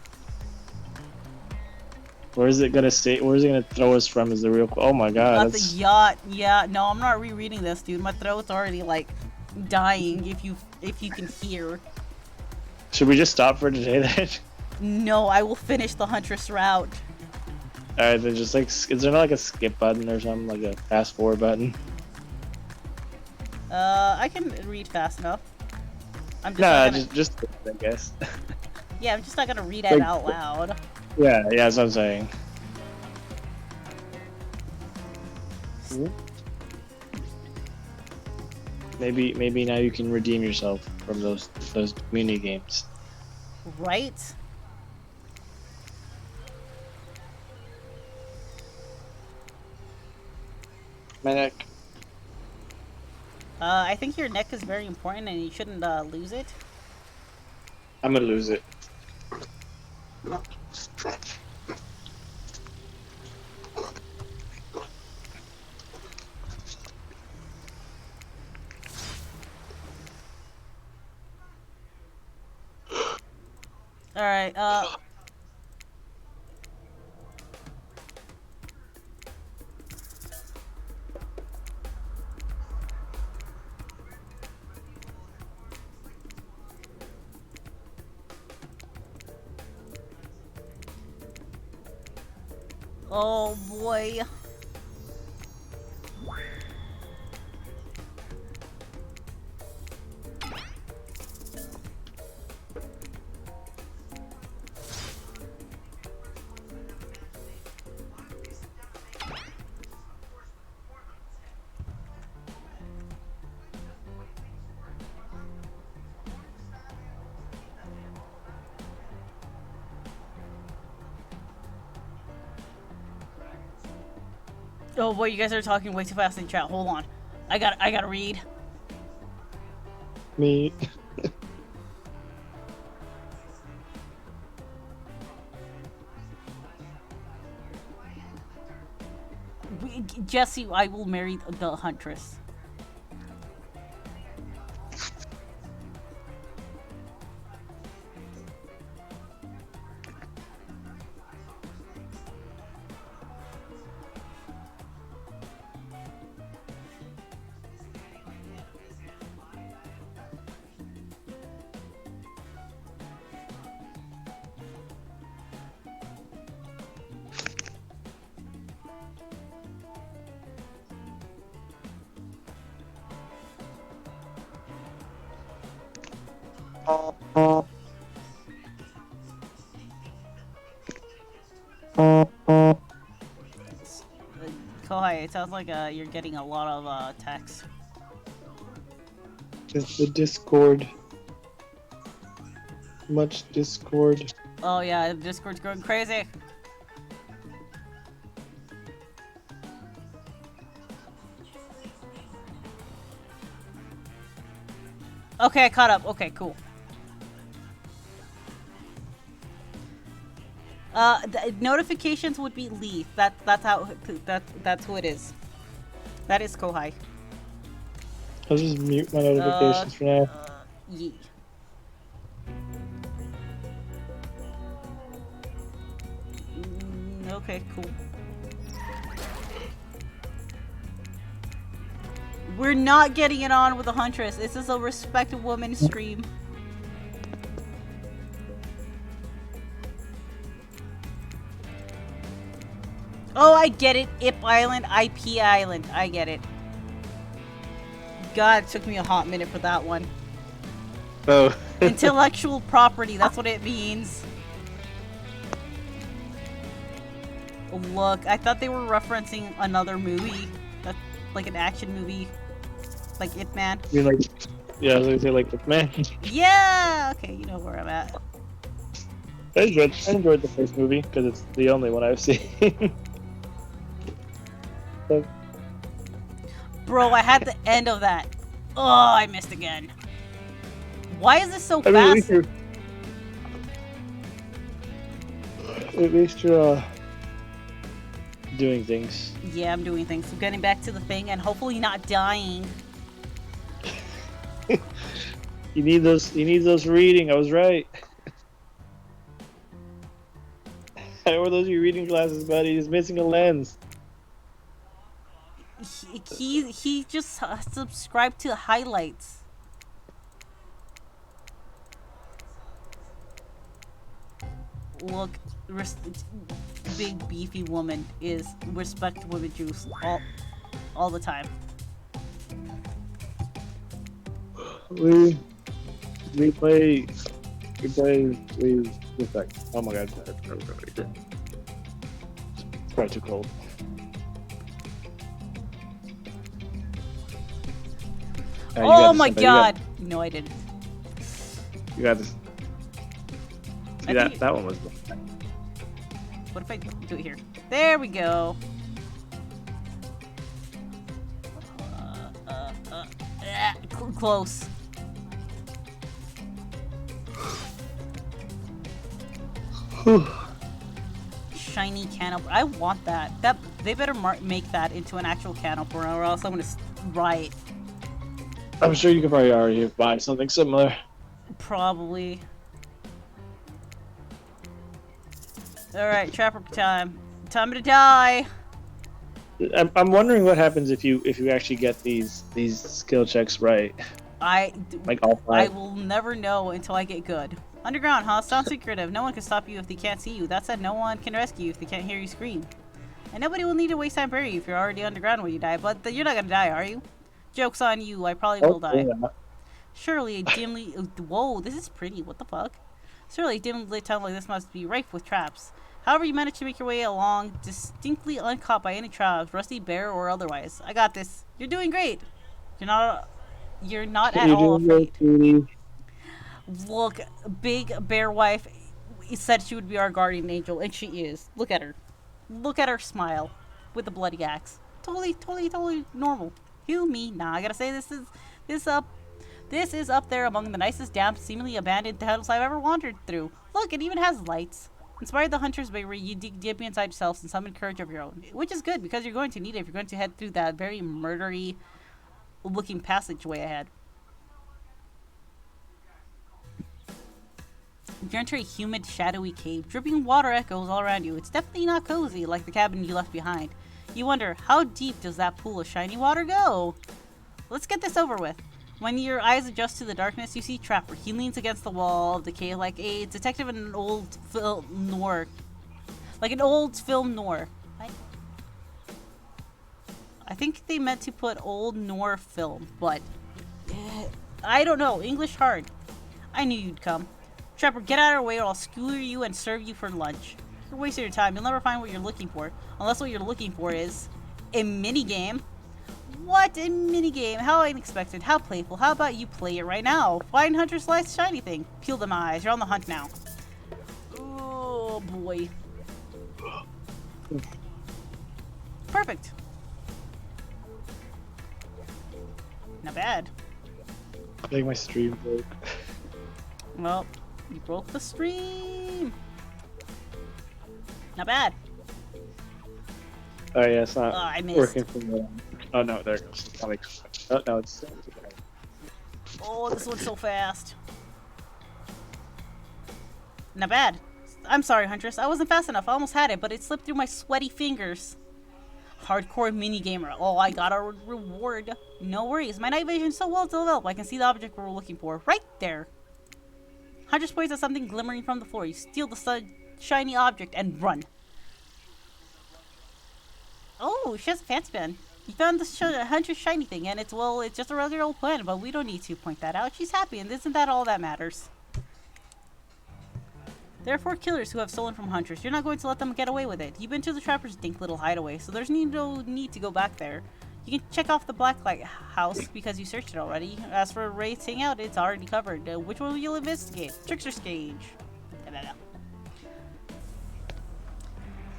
Where is it gonna stay? Where is it gonna throw us from? Is the real? Oh my god, That's the yacht. Yeah, no, I'm not rereading this, dude. My throat's already like dying. If you can hear. Should we just stop for today then? No, I will finish the Huntress route. Alright, then just like, is there not like a skip button or something, like a fast forward button? I can read fast enough. I'm just Nah, not gonna... just I guess. Yeah, I'm just not gonna read it Like- out loud. Yeah, that's what I'm saying. Maybe now you can redeem yourself from those mini games. Right? My neck. I think your neck is very important and you shouldn't lose it. I'm gonna lose it. Alright, oh boy. Oh boy, you guys are talking way too fast in chat. Hold on. I gotta read. Me. Jesse, I will marry the Huntress. Kohai, it sounds like you're getting a lot of text. Just the Discord. Much Discord. Oh yeah, Discord's going crazy. Okay, I caught up. Okay, cool. The notifications would be Leaf. That's who it is. That is Kohai. I'll just mute my notifications for now. Yee. Okay, cool. We're not getting it on with the Huntress. This is a Respect a Woman stream. Oh, I get it. IP Island, IP Island. I get it. God, it took me a hot minute for that one. Oh. Intellectual property, that's what it means. Look, I thought they were referencing another movie. That's like an action movie. Like Ip Man. You're like, yeah, I was gonna say like Ip Man. Yeah! Okay, you know where I'm at. I enjoyed the first movie because it's the only one I've seen. So, Bro, I had the end of that. Oh, I missed again. Why is this so I mean, fast? at least you're doing things. Yeah, I'm doing things. I'm getting back to the thing and hopefully not dying. You need those reading. I was right. How are those your reading glasses, buddy? He's missing a lens. He just subscribed to highlights. Look, big beefy woman is respect women juice all the time. We play Please, just like, oh my god, it's probably too cold. You got Oh this, my Senpai, god! No, I didn't. You got this. I See, that think- that one was. What if I do it here? There we go. Close. Shiny can opener. I want that. They better make that into an actual can opener, or else I'm gonna riot. I'm sure you could probably already buy something similar. Probably. All right, Trapper time. Time to die. I'm wondering what happens if you actually get these skill checks right, I like all I five. will never know until I get good. Underground, huh? Sounds secretive. No one can stop you if they can't see you. That said, no one can rescue you if they can't hear you scream. And nobody will need to waste time burying you if you're already underground when you die. But you're not gonna die, are you? Joke's on you. I probably will die. Yeah. Surely a dimly... Whoa, this is pretty. What the fuck? Surely a dimly lit tunnel like this must be rife with traps. However, you manage to make your way along, distinctly uncaught by any traps, rusty, bear, or otherwise. I got this. You're doing great. You're not at You're all doing great, afraid. sweetie. Look, big bear wife said she would be our guardian angel, and she is. Look at her. Look at her smile with the bloody axe. Totally normal. You, me, nah. I gotta say, this is up there among the nicest, damp, seemingly abandoned tunnels I've ever wandered through. Look, it even has lights. Inspired the hunter's way where you dig deep inside yourselves and summon courage of your own, which is good because you're going to need it if you're going to head through that very murdery looking passageway ahead. You enter a humid, shadowy cave. Dripping water echoes all around you. It's definitely not cozy like the cabin you left behind. You wonder, how deep does that pool of shiny water go? Let's get this over with. When your eyes adjust to the darkness, you see Trapper. He leans against the wall of the cave like a detective in an old film noir. Like an old film noir. I think they meant to put old noir film, but I don't know. English hard. I knew you'd come. Trapper, get out of our way or I'll skewer you and serve you for lunch. You're wasting your time. You'll never find what you're looking for. Unless what you're looking for is a minigame. What? A minigame? How unexpected. How playful. How about you play it right now? Find Hunter's last shiny thing. Peel them eyes. You're on the hunt now. Oh, boy. Perfect. Not bad. I think my stream broke. Well, you broke the stream. Not bad. Oh yeah, it's not I missed. working from the. Oh no, there it goes. Oh no, it's. Oh, this one's so fast. Not bad. I'm sorry, Huntress. I wasn't fast enough. I almost had it, but it slipped through my sweaty fingers. Hardcore minigamer. Oh, I got a reward. No worries. My night vision's so well developed, I can see the object we're looking for. Right there. Huntress points at something glimmering from the floor. You steal the shiny object and run. Oh, she has a fancy pen. You found the Huntress shiny thing, and it's just a regular old pen, but we don't need to point that out. She's happy, and isn't that all that matters? There are 4 killers who have stolen from Huntress. You're not going to let them get away with it. You've been to the Trapper's dink little hideaway, so there's no need to go back there. You can check off the Blacklight house because you searched it already. As for Wraith's hangout, it's already covered. Which one will you investigate? Trickster Stage.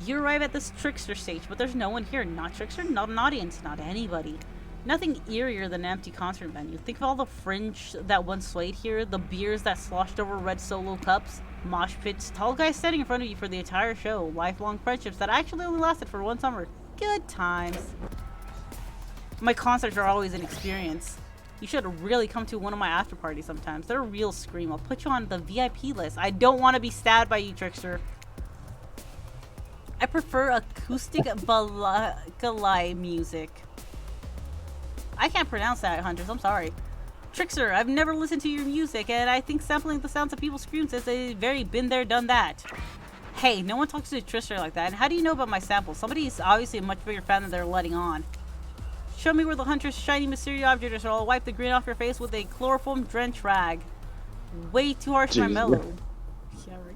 You arrive at this Trickster Stage, but there's no one here. Not Trickster, not an audience, not anybody. Nothing eerier than an empty concert venue. Think of all the fringe that once swayed here, the beers that sloshed over red Solo cups, mosh pits, tall guys standing in front of you for the entire show, lifelong friendships that actually only lasted for one summer. Good times. My concerts are always an experience. You should really come to one of my after parties sometimes. They're a real scream. I'll put you on the VIP list. I don't want to be stabbed by you, Trickster. I prefer acoustic balakali music. I can't pronounce that, Hunters. I'm sorry. Trickster, I've never listened to your music, and I think sampling the sounds of people's screams is a very been there, done that. Hey, no one talks to Trickster like that. And how do you know about my samples? Somebody's obviously a much bigger fan than they're letting on. Show me where the Hunter's shiny mysterious object is, or I'll wipe the grin off your face with a chloroform drenched rag. Way too harsh, my Jesus. mellow. Yeah, right.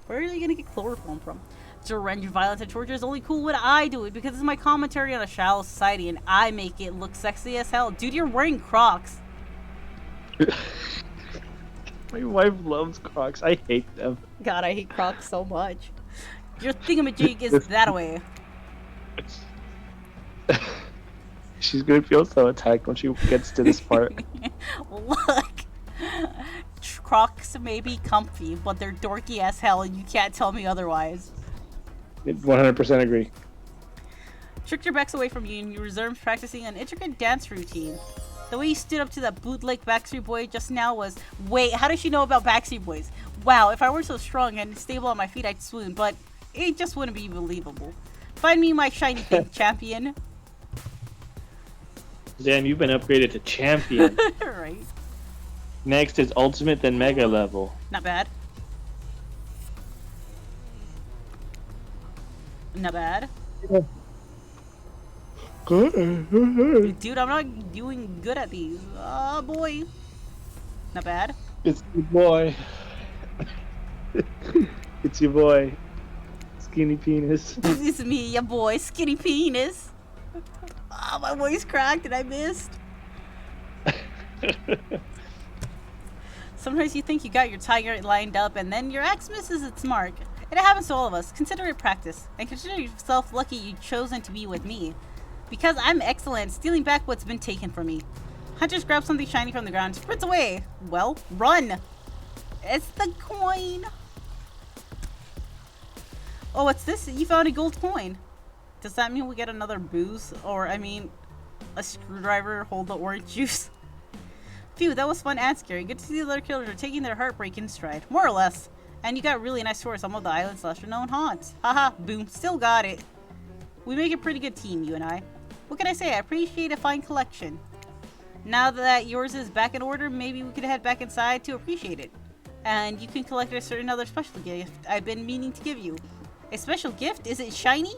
Where are you gonna get chloroform from? To render violence and torture is only cool when I do it because it's my commentary on a shallow society and I make it look sexy as hell. Dude, you're wearing Crocs. My wife loves Crocs. I hate them. God, I hate Crocs so much. Your thingamajig is that way. She's gonna feel so attacked when she gets to this part. Look. Crocs may be comfy, but they're dorky as hell and you can't tell me otherwise. 100% agree. Tricked your backs away from you and you resumed practicing an intricate dance routine. The way you stood up to that bootleg Backstreet Boy just now was... Wait, how does she know about Backstreet Boys? Wow, if I were so strong and stable on my feet, I'd swoon, but it just wouldn't be believable. Find me my shiny thing, champion. Damn, you've been upgraded to champion. Right. Next is ultimate, then mega level. Not bad. Not bad. Dude, I'm not doing good at these. Oh boy. Not bad. It's your boy. It's your boy. Skinny penis. It's me, your boy, skinny penis. Oh, my voice cracked and I missed. Sometimes you think you got your target lined up and then your axe misses its mark. It happens to all of us. Consider it practice. And consider yourself lucky you've chosen to be with me. Because I'm excellent at stealing back what's been taken from me. Hunters grab something shiny from the ground and sprints away. Well, run! It's the coin! Oh, what's this? You found a gold coin. Does that mean we get another booze? Or, I mean, a screwdriver, hold the orange juice? Phew, that was fun and scary. Good to see the other killers are taking their heartbreak in stride. More or less. And you got really nice tours some of the island's lesser known haunts. Haha, boom, still got it. We make a pretty good team, you and I. What can I say? I appreciate a fine collection. Now that yours is back in order, maybe we could head back inside to appreciate it. And you can collect a certain other special gift I've been meaning to give you. A special gift? Is it shiny?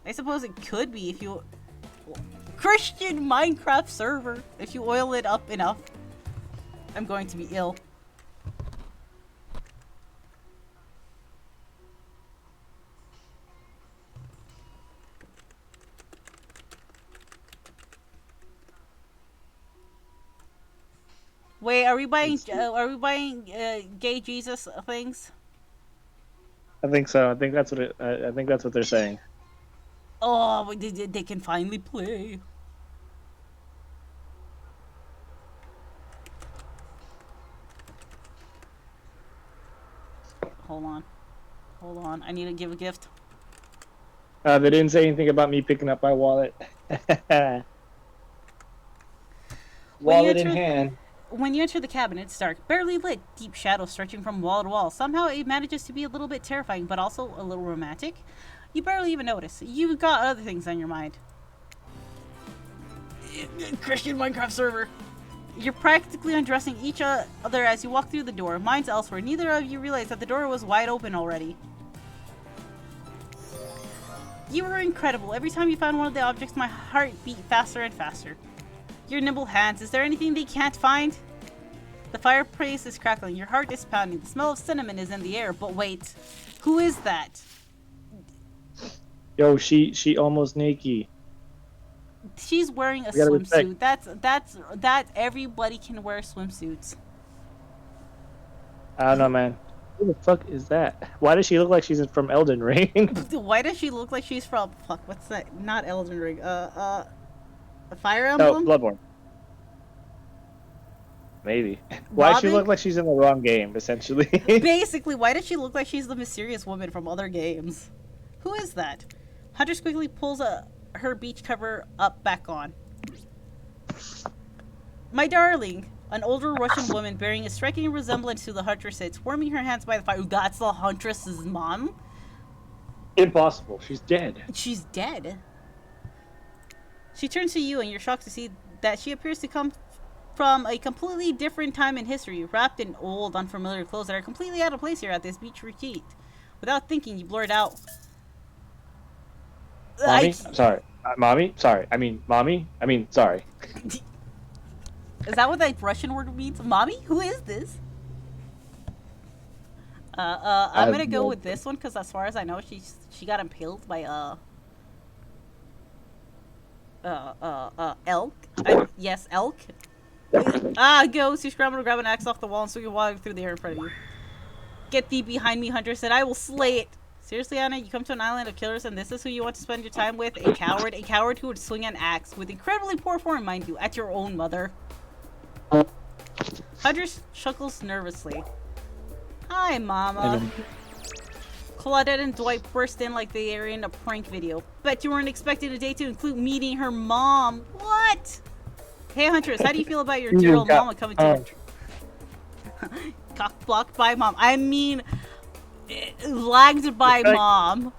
I suppose it could be if you... Christian Minecraft server! If you oil it up enough. I'm going to be ill. Wait, are we buying gay Jesus things? I think so. I think that's what I think that's what they're saying. Oh, they can finally play. Hold on. Hold on. I need to give a gift. They didn't say anything about me picking up my wallet. Wallet in hand. When you enter the cabin, it's dark, barely lit, deep shadows stretching from wall to wall. Somehow it manages to be a little bit terrifying, but also a little romantic. You barely even notice. You've got other things on your mind. Christian Minecraft server. You're practically undressing each other as you walk through the door. Mine's elsewhere. Neither of you realize that the door was wide open already. You were incredible. Every time you found one of the objects, my heart beat faster and faster. Your nimble hands. Is there anything they can't find? The fireplace is crackling. Your heart is pounding. The smell of cinnamon is in the air. But wait. Who is that? Yo, she almost naked. She's wearing a gotta swimsuit. That everybody can wear swimsuits. I don't know, man. Who the fuck is that? Why does she look like she's from Elden Ring? Why does she look like she's from what's that? Not Elden Ring. A Fire No, Emblem? Bloodborne. Maybe. Why does she Robin? look like she's in the wrong game, essentially? Basically, why does she look like she's the mysterious woman from other games? Who is that? Huntress quickly pulls her beach cover up back on. My darling, an older Russian woman bearing a striking resemblance to the Huntress sits, warming her hands by the fire. That's the Huntress's mom? Impossible. She's dead. She's dead. She turns to you and you're shocked to see that she appears to come from a completely different time in history, wrapped in old, unfamiliar clothes that are completely out of place here at this beach retreat. Without thinking, you blurt out, Mommy? I'm sorry. Mommy? Sorry. Mommy? Sorry. Is that what that Russian word means? Mommy? Who is this? I'm gonna go no with this one because as far as I know, she got impaled by elk. Yes, elk. Ghost, you scramble to grab an axe off the wall and swing your water through the air in front of you. Get thee behind me, Hunter said. I will slay it. Seriously, Anna, you come to an island of killers and this is who you want to spend your time with? A coward who would swing an axe with incredibly poor form, mind you, at your own mother. Hunter chuckles nervously. Hi, Mama. Claudette and Dwight burst in like they are in a prank video. Bet you weren't expecting today to include meeting her mom. What? Hey, Huntress, how do you feel about your dear old mama coming to her? Cock blocked by mom. I mean, lagged by mom.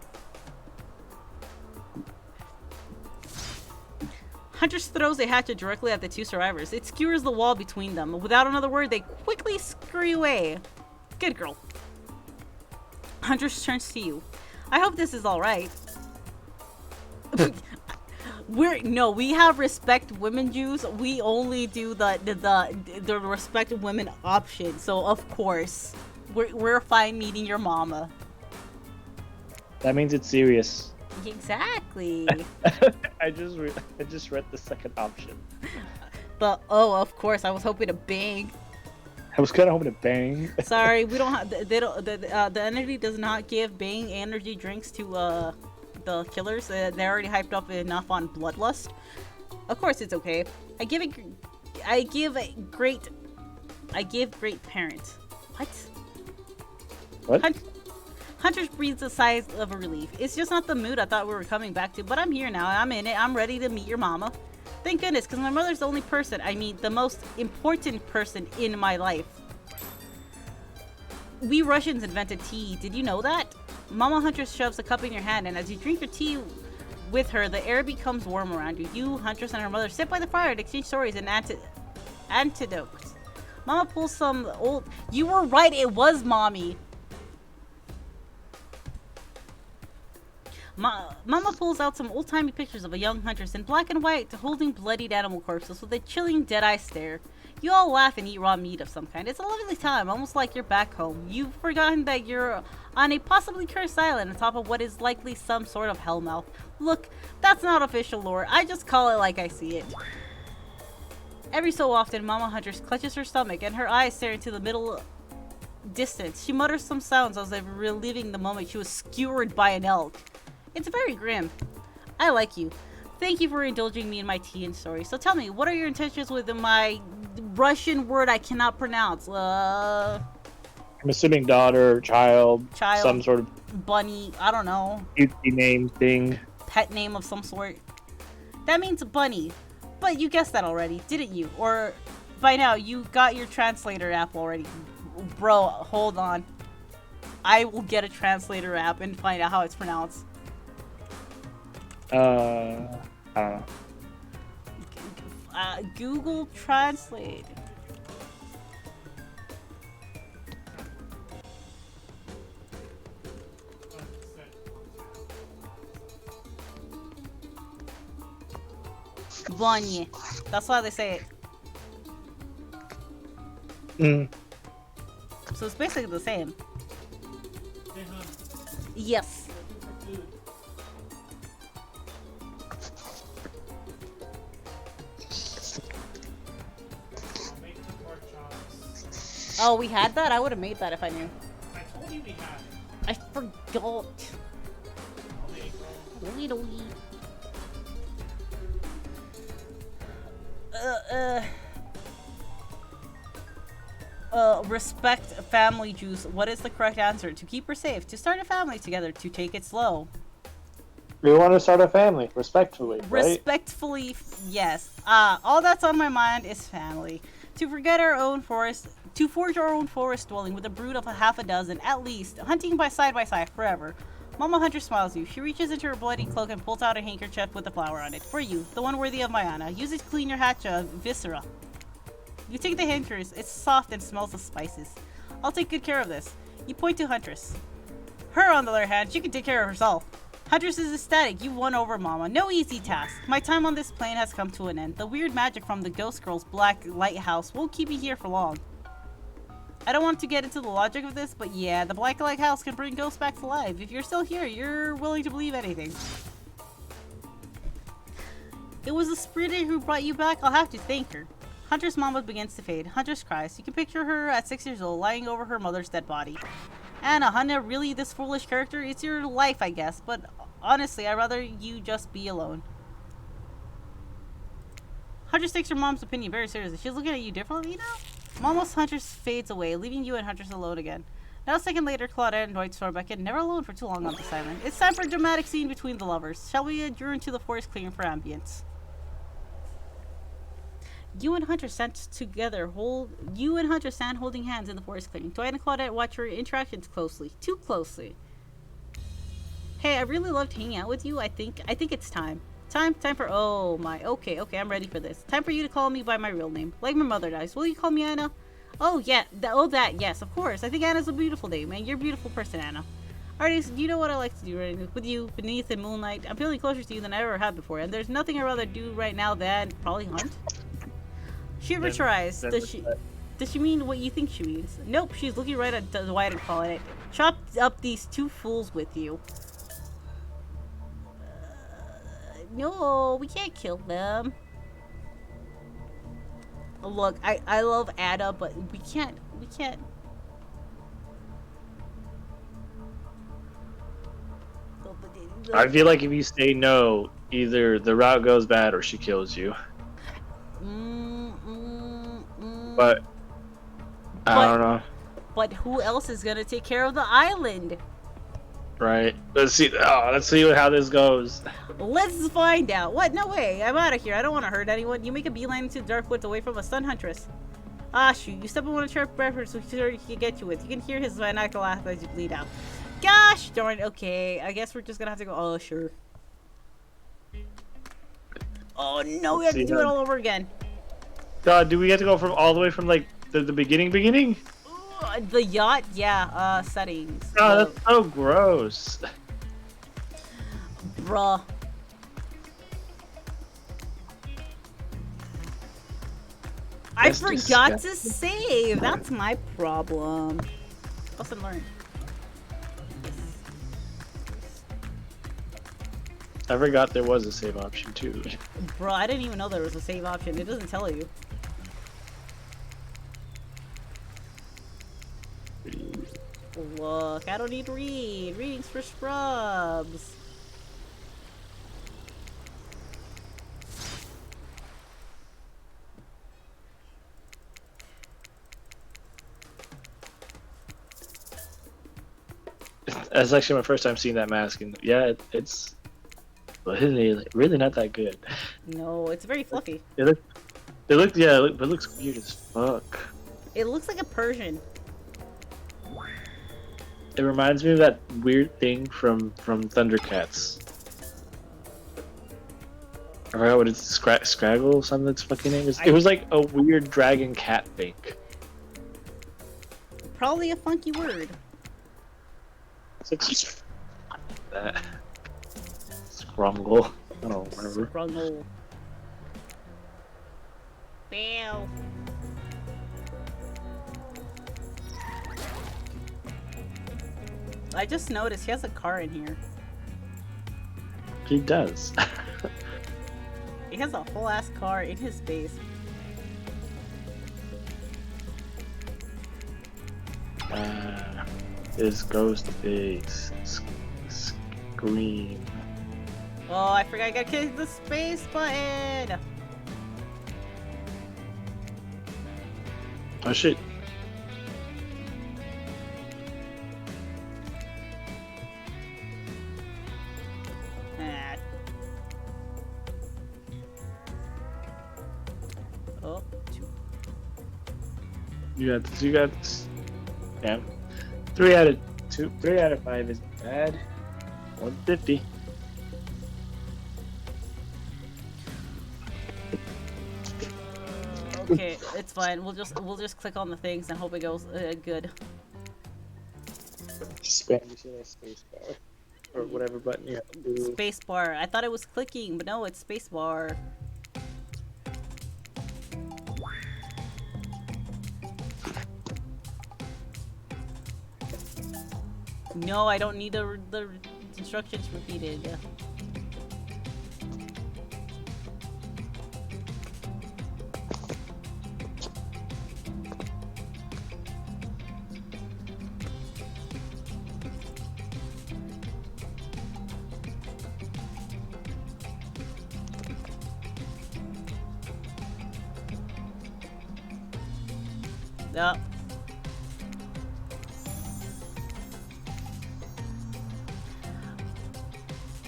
Huntress throws a hatchet directly at the two survivors. It skewers the wall between them. Without another word, they quickly scurry away. Good girl. Huntress turns to you. I hope this is alright. We have respect women Jews. We only do the respect women option. So of course, we're fine meeting your mama. That means it's serious. Exactly. I just read the second option. But oh, of course, I was hoping to bang. I was kind of hoping to bang. Sorry, we don't have. They don't. The entity does not give bang energy drinks to the killers. They're already hyped up enough on bloodlust. Of course, it's okay. I give great parent. What? Hunter breathes a sigh of relief. It's just not the mood I thought we were coming back to, but I'm here now. I'm in it. I'm ready to meet your mama. Thank goodness, because my mother's the only person, the most important person in my life. We Russians invented tea. Did you know that? Mama Huntress shoves a cup in your hand, and as you drink your tea with her, the air becomes warm around you. You, Huntress, and her mother sit by the fire and exchange stories and antidotes. Mama pulls some old... You were right, it was Mommy. Mama pulls out some old-timey pictures of a young huntress in black and white holding bloodied animal corpses with a chilling dead-eye stare. You all laugh and eat raw meat of some kind. It's a lovely time, almost like you're back home. You've forgotten that you're on a possibly cursed island on top of what is likely some sort of hellmouth. Look, that's not official lore. I just call it like I see it. Every so often, Mama Huntress clutches her stomach and her eyes stare into the middle distance. She mutters some sounds as if reliving the moment she was skewered by an elk. It's very grim. I like you. Thank you for indulging me in my tea and story. So tell me, what are your intentions with my Russian word I cannot pronounce? I'm assuming daughter, child, some sort of bunny, I don't know. cutesy name thing. Pet name of some sort. That means bunny. But you guessed that already, didn't you? Or by now, you got your translator app already. Bro, hold on. I will get a translator app and find out how it's pronounced. I don't know. Google Translate. Bunny. That's why they say it. So it's basically the same. Yes. Oh, we had that? I would have made that if I knew. I told you we had it. I forgot. Respect family juice. What is the correct answer? To keep her safe, to start a family together, to take it slow. We want to start a family, respectfully, right? Respectfully, yes. All that's on my mind is family. To forget our own forest, to forge our own forest dwelling with a brood of half a dozen, at least, hunting by side forever. Mama Hunter smiles you. She reaches into her bloody cloak and pulls out a handkerchief with a flower on it. For you, the one worthy of Mayana. Use it to clean your hatcha viscera. You take the handkerchief. It's soft and smells of spices. I'll take good care of this. You point to Huntress. Her, on the other hand, she can take care of herself. Huntress is ecstatic. You won over, Mama. No easy task. My time on this plane has come to an end. The weird magic from the Ghost Girl's black lighthouse won't keep me here for long. I don't want to get into the logic of this, but yeah, the Black Lighthouse can bring ghosts back to life. If you're still here, you're willing to believe anything. It was the spirit who brought you back. I'll have to thank her. Hunter's mama begins to fade. Huntress cries. You can picture her at 6 years old, lying over her mother's dead body. Anna, Hunter, really this foolish character? It's your life, I guess, but honestly, I'd rather you just be alone. Huntress takes her mom's opinion very seriously. She's looking at you differently now? Almost Huntress fades away, leaving you and Huntress alone again. Now a second later, Claudette and Dwight soar back in, never alone for too long on this island. It's time for a dramatic scene between the lovers. Shall we adjourn to the forest clearing for ambience? You and Hunter stand together. You and Hunter stand holding hands in the forest clearing. Dwight and Claudette watch your interactions closely, too closely. Hey, I really loved hanging out with you. I think it's time. Time for. Oh my. Okay. I'm ready for this. Time for you to call me by my real name, like my mother does. Will you call me Anna? Oh yeah. That. Yes, of course. I think Anna's a beautiful name, and you're a beautiful person, Anna. Alright, so you know what I like to do right now? With you beneath the moonlight. I'm feeling closer to you than I ever have before, and there's nothing I'd rather do right now than probably hunt. She tries. Does she mean what you think she means? Nope, she's looking right at Dwight and calling it. Chop up these two fools with you. No, we can't kill them. Look, I love Ada, but we can't. I feel like if you say no, either the route goes bad or she kills you. But I don't know. But who else is gonna take care of the island? Right. Let's see how this goes. Let's find out. What? No way. I'm out of here. I don't want to hurt anyone. You make a beeline into the dark woods away from a stun huntress. Ah, shoot. You step on one of sharp reference so he can get you with. You can hear his maniacal laugh as you bleed out. Gosh darn. Okay. I guess we're just gonna have to go. Oh, sure. Oh, no. We have to do it all over again. God, do we have to go from all the way from like the beginning? The yacht? Yeah. Settings. Oh, that's so gross. Bruh. I forgot to save. That's my problem. Lesson learned. I forgot there was a save option too. Bro, I didn't even know there was a save option. It doesn't tell you. Look, I don't need to read. Reading's for scrubs. That's actually my first time seeing that mask, and yeah, it's really not that good. No, it's very fluffy. But it looks weird as fuck. It looks like a Persian. It reminds me of that weird thing from Thundercats. I forgot what it's Scraggle, something that's fucking name is. It was like a weird dragon cat thing. Probably a funky word. It's like that. Scrumgle. I don't know, whatever. Scrungle. Fail. I just noticed he has a car in here. He does. He has a whole ass car in his base. His ghost face. Scream. Oh, I forgot I gotta click the space button. Oh shit. Ah. Oh, You got this. Damn. 3 out of 5 isn't bad. 150. okay, it's fine. We'll just click on the things and hope it goes good. Spam space bar. Or whatever button you have to do. Space bar. I thought it was clicking, but no, it's space bar. No, I don't need the instructions repeated. Yup.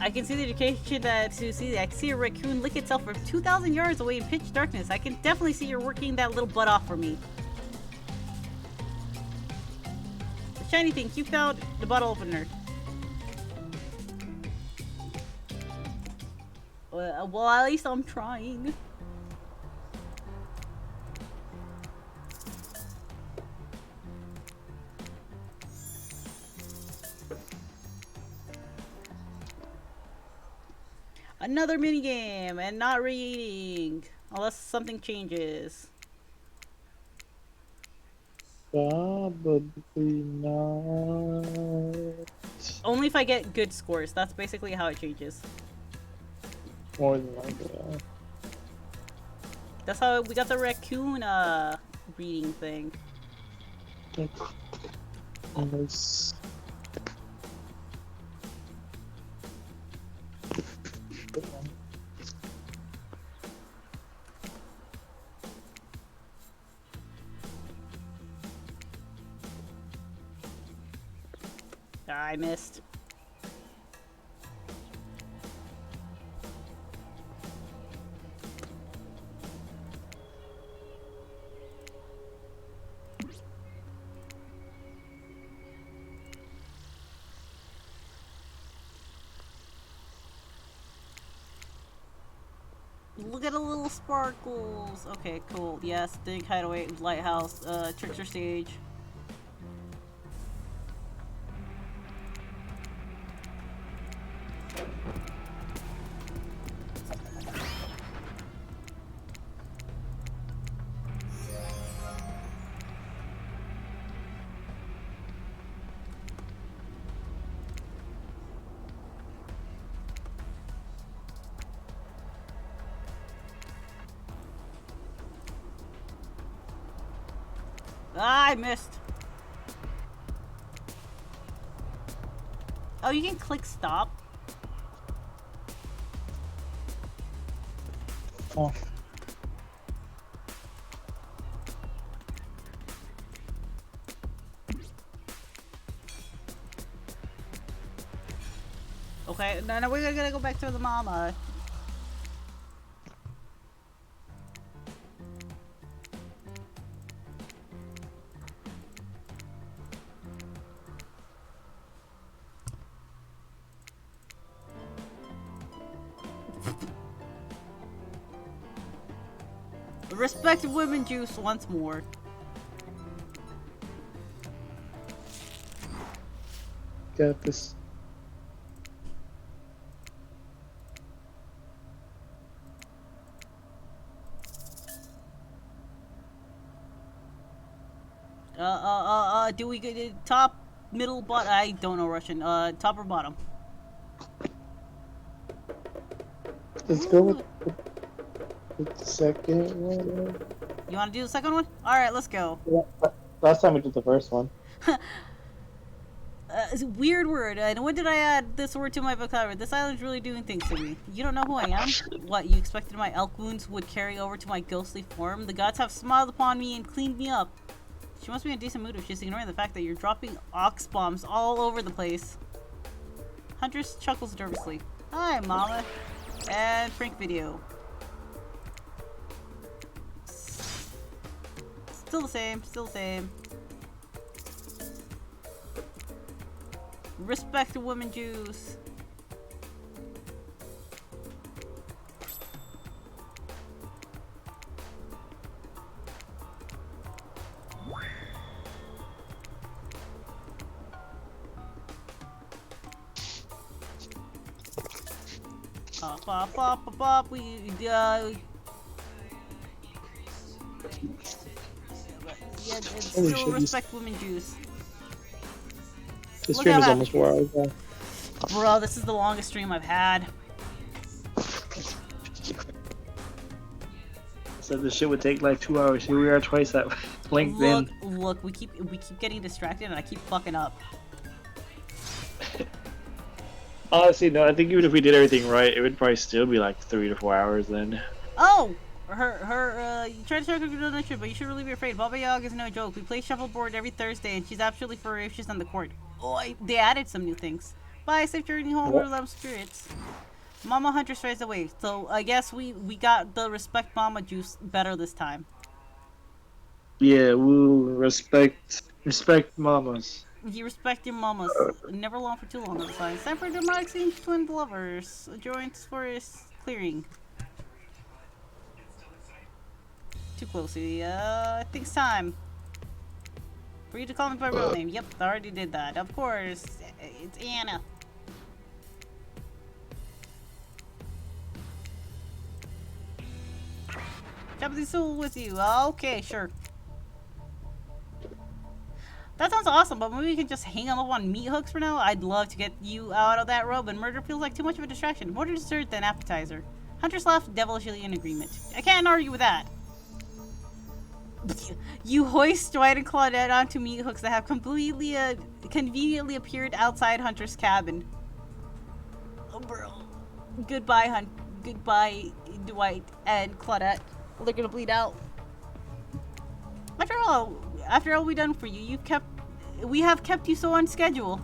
I can see the education to see. I can see a raccoon lick itself from 2,000 yards away in pitch darkness. I can definitely see you're working that little butt off for me. The shiny thing, you found the bottle opener. Well, at least I'm trying. Another minigame and not reading. Unless something changes. Probably not. Only if I get good scores. That's basically how it changes. More than likely. That's how we got the raccoon reading thing. Almost. I missed. Look at the little sparkles. Okay, cool. Yes, Dig Hideaway, Lighthouse, Trickster Stage. Ah, I missed. Oh, you can click stop. Oh. Okay, no, we're gonna go back to the mama. Respect women juice once more. Got this. Do we get top, middle, bottom? I don't know Russian. Top or bottom? Let's go with the second one. You want to do the second one? All right, let's go. Yeah, last time we did the first one. It's a weird word. And when did I add this word to my vocabulary? This island's really doing things to me. You don't know who I am? What, you expected my elk wounds would carry over to my ghostly form? The gods have smiled upon me and cleaned me up. She must be in a decent mood if she's ignoring the fact that you're dropping ox bombs all over the place. Huntress chuckles nervously. Hi, Mama. And prank video. Still the same, still the same. Respect the women Jews. Yeah, and still respect women Jews. This Look stream at is that. almost 4 hours long. Bro, this is the longest stream I've had. Said this shit would take like 2 hours. Here we are twice that length in. Look, we keep getting distracted and I keep fucking up. Honestly, no, I think even if we did everything right, it would probably still be like 3 to 4 hours then. Oh! You tried to start a donation, but you should really be afraid. Baba Yaga is no joke. We play shuffleboard every Thursday, and she's absolutely ferocious on the court. Oh, they added some new things. Bye, safe journey home, What? love spirits. Mama Huntress raised away, so I guess we got the respect Mama juice better this time. Yeah, woo, respect mamas. You respect your mamas. Never long for too long, other side. Time for democracy and twin lovers. Joints for his clearing. Too closely. I think it's time for you to call me by real name. Yep, I already did that. Of course, it's Anna. Japanese soul with you. Okay, sure. That sounds awesome, but maybe we can just hang them up on meat hooks for now. I'd love to get you out of that robe, and murder feels like too much of a distraction. More dessert than appetizer. Hunter's laughed, devilishly in agreement. I can't argue with that. You hoist Dwight and Claudette onto meat hooks that have conveniently appeared outside Hunter's cabin. Oh, bro. Goodbye, Goodbye, Dwight and Claudette. They're gonna bleed out. After all we done for you, we have kept you so on schedule.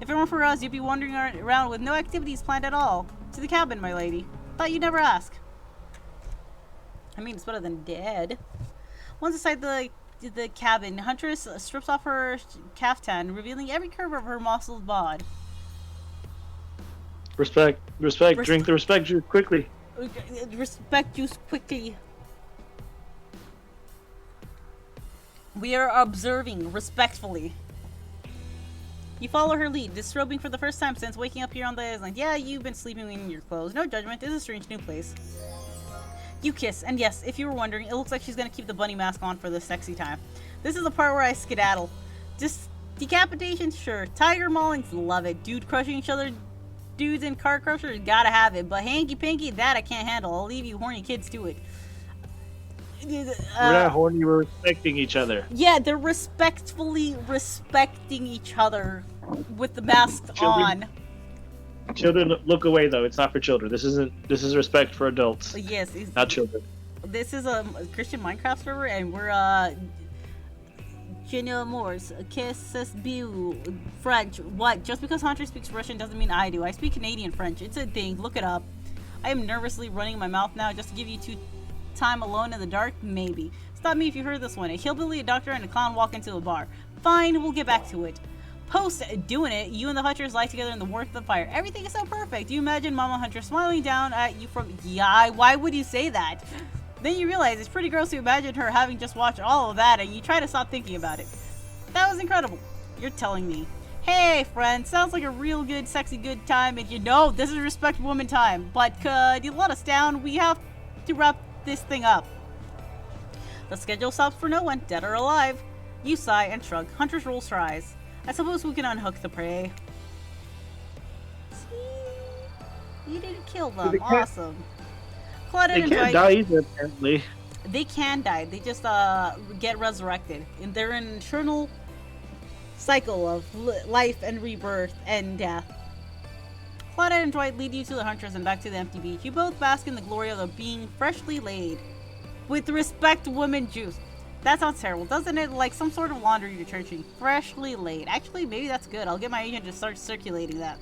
If it weren't for us, you'd be wandering around with no activities planned at all. To the cabin, my lady. Thought you'd never ask. I mean, it's better than dead. Once inside the cabin, Huntress strips off her caftan, revealing every curve of her muscled bod. Respect. Drink the respect juice quickly. Respect juice quickly. We are observing respectfully. You follow her lead, disrobing for the first time since waking up here on the island. Yeah, you've been sleeping in your clothes. No judgment. It's a strange new place. You kiss, and yes, if you were wondering, it looks like she's gonna keep the bunny mask on for the sexy time. This is the part where I skedaddle. Just decapitation, sure. Tiger maulings, love it. Dude crushing each other, dudes in car crushers, gotta have it. But hanky panky, that I can't handle. I'll leave you horny kids to it. We're not horny, we're respecting each other. Yeah, they're respectfully respecting each other with the masks Children. on. Children, look away though. It's not for children. This is respect for adults, Yes, not children. this is a Christian Minecraft server, and we're Jenna Morse, Kisses Bu, French. What? Just because Hunter speaks Russian doesn't mean I do. I speak Canadian French. It's a thing. Look it up. I am nervously running my mouth now just to give you time alone in the dark. Maybe. Stop me if you heard this one. A hillbilly, a doctor, and a clown walk into a bar. Fine, we'll get back to it. Post doing it, you and the Hunters lie together in the warmth of the fire. Everything is so perfect. You imagine Mama Hunter smiling down at you from... Yeah, why would you say that? Then you realize it's pretty gross to imagine her having just watched all of that, and you try to stop thinking about it. That was incredible. You're telling me. Hey, friend, sounds like a real good, sexy good time, and you know this is respect woman time. But could you let us down? We have to wrap this thing up. The schedule stops for no one, dead or alive. You sigh and shrug. Huntress rolls her eyes. I suppose we can unhook the prey. See? You didn't kill them. They can't- Awesome. Claudette They and can't Dwight, die either, apparently. they can die. They just get resurrected. And they're in an eternal cycle of life and rebirth and death. Claudette and Dwight lead you to the Huntress and back to the empty beach. You both bask in the glory of the being freshly laid. With respect, woman juice. That sounds terrible, doesn't it? Like some sort of laundry detergent. Freshly laid. Actually, maybe that's good. I'll get my agent to start circulating that.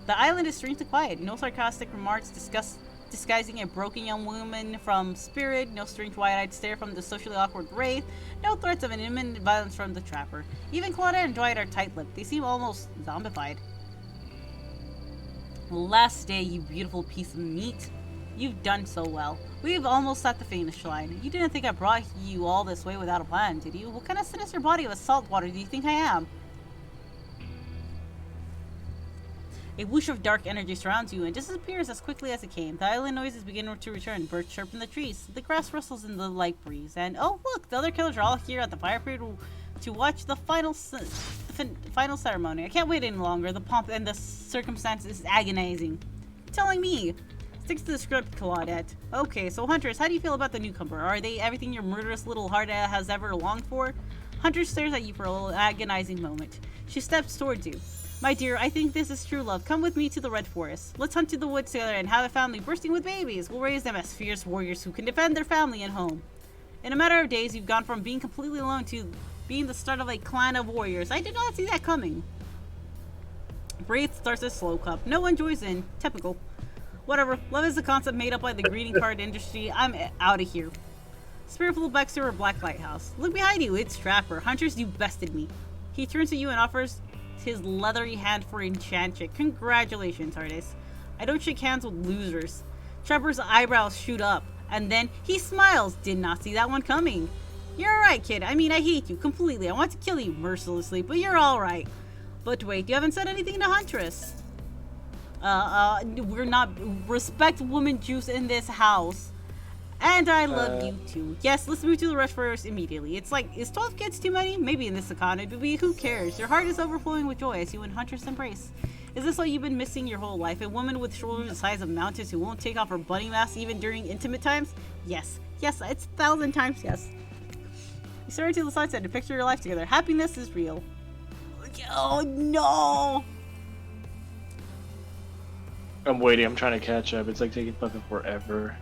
The island is strangely quiet. No sarcastic remarks disguising a broken young woman from Spirit. No strange wide-eyed stare from the socially awkward Wraith. No threats of an imminent violence from the Trapper. Even Claudette and Dwight are tight-lipped. They seem almost zombified. Last day, you beautiful piece of meat. You've done so well. We've almost at the finish line. You didn't think I brought you all this way without a plan, did you? What kind of sinister body of salt water do you think I am? A whoosh of dark energy surrounds you and disappears as quickly as it came. The island noises begin to return. Birds chirp in the trees. The grass rustles in the light breeze. And oh look, the other killers are all here at the fire pit to watch the final ceremony. I can't wait any longer. The pomp and the circumstance is agonizing. You're telling me. Stick to the script, Claudette. Okay, so Huntress, how do you feel about the newcomer? Are they everything your murderous little heart has ever longed for? Huntress stares at you for a little agonizing moment. She steps towards you. My dear, I think this is true love. Come with me to the Red Forest. Let's hunt through the woods together and have a family bursting with babies. We'll raise them as fierce warriors who can defend their family and home. In a matter of days, you've gone from being completely alone to being the start of a clan of warriors. I did not see that coming. Wraith starts a slow cup. No one joins in. Typical. Whatever. Love is a concept made up by the greeting card industry. I'm out of here. Spiritful backs to her black lighthouse. Look behind you. It's Trapper. Huntress, you bested me. He turns to you and offers his leathery hand for enchant check. Congratulations, artist. I don't shake hands with losers. Trapper's eyebrows shoot up, and then he smiles. Did not see that one coming. You're alright, kid. I mean, I hate you completely. I want to kill you mercilessly, but you're alright. But wait, you haven't said anything to Huntress. We're not respect woman juice in this house. And I love you too. Yes, let's move to the Red Forest immediately. It's like, is 12 kids too many? Maybe in this economy, but who cares? Your heart is overflowing with joy as you and Huntress embrace. Is this what you've been missing your whole life? A woman with shoulders the size of mountains who won't take off her bunny mask even during intimate times? Yes. Yes, it's 1,000 times yes. You stare into the sunset and picture your life together. Happiness is real. Oh no! I'm waiting. I'm trying to catch up. It's like taking fucking forever.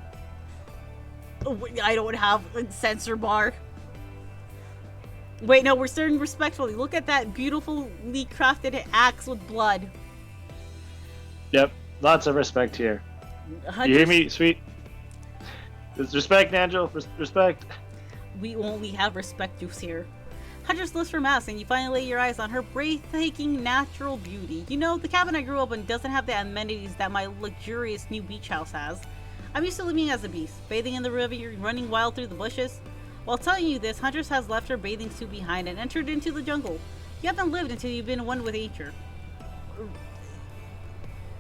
I don't have a censor bar. Wait, no, we're staring respectfully. Look at that beautifully crafted axe with blood. Yep. Lots of respect here. You hear me, sweet? There's respect, Nigel. Respect. We only have respect juice here. Huntress lifts her mask and you finally lay your eyes on her breathtaking natural beauty. You know, the cabin I grew up in doesn't have the amenities that my luxurious new beach house has. I'm used to living as a beast, bathing in the river, running wild through the bushes. While telling you this, Huntress has left her bathing suit behind and entered into the jungle. You haven't lived until you've been one with nature.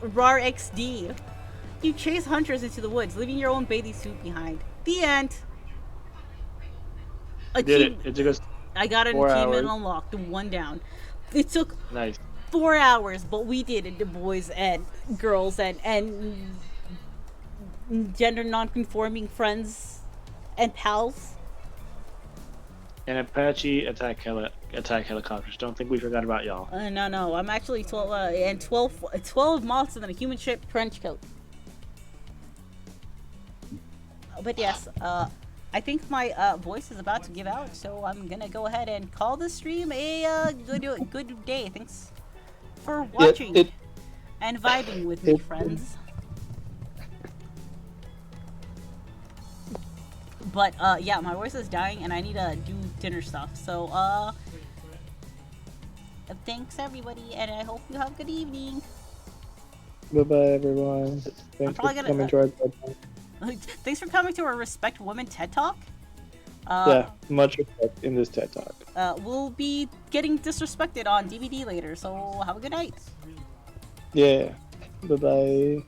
Rar XD. You chase Huntress into the woods, leaving your own bathing suit behind. The end. Did it. It took us I got an 4 achievement hours. unlocked, one down. It took Nice. 4 hours, but we did it, the boys and girls and gender non-conforming friends and pals. And Apache attack helicopters. Don't think we forgot about y'all. No, I'm actually 12 moths and then a human shaped trench coat. But yes, I think my voice is about to give out, so I'm gonna go ahead and call this stream a good day. Thanks for watching and vibing with me, friends. But yeah, my voice is dying and I need to do dinner stuff. So thanks everybody, and I hope you have a good evening. Bye bye, everyone. Thanks for probably gonna- coming to our TED Talk. Thanks for coming to our Respect Women TED Talk. Yeah, much respect in this TED Talk. We'll be getting disrespected on DVD later, so have a good night. Yeah. Bye bye.